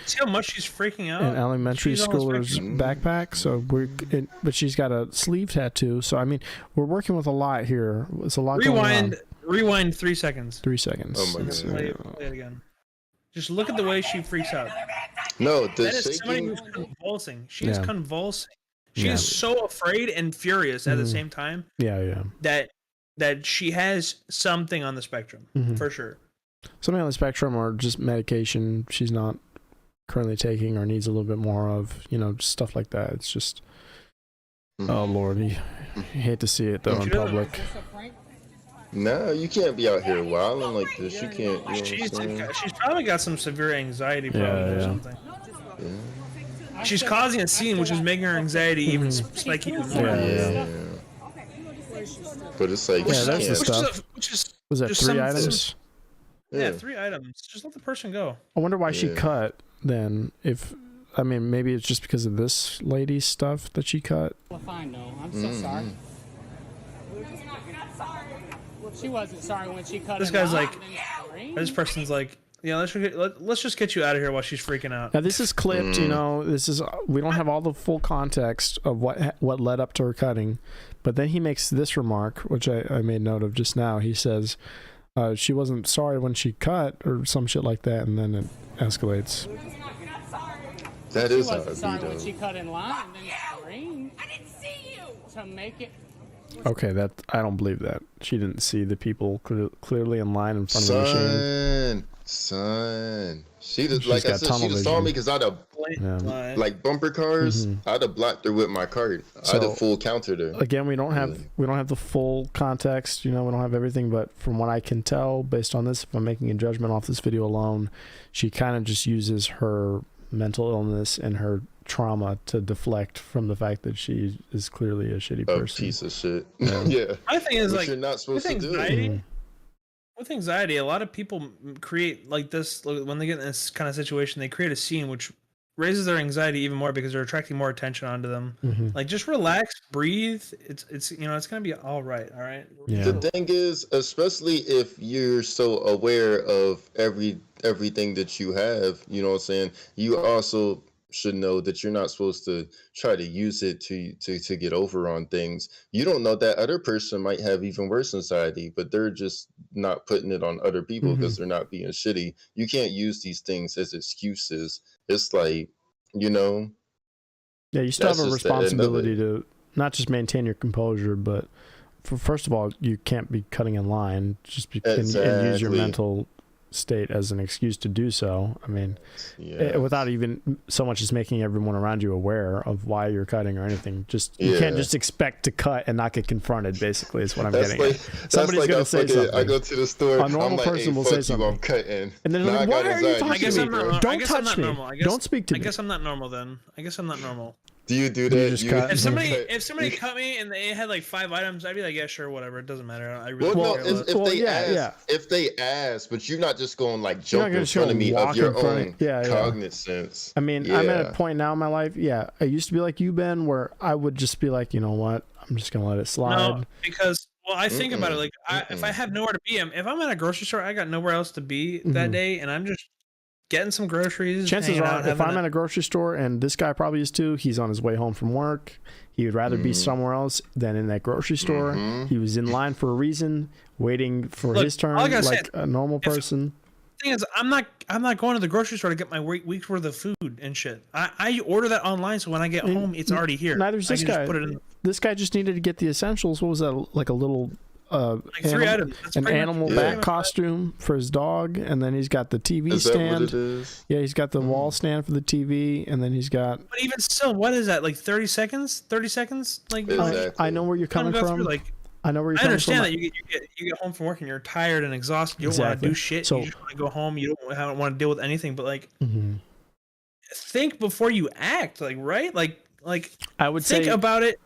See how much she's freaking out? An elementary schooler's backpack. So but she's got a sleeve tattoo. So, I mean, we're working with a lot here. It's a lot going on. Rewind 3 seconds. 3 seconds. Oh, my God. Play it again. Just look at the way she freaks out. No, that is somebody who's convulsing. She is convulsing. She is so afraid and furious at the same time. Yeah. That she has something on the spectrum, for sure. Something on the spectrum or just medication she's not currently taking or needs a little bit more of, stuff like that. It's just, oh, Lord. You hate to see it, though, in public. No, you can't be out here wilding like this. You can't. She's probably got some severe anxiety problems or something. Yeah. She's causing a scene, which is making her anxiety even spike even more. Yeah. But it's like, that's the stuff. Was that 3 items? Yeah, 3 items. Just let the person go. I wonder why she cut then. Maybe it's just because of this lady's stuff that she cut. Well, fine, no. I'm so sorry. She wasn't sorry when she cut. This guy's like, this person's like, yeah, let's just get you out of here while she's freaking out. Now this is clipped, we don't have all the full context of what led up to her cutting, but then he makes this remark, which I made note of just now. He says she wasn't sorry when she cut or some shit like that, and then it escalates. That is she wasn't sorry when she cut in line and then screamed. I didn't see you to make it. Okay, I don't believe that. She didn't see the people clearly in line in front of the machine. Son. She just, like I said, she just saw me because I'd have, like bumper cars, I'd have blocked her with my cart. I'd have full countered her. Again, we don't have the full context, we don't have everything, but from what I can tell, based on this, if I'm making a judgment off this video alone, she kind of just uses her mental illness and her trauma to deflect from the fact that she is clearly a shitty person. Piece of shit. Yeah. My thing is, you're not supposed to do. With anxiety, a lot of people create like this when they get in this kind of situation. They create a scene which raises their anxiety even more because they're attracting more attention onto them. Like, just relax, breathe. It's gonna be all right. All right. Yeah. The thing is, especially if you're so aware of everything that you have, you know what I'm saying, you also should know that you're not supposed to try to use it to get over on things. You don't know that other person might have even worse anxiety, but they're just not putting it on other people because they're not being shitty. You can't use these things as excuses. It's like, yeah, you still have a responsibility to not just maintain your composure, but first of all, you can't be cutting in line and use your mental state as an excuse to do so. I mean, without even so much as making everyone around you aware of why you're cutting or anything. You can't just expect to cut and not get confronted, basically, is what I'm getting at. Somebody's going to say something. I go to the store, a normal person will say something. I'm cutting. And then like, why are you talking to me? Don't touch me. Don't speak to me. I guess I'm not normal then. Do you do that? If somebody cut me and they had like 5 items, I'd be like, yeah, sure, whatever. It doesn't matter. I really if they ask, but you're not just going like jump in front of me of your own cognizance. I mean, I'm at a point now in my life. Yeah, I used to be like you, Ben, where I would just be like, you know what, I'm just gonna let it slide. No, because I think about it like if I have nowhere to be, if I'm at a grocery store, I got nowhere else to be that day, and I'm just getting some groceries. Chances are, if I'm at a grocery store, and this guy probably is too, he's on his way home from work. He would rather be somewhere else than in that grocery store. He was in line for a reason, waiting for his turn, like a normal person. The thing is, I'm not going to the grocery store to get my week's worth of food and shit. I order that online, so when I get home, it's already here. Neither's this guy. This guy just needed to get the essentials. What was that? Like a little like 3 items. An animal bat costume for his dog, and then he's got the TV stand. What it is? Yeah, he's got the wall stand for the TV, and then he's got. But even still, what is that? Like 30 seconds? 30 seconds? Like exactly. I know where you're coming from. I know where you're coming from. I understand that you get home from work and you're tired and exhausted. You don't want to do shit. So, you just want to go home. You don't want to deal with anything. But like, think before you act. Like, right? Like I would think about it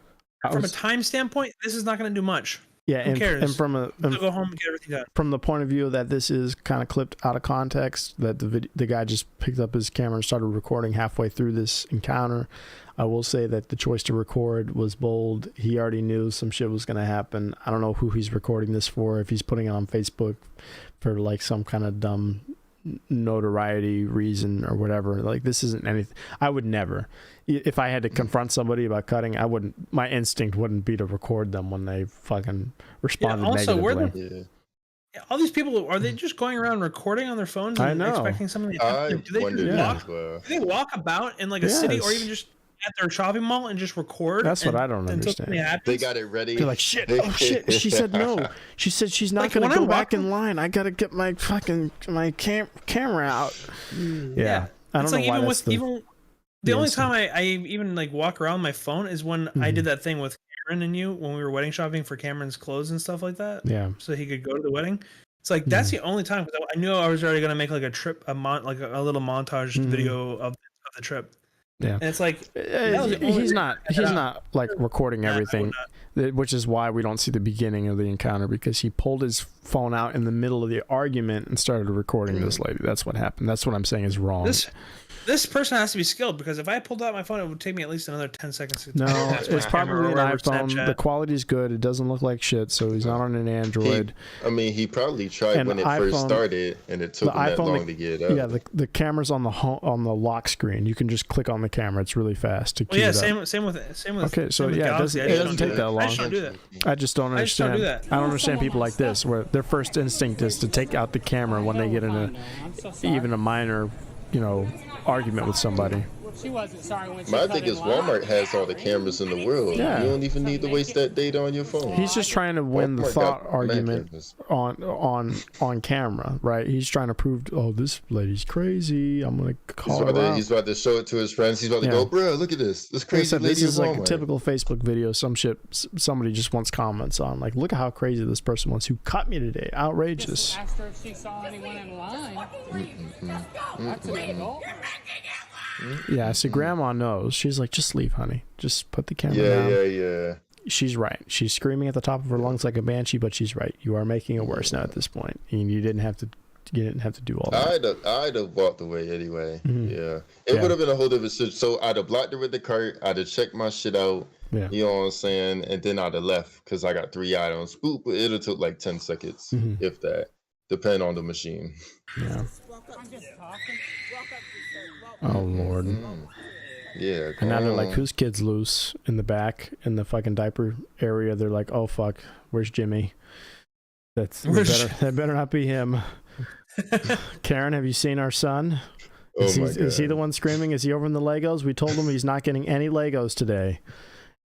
from a time standpoint. This is not going to do much. Yeah, Who cares? And from go home and get everything done. From the point of view that this is kind of clipped out of context, that the guy just picked up his camera and started recording halfway through this encounter. I will say that the choice to record was bold. He already knew some shit was going to happen. I don't know who he's recording this for, if he's putting it on Facebook for like some kind of dumb notoriety reason or whatever. Like, this isn't anything. I would never, if I had to confront somebody about cutting, my instinct wouldn't be to record them when they fucking responded negatively. All these people, are they just going around recording on their phones and expecting something to happen? Do they walk about in like a city or even just at their shopping mall and just record? That's what I don't understand. They got it ready. They're like, shit, oh shit. She said no. She said she's not going to go back in line. I got to get my fucking camera out. Yeah. I don't know why that's the only time I even like walk around my phone is when I did that thing with Cameron and you when we were wedding shopping for Cameron's clothes and stuff like that. Yeah. So he could go to the wedding. It's like that's the only time, because I knew I was already gonna make like a trip, a little montage video of the trip. Yeah. And it's like he's not like recording everything, which is why we don't see the beginning of the encounter, because he pulled his phone out in the middle of the argument and started recording this lady. That's what happened. That's what I'm saying is wrong. This person has to be skilled, because if I pulled out my phone, it would take me at least another 10 seconds. No, it's probably an iPhone. Snapchat. The quality's good. It doesn't look like shit, so he's not on an Android. He probably tried when it first started, and it took him that long to get up. Yeah, the camera's on the lock screen. You can just click on the camera. It's really fast to keep it up. Same with. Okay, so it doesn't take that long. I just don't do that. I just don't understand. I don't understand people like this, where their first instinct is to take out the camera when they get in even a minor, argument with somebody. She wasn't sorry when she My thing is Walmart has all the cameras in the world. Yeah. You don't even need to waste that data on your phone. He's just trying to win the thought argument on camera, right? He's trying to prove, this lady's crazy. I'm gonna call her out. He's about to show it to his friends. He's about to go, bro, look at this. This crazy lady. This is like a typical Facebook video. Some shit somebody just wants comments on. Like, look at how crazy this person was who cut me today. Outrageous. Asked her if she saw anyone in line. That's an adult. Yeah, so grandma knows. She's like, just leave, honey. Just put the camera down. Yeah. She's right. She's screaming at the top of her lungs like a banshee, but she's right. You are making it worse now at this point. And you didn't have to do all that. I'd have walked away anyway. Yeah. It would have been a whole different situation. So I'd have blocked her with the cart. I'd have checked my shit out. Yeah. You know what I'm saying? And then I'd have left because I got 3 items. Boop, but it'll took like 10 seconds, if that. Depending on the machine. Yeah. Oh, Lord. Yeah. And now they're like, whose kid's loose in the back in the fucking diaper area? They're like, oh, fuck. Where's Jimmy? That better not be him. Karen, have you seen our son? Is he the one screaming? Is he over in the Legos? We told him he's not getting any Legos today.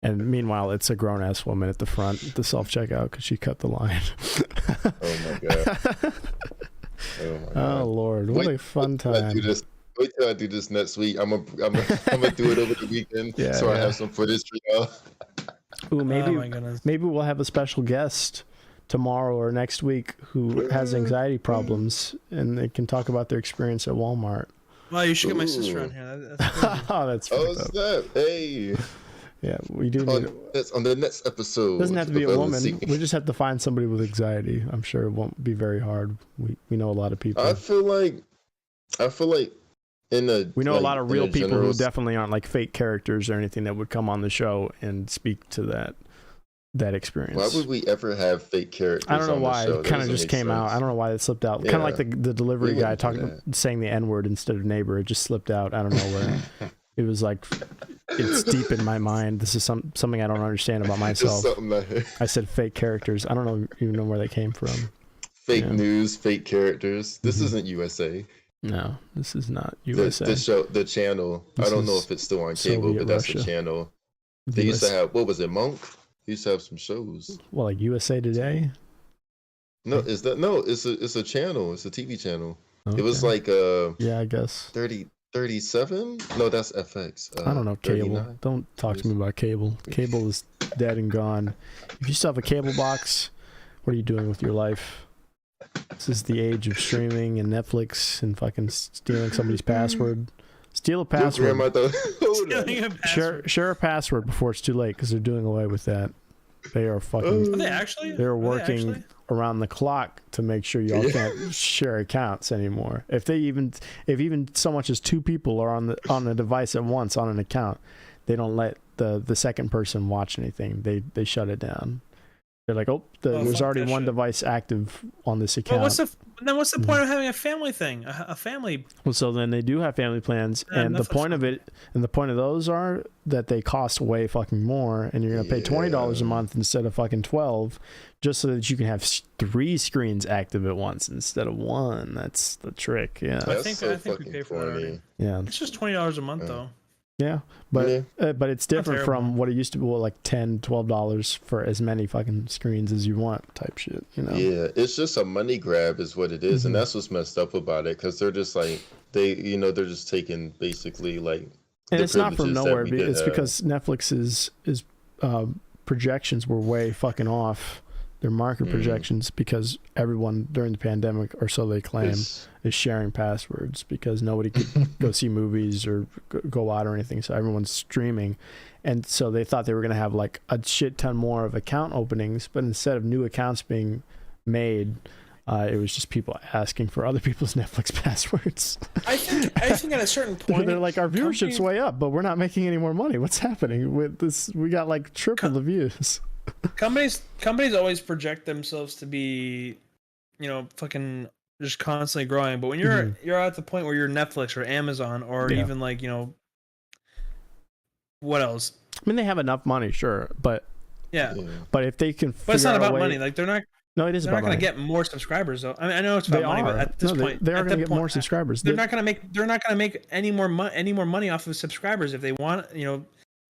And meanwhile, it's a grown-ass woman at the front at the self-checkout because she cut the line. Oh, my God. Oh, Lord. What a fun time. Wait till I do this next week. I'm gonna do it over the weekend, I have some footage for y'all. Ooh, maybe we'll have a special guest tomorrow or next week who has anxiety problems, and they can talk about their experience at Walmart. Well, you should get my sister on here. That's snap! Hey. Yeah, we do need on the next episode. It doesn't have to be a woman. We just have to find somebody with anxiety. I'm sure it won't be very hard. We know a lot of people. I feel like we know a lot of real people who definitely aren't like fake characters or anything that would come on the show and speak to that. that experience. Why would we ever have fake characters? I don't know on why. The show? It kind of just came out. I don't know why it slipped out. Kind of like the delivery guy saying the N-word instead of neighbor. It just slipped out. I don't know where. It was like, it's deep in my mind. This is something I don't understand about myself. I said fake characters. I don't even know where they came from. Fake news, fake characters. This isn't USA. No, this is not USA. The channel. I don't know if it's still on cable, Soviet but that's Russia. the channel. They used to have, what was it, Monk? They used to have some shows. Well, like USA Today? No, it's a channel. It's a TV channel. Okay. It was like yeah, I guess 37? No, that's FX. I don't know cable. 39? Don't talk to me about cable. Cable is dead and gone. If you still have a cable box, what are you doing with your life? This is the age of streaming and Netflix and fucking stealing somebody's password. Steal a password. Share a password before it's too late, because they're doing away with that. They are fucking. Are they actually? They're working around the clock to make sure y'all can't share accounts anymore. If even so much as 2 people are on the device at once on an account, they don't let the second person watch anything. They shut it down. They're like, there's already one device active on this account. Well, what's the point of having a family thing? A family. Well, so then they do have family plans, and the point of those are that they cost way fucking more, and you're gonna pay $20 a month instead of fucking $12, just so that you can have 3 screens active at once instead of 1. That's the trick. Yeah, I think we pay for that already. Yeah, it's just $20 a month though. Yeah, but it's different from what it used to be, like $10, $12 for as many fucking screens as you want, type shit. You know? Yeah, it's just a money grab, is what it is, and that's what's messed up about it, because they're just like they're just taking basically like. And it's not from nowhere. It's because Netflix's projections were way fucking off. Their market projections, because everyone during the pandemic, or so they claim, is sharing passwords because nobody could go see movies or go out or anything. So everyone's streaming. And so they thought they were going to have like a shit ton more of account openings, but instead of new accounts being made, it was just people asking for other people's Netflix passwords. I think at a certain point they're like, our viewership's way up, but we're not making any more money. What's happening with this? We got like triple the views. Companies always project themselves to be, fucking just constantly growing. But when you're at the point where you're Netflix or Amazon or even like, what else? I mean, they have enough money, sure, but but if they can, but it's not about money. Like they're not. No, it is about money. They're not going to get more subscribers, though. I mean, I know it's about money, but at this point, they are going to get more subscribers. They're not going to make any more money off of subscribers if they want.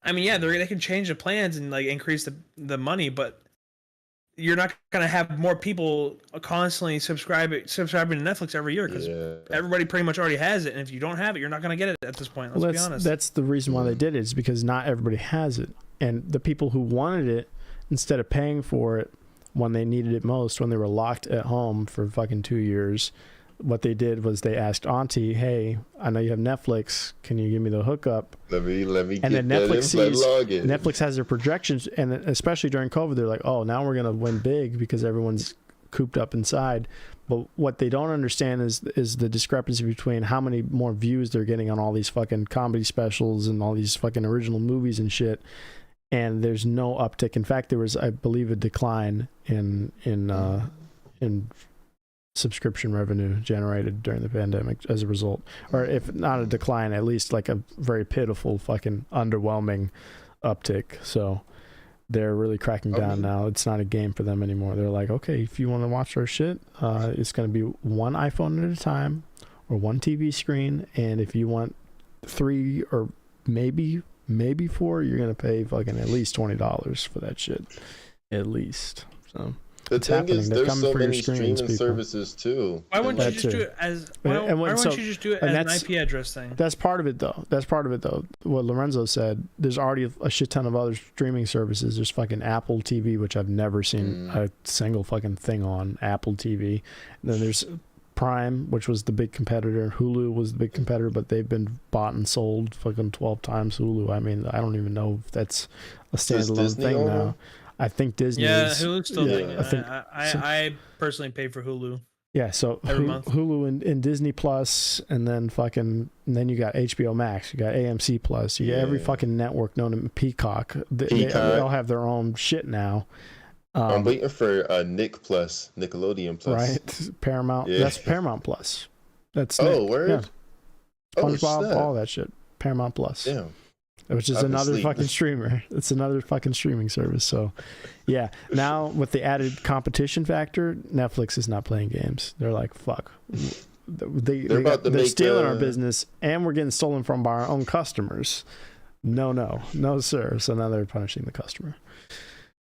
I mean, yeah, they can change the plans and like increase the money, but you're not going to have more people constantly subscribing to Netflix every year, because everybody pretty much already has it, and if you don't have it, you're not going to get it at this point. Let's be honest. That's the reason why they did it, is because not everybody has it, and the people who wanted it, instead of paying for it when they needed it most, when they were locked at home for fucking 2 years, what they did was they asked Auntie, "Hey, I know you have Netflix. Can you give me the hookup?" Let me and then Netflix has their projections, and especially during COVID, they're like, "Oh, now we're gonna win big because everyone's cooped up inside." But what they don't understand is the discrepancy between how many more views they're getting on all these fucking comedy specials and all these fucking original movies and shit. And there's no uptick. In fact, there was, I believe, a decline in subscription revenue generated during the pandemic as a result, or if not a decline, at least like a very pitiful, fucking underwhelming uptick. So they're really cracking down now. It's not a game for them anymore. They're like, okay, if you want to watch our shit, it's going to be one iPhone at a time or one TV screen, and if you want 3 or maybe 4, you're going to pay fucking at least $20 for that shit, at least. So the thing is, there's so many streaming services too. Why wouldn't you just do it as? Why wouldn't you just do it as an IP address thing? That's part of it, though. What Lorenzo said, there's already a shit ton of other streaming services. There's fucking Apple TV, which I've never seen a single fucking thing on Apple TV. And then there's Prime, which was the big competitor. Hulu was the big competitor, but they've been bought and sold fucking 12 times. Hulu. I mean, I don't even know if that's a standalone thing now. I think Disney. Yeah, Hulu's still. Yeah, I personally pay for Hulu. Yeah, so every month. Hulu and Disney Plus, and then then you got HBO Max, you got AMC Plus, you got every fucking network known to Peacock. They all have their own shit now. I'm waiting for Nickelodeon Plus. Right, Paramount. Yeah. That's Paramount Plus. That's word. Yeah. SpongeBob, all that shit. Paramount Plus. Yeah. Which is another fucking streamer. It's another fucking streaming service. So, yeah. Now with the added competition factor, Netflix is not playing games. They're like, fuck. They're stealing our business, and we're getting stolen from by our own customers. No, sir. So now they're punishing the customer.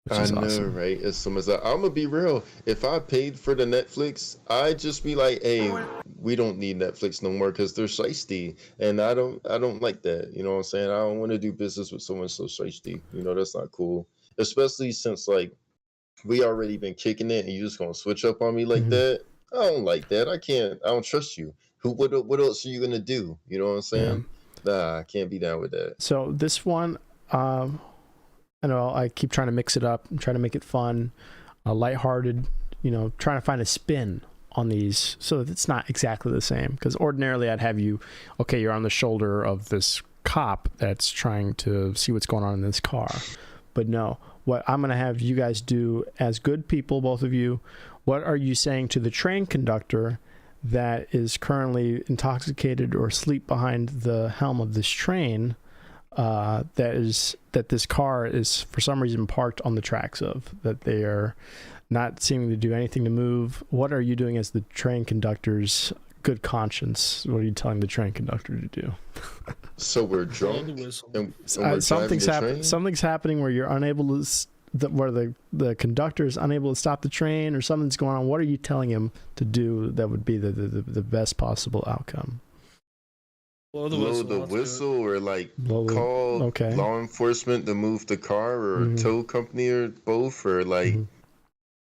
I know, awesome. Right? As soon as I'm gonna be real, if I paid for the Netflix, I'd just be like, "Hey, we don't need Netflix no more because they're shiesty," and I don't like that. You know what I'm saying? I don't want to do business with someone so shiesty. You know, that's not cool. Especially since like we already been kicking it, and you just gonna switch up on me like that. I don't like that. I don't trust you. What else are you gonna do? You know what I'm saying? Yeah. Nah, I can't be down with that. So this one, I know I keep trying to mix it up and try to make it fun, lighthearted, trying to find a spin on these so that it's not exactly the same. Because ordinarily I'd have you're on the shoulder of this cop that's trying to see what's going on in this car. But no, what I'm going to have you guys do as good people, both of you, what are you saying to the train conductor that is currently intoxicated or asleep behind the helm of this train? That this car is for some reason parked on the tracks that they are not seeming to do anything to move. What are you doing as the train conductor's good conscience? What are you telling the train conductor to do? So we're drunk. And something's happening where you're unable to. Where the conductor is unable to stop the train, or something's going on. What are you telling him to do that would be the best possible outcome? Blow the whistle or like call law enforcement to move the car or tow company or both, or like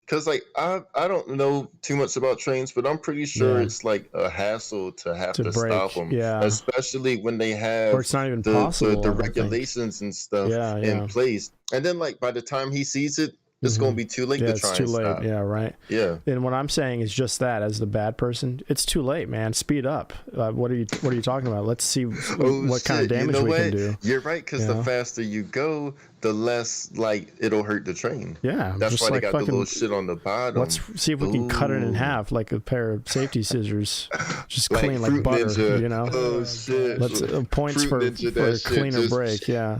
because like I don't know too much about trains, but I'm pretty sure it's like a hassle to have to stop them, especially when they have or it's not even possible, the regulations and stuff in place, and then like by the time he sees it, it's going to be too late to try and stop. Yeah, right. Yeah. And what I'm saying is just that, as the bad person, it's too late, man. Speed up. What are you talking about? Let's see what kind of damage we can do. You're right, because the faster you go, the less like it'll hurt the train. Yeah. That's why they got the little shit on the bottom. Let's see if we can cut it in half like a pair of safety scissors. Just clean like butter, Ninja. Oh shit. Let's points for a cleaner break. Yeah.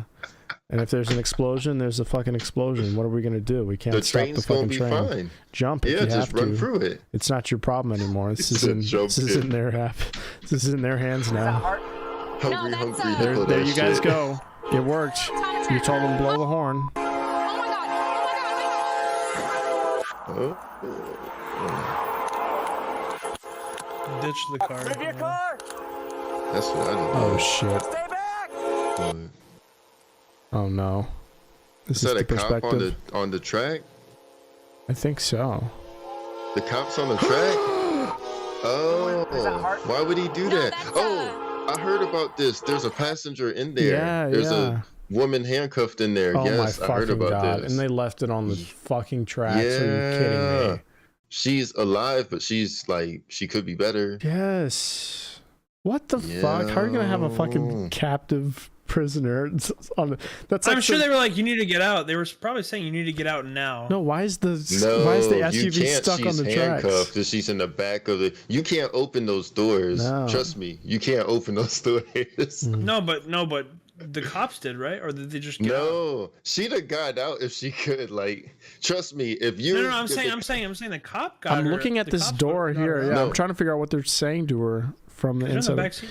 And if there's an explosion, there's a fucking explosion. What are we gonna do? We can't stop the fucking train. Fine. Jump if you have to. Yeah, just run through it. It's not your problem anymore. This is in their hands now. There you guys go. It worked. You told them to blow the horn. Ditch the car. Leave your car. That's what I did. Oh shit. Stay back. Oh no. Is that a cop on the track? I think so. The cop's on the track? Oh, why would he do that? I heard about this. There's a passenger in there. Yeah, There's a woman handcuffed in there. Oh yes, my I heard about God. this. And they left it on the fucking tracks. Yeah. Are you kidding me? She's alive, but she's like, she could be better. Yes. What the fuck? How are you gonna have a fucking captive prisoner on that's like I'm sure they were like, you need to get out. They were probably saying you need to get out now. No, why is the SUV stuck on the tracks? Because she's in the back of the. You can't open those doors. No. Trust me, you can't open those doors. No, but the cops did, right? Or did they just get out? She'd have got out if she could. Like, trust me, if you. No, I'm saying the cop got her. I'm looking at this door here. Yeah, I'm trying to figure out what they're saying to her from the inside. In the back seat?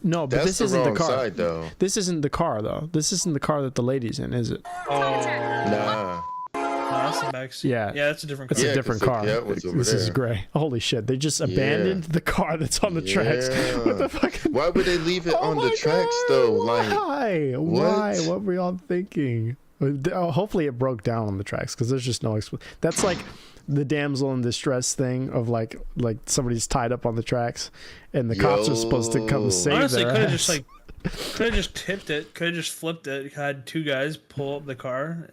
No. But this isn't the car. Side, though. This isn't the car, though. This isn't the car that the lady's in, is it? Nah. No, that's the back seat. Yeah, that's a different car. It's a different car. This is gray. Holy shit! They just abandoned the car that's on the tracks. What the fuck? Why would they leave it on the tracks though? Like, why? What were y'all thinking? Hopefully, it broke down on the tracks because there's just no. That's like the damsel in distress thing of like somebody's tied up on the tracks and the cops are supposed to come save Honestly, their ass. Could have just tipped it. Could have just flipped it. Had two guys pull up the car.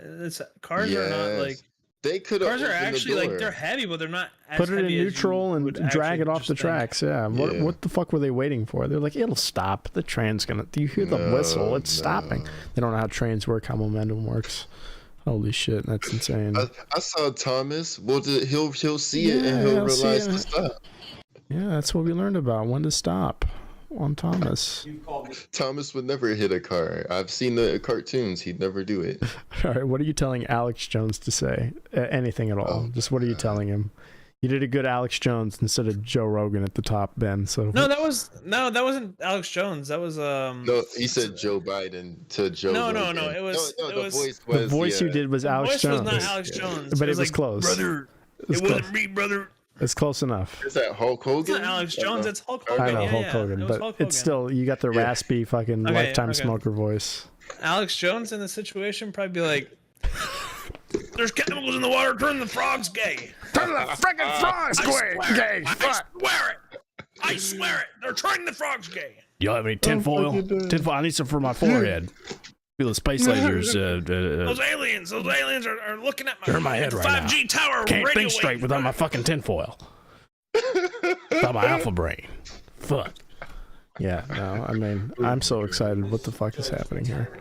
Cars are not like. They could have. Cars are actually like they're heavy, but they're not. As Put it in heavy as neutral and drag it off the tracks. Yeah. What the fuck were they waiting for? They're like, it'll stop. The train's gonna. Do you hear the whistle? It's stopping. They don't know how trains work, how momentum works. Holy shit, that's insane. I saw Thomas. Well, he'll see it and he'll realize to stop. Yeah, that's what we learned about when to stop on Thomas. Thomas would never hit a car. I've seen the cartoons. He'd never do it. All right, what are you telling Alex Jones to say? Anything at all? Just what are you telling him? You did a good Alex Jones instead of Joe Rogan at the top, Ben. So that wasn't Alex Jones. That was No, he said Joe Biden to Joe. No. It was the voice you did was Alex Jones. The voice was not Alex Jones, but it was close. Brother, it wasn't me, brother. It's close enough. Is that Hulk Hogan? It's not Alex Jones. It's Hulk Hogan. I know Hulk Hogan, but Hulk Hogan. It's still you got the raspy fucking lifetime smoker voice. Alex Jones in the situation probably be like, "There's chemicals in the water. Turn the frogs gay. Turn the freaking frogs gay. I swear it. They're turning the frogs gay." Y'all have any tinfoil? Tinfoil. I need some for my forehead. Feel the space lasers. Those aliens are looking at my head right 5G now. tower. Can't think straight without my fucking tinfoil. Without my alpha brain. Fuck. Yeah, no, I mean, I'm so excited. What the fuck is happening here?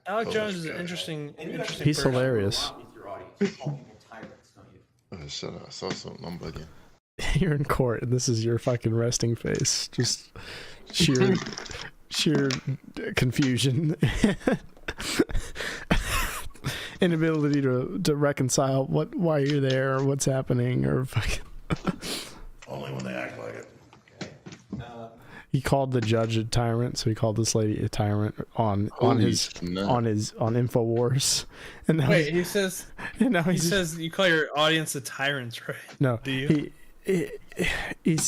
Alex Jones is an interesting He's person. Hilarious. Shut up. I saw something. I'm bugging. You're in court, and this is your fucking resting face. Just sheer confusion. Inability to reconcile why you're there, or what's happening, or fucking. Only when they act like it. He called the judge a tyrant, so he called this lady a tyrant on InfoWars. And now he says you call your audience a tyrant, right? No, do you? He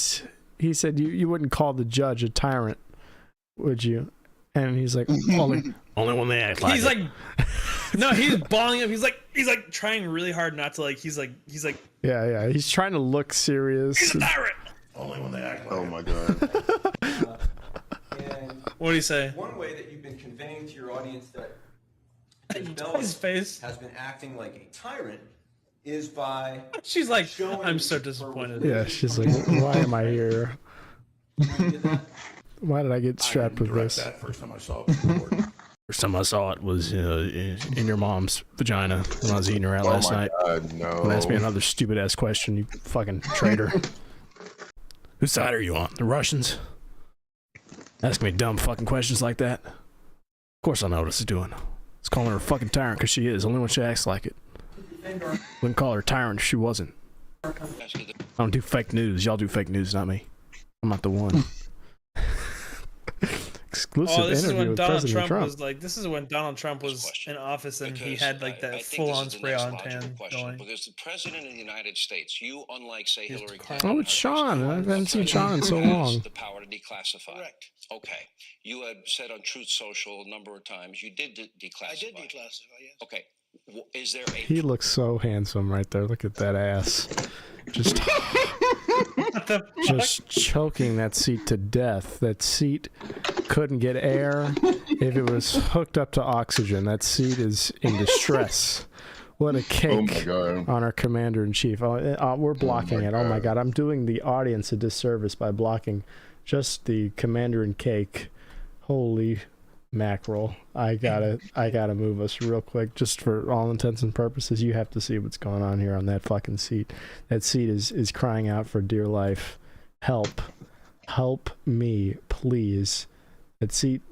said you wouldn't call the judge a tyrant, would you? And he's like, only when they act like he's it. like, no, he's balling up. He's like trying really hard not to he's like. Yeah. He's trying to look serious. He's a tyrant. Only when they act like it. Oh my god. What do you say? One way that you've been conveying to your audience that his face has been acting like a tyrant is by she's like, I'm so disappointed. Yeah, she's like, why am I here? Why did I get strapped with this? First time I saw it before. First time I saw it was in your mom's vagina when I was eating her out last night. God, no. Don't ask me another stupid ass question, you fucking traitor. Whose side are you on? The Russians? Asking me dumb fucking questions like that? Of course I know what it's doing. It's calling her a fucking tyrant because she is, only when she acts like it. Wouldn't call her a tyrant if she wasn't. I don't do fake news. Y'all do fake news, not me. I'm not the one. Exclusive interview with President Trump. This is when Donald Trump was in office and he had like that full-on spray-on tan going. Because the president of the United States, you, unlike say Hillary Oh, Clinton, it's Sean. I haven't seen Sean in so long. the power to declassify. Correct. Okay. You had said on Truth Social a number of times you did declassify. I did declassify. Yes. Okay. Is there a? He looks so handsome right there. Look at that ass. Just choking that seat to death. That seat couldn't get air if it was hooked up to oxygen. That seat is in distress. What a cake on our commander-in-chief. We're blocking it. Oh my god, I'm doing the audience a disservice by blocking just the commander-in-cake. Holy mackerel. I gotta move us real quick, just for all intents and purposes. You have to see what's going on here on that fucking seat. That seat is crying out for dear life. Help me, please. That seat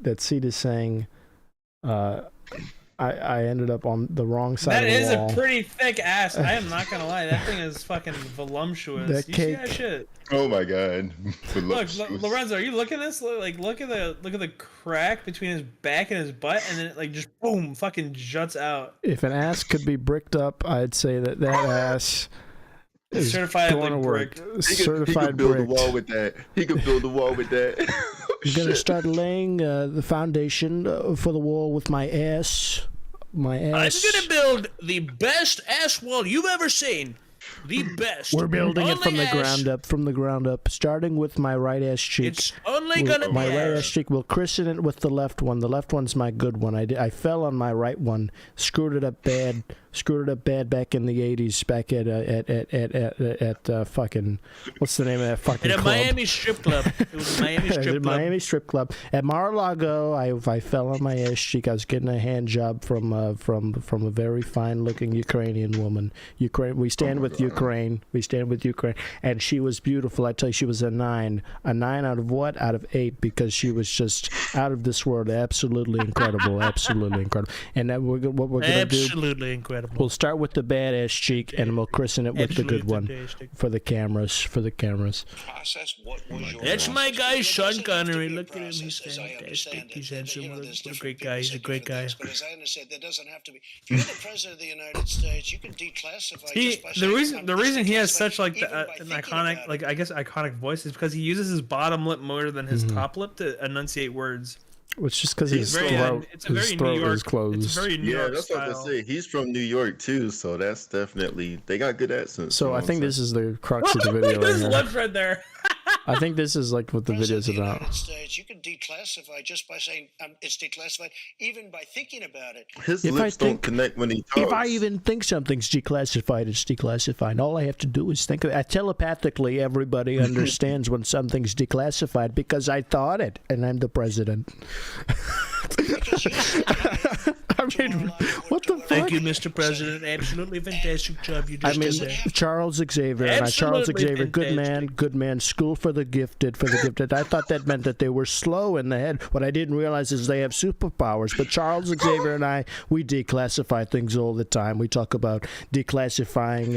is saying I ended up on the wrong side of the wall. That is a pretty thick ass. I am not gonna lie. That thing is fucking voluptuous. That you cake. see that shit? Oh my god. Look, Lorenzo, are you looking at this? Look at the crack between his back and his butt, and then it like just boom, fucking juts out. If an ass could be bricked up, I'd say that ass is certified going to work. Certified he could build bricked. a wall with that. He could build a wall with that. I'm gonna start laying the foundation for the wall with my ass. My ass. I'm gonna build the best ass wall you've ever seen. The best. We're building it from the ass. ground up. Starting with my right ass cheek. It's only they gonna my be? right ass cheek. We'll christen it with the left one. The left one's my good one. I fell on my right one, screwed it up bad back in the 80s, back at fucking, what's the name of that fucking At a club? Miami strip club. It was a Miami strip club. Miami strip club at Mar-a-Lago. I fell on my ass cheek. I was getting a hand job from a very fine looking Ukrainian woman. We stand with Ukraine. We stand with Ukraine, and she was beautiful. I tell you, she was a 9 out of what? Out of 8, because she was just out of this world. Absolutely incredible. Absolutely incredible. And that what we're gonna do? Absolutely incredible. We'll start with the badass cheek, and we'll christen it with the good one for the cameras. Process. What was your That's my guy, Sean Connery. Look at him. He's fantastic. He's handsome. What a great guy. He's a great guy. But as I understand, there doesn't have to be. If you're the president of the United States, you can declassify. The reason he has such like an iconic, like I guess iconic voice is because he uses his bottom lip more than his top lip to enunciate words. It's just because his throat is closed. It's very New York that's style. what I say. He's from New York too, so that's definitely they got good accents. So I think this is the crux of the video. There's lips right there. I think this is like what the video's about. United States, you can declassify just by saying it's declassified, even by thinking about it. His lips don't connect when he talks. If I even think something's declassified, it's declassified. All I have to do is think of it. Telepathically, everybody understands when something's declassified because I thought it, and I'm the president. I mean, what the fuck? Thank you, Mr. President. Absolutely fantastic job you just did there. Charles Xavier. Charles Xavier, good man. School for the gifted. I thought that meant that they were slow in the head. What I didn't realize is they have superpowers. But Charles Xavier and we declassify things all the time. We talk about declassifying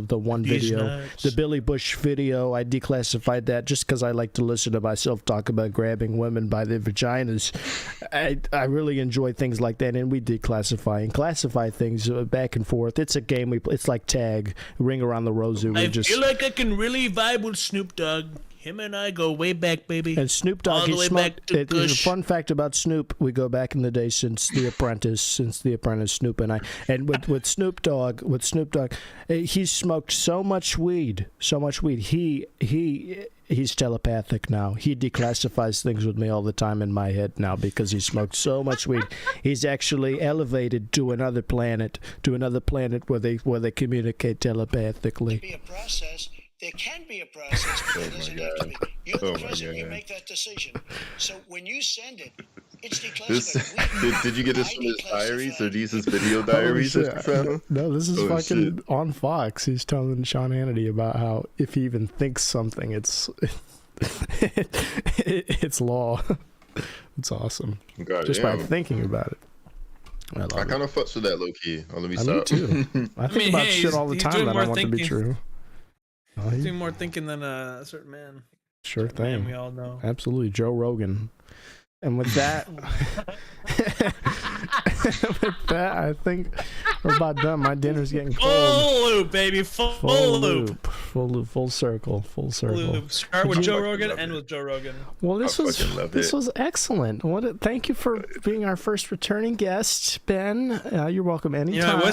the one video, the Billy Bush video. I declassified that just because I like to listen to myself talk about grabbing women by their vaginas. I really enjoy things like that, and we declassify and classify things back and forth. It's a game we play. It's like tag, ring around the rosy. I feel like I can really vibe with Snoop Dogg. Him and I go way back, baby. And Snoop Dogg, all the way back to a fun fact about Snoop. We go back in the day since The Apprentice, Snoop and I. And with Snoop Dogg, he's smoked so much weed. He's telepathic now. He declassifies things with me all the time in my head now because he smoked so much weed. He's actually elevated to another planet where they communicate telepathically. Be a process. There can be a process, but there doesn't have to be. You're the president. You make that decision. So when you send it, it's declassified. Did you get this from his diaries or these his video diaries that you found? No, this is fucking on Fox. He's telling Sean Hannity about how if he even thinks something, it's law. It's awesome. Just by thinking about it. I kind of fucks with that low key. Oh, let me stop. Me too. I think about shit all the time that I want to be true. He's doing more thinking than a certain man. Sure thing. Man we all know. Absolutely. Joe Rogan. And with that, I think we're about done. My dinner's getting cold. Full loop, baby. Full loop. Full circle. Loop. Start with Joe Rogan, end with Joe Rogan. Well, this was excellent. Thank you for being our first returning guest, Ben. You're welcome anytime. You know, it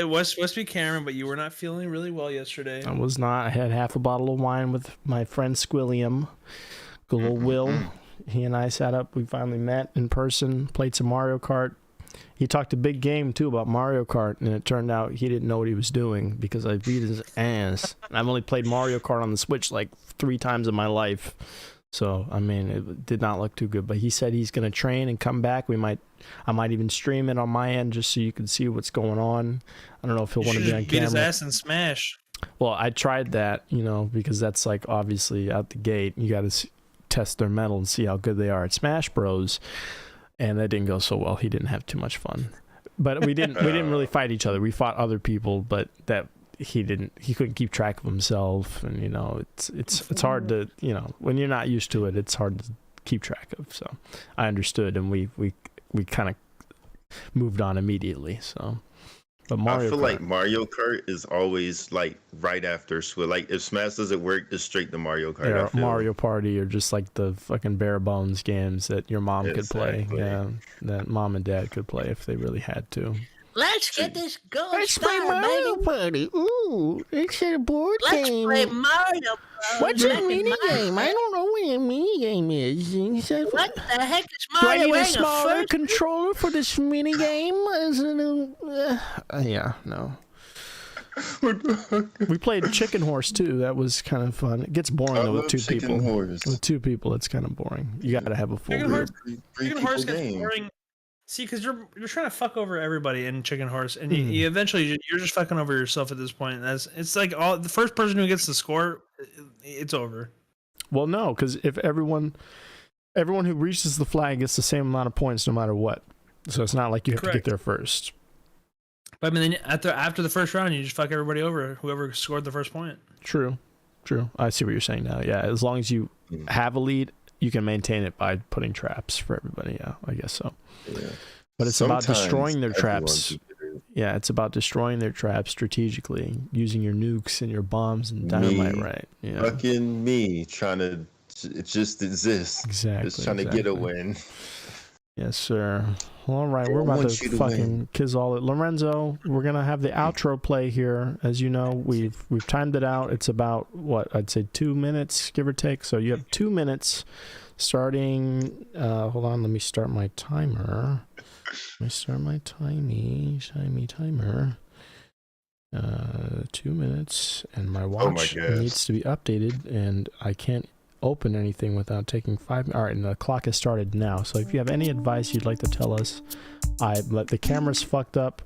was supposed to be Cameron, but you were not feeling really well yesterday. I was not. I had half a bottle of wine with my friend Squilliam, good old Will. He and I sat up. We finally met in person, played some Mario Kart. He talked a big game, too, about Mario Kart, and it turned out he didn't know what he was doing because I beat his ass. I've only played Mario Kart on the Switch like 3 times in my life. So, I mean, it did not look too good. But he said he's going to train and come back. I might even stream it on my end just so you can see what's going on. I don't know if he'll want to be on camera. Beat his ass and smash. Well, I tried that, because that's like obviously out the gate. You got to test their mettle and see how good they are at Smash Bros. And that didn't go so well. He didn't have too much fun. But we didn't really fight each other. We fought other people, but that he couldn't keep track of himself, and it's hard to, when you're not used to it, it's hard to keep track of. So I understood, and we kind of moved on immediately. So but I feel like Mario Kart is always like right after Switch. Like if Smash doesn't work, it's straight to Mario Kart. Yeah, Mario Party are just like the fucking bare bones games that your mom could play. Yeah, that mom and dad could play if they really had to. Let's get this going. Let's play Mario Party. Ooh, it's a board game. Let's play Mario Bros. What's a mini game? I don't know what a mini game is. What the heck is Do I Mario need a wearing? smaller controller for this mini game? Yeah, no. We played Chicken Horse too. That was kind of fun. It gets boring though with two people. With two people, it's kind of boring. You got to have a full group. Chicken Horse gets boring. See, because you're trying to fuck over everybody in Chicken Horse, and you eventually you're just fucking over yourself at this point. It's like the first person who gets the score, it's over. Well, no, because if everyone who reaches the flag gets the same amount of points no matter what, so it's not like you have to get there first. But I mean, after the first round, you just fuck everybody over. Whoever scored the first point. True. I see what you're saying now. Yeah, as long as you have a lead, you can maintain it by putting traps for everybody. Yeah, I guess so. Yeah. But it's about destroying their traps. Yeah, it's about destroying their traps strategically, using your nukes and your bombs and dynamite. Right? Yeah. Fucking me trying to just exist. Exactly. Just trying to get a win. Yes, sir. Well, all right, we're about to fucking kizzle it. Lorenzo, we're gonna have the outro play here. As you know, we've timed it out. It's about what I'd say 2 minutes, give or take. So you have 2 minutes, starting. Hold on, let me start my timer. Let me start my shiny timer. 2 minutes, and my watch needs to be updated, and I can't open anything without taking 5. All right, and the clock has started now. So if you have any advice you'd like to tell us, the camera's fucked up.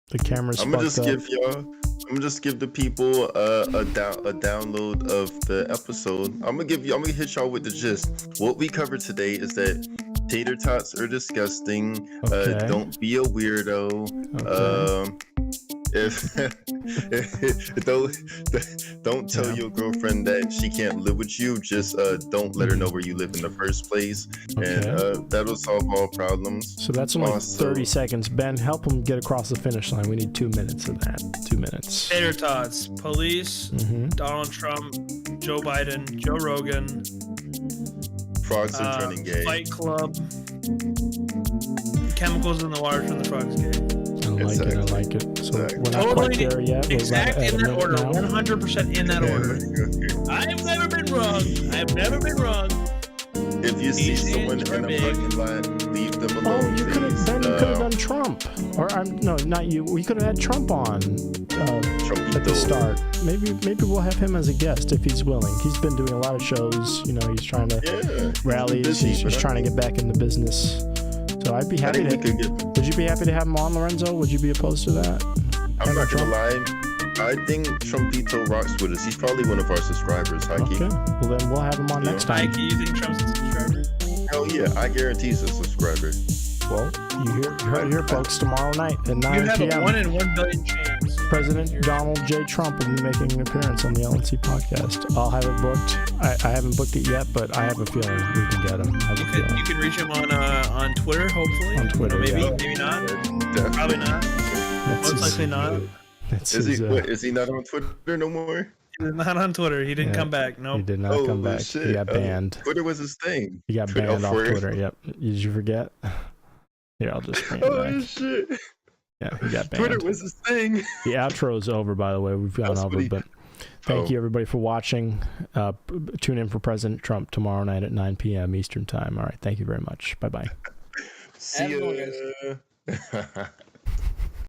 The camera's I'm gonna just give the people a download of the episode. I'm gonna hit y'all with the gist. What we covered today is that tater tots are disgusting. Okay. Don't be a weirdo. Okay. Don't tell your girlfriend that she can't live with you. Just don't let her know where you live in the first place, and that'll solve all problems. So that's only 30 seconds. Ben, help him get across the finish line. We need 2 minutes of that. 2 minutes. Tater tots, police, Donald Trump, Joe Biden, Joe Rogan, frogs and turning gay, Fight Club, chemicals in the water from the frogs gay. I like it. So we're not quite there yet. Exact in that order. 100% in that order. I've never been wrong. If you see someone in a parking lot, leave them alone. You could have done Trump. Or no, not you. We could have had Trump on at the start. Maybe we'll have him as a guest if he's willing. He's been doing a lot of shows. He's trying to rallies. He's trying to get back into business. So I'd be happy would you be happy to have him on, Lorenzo? Would you be opposed to that? I'm not gonna lie. I think Trumpito rocks with us. He's probably one of our subscribers. Heike. Okay. Well, then we'll have him on next time. Heike, you think Trump's a subscriber? Hell yeah, I guarantee he's a subscriber. Well, you heard it here, folks. Tomorrow night at 9 You have p.m. a 1 in 1 billion chance. President Donald J. Trump will be making an appearance on the L&C podcast. I'll have it booked. I haven't booked it yet, but I have a feeling we can get him. You can reach him on Twitter, hopefully. On Twitter, maybe not. Probably not. Most likely not. Is he not on Twitter no more? He's not on Twitter. He didn't come back. No, He did not come back. Shit. He got banned. Twitter was his thing. He got banned off Twitter. Yep. Did you forget? Here, I'll just bring it back. Oh shit. Yeah, he got banned. Twitter was his thing. The outro's over, by the way. We've gone over, but thank you everybody for watching. Tune in for President Trump tomorrow night at 9 p.m. Eastern time. All right. Thank you very much. Bye-bye. See ya.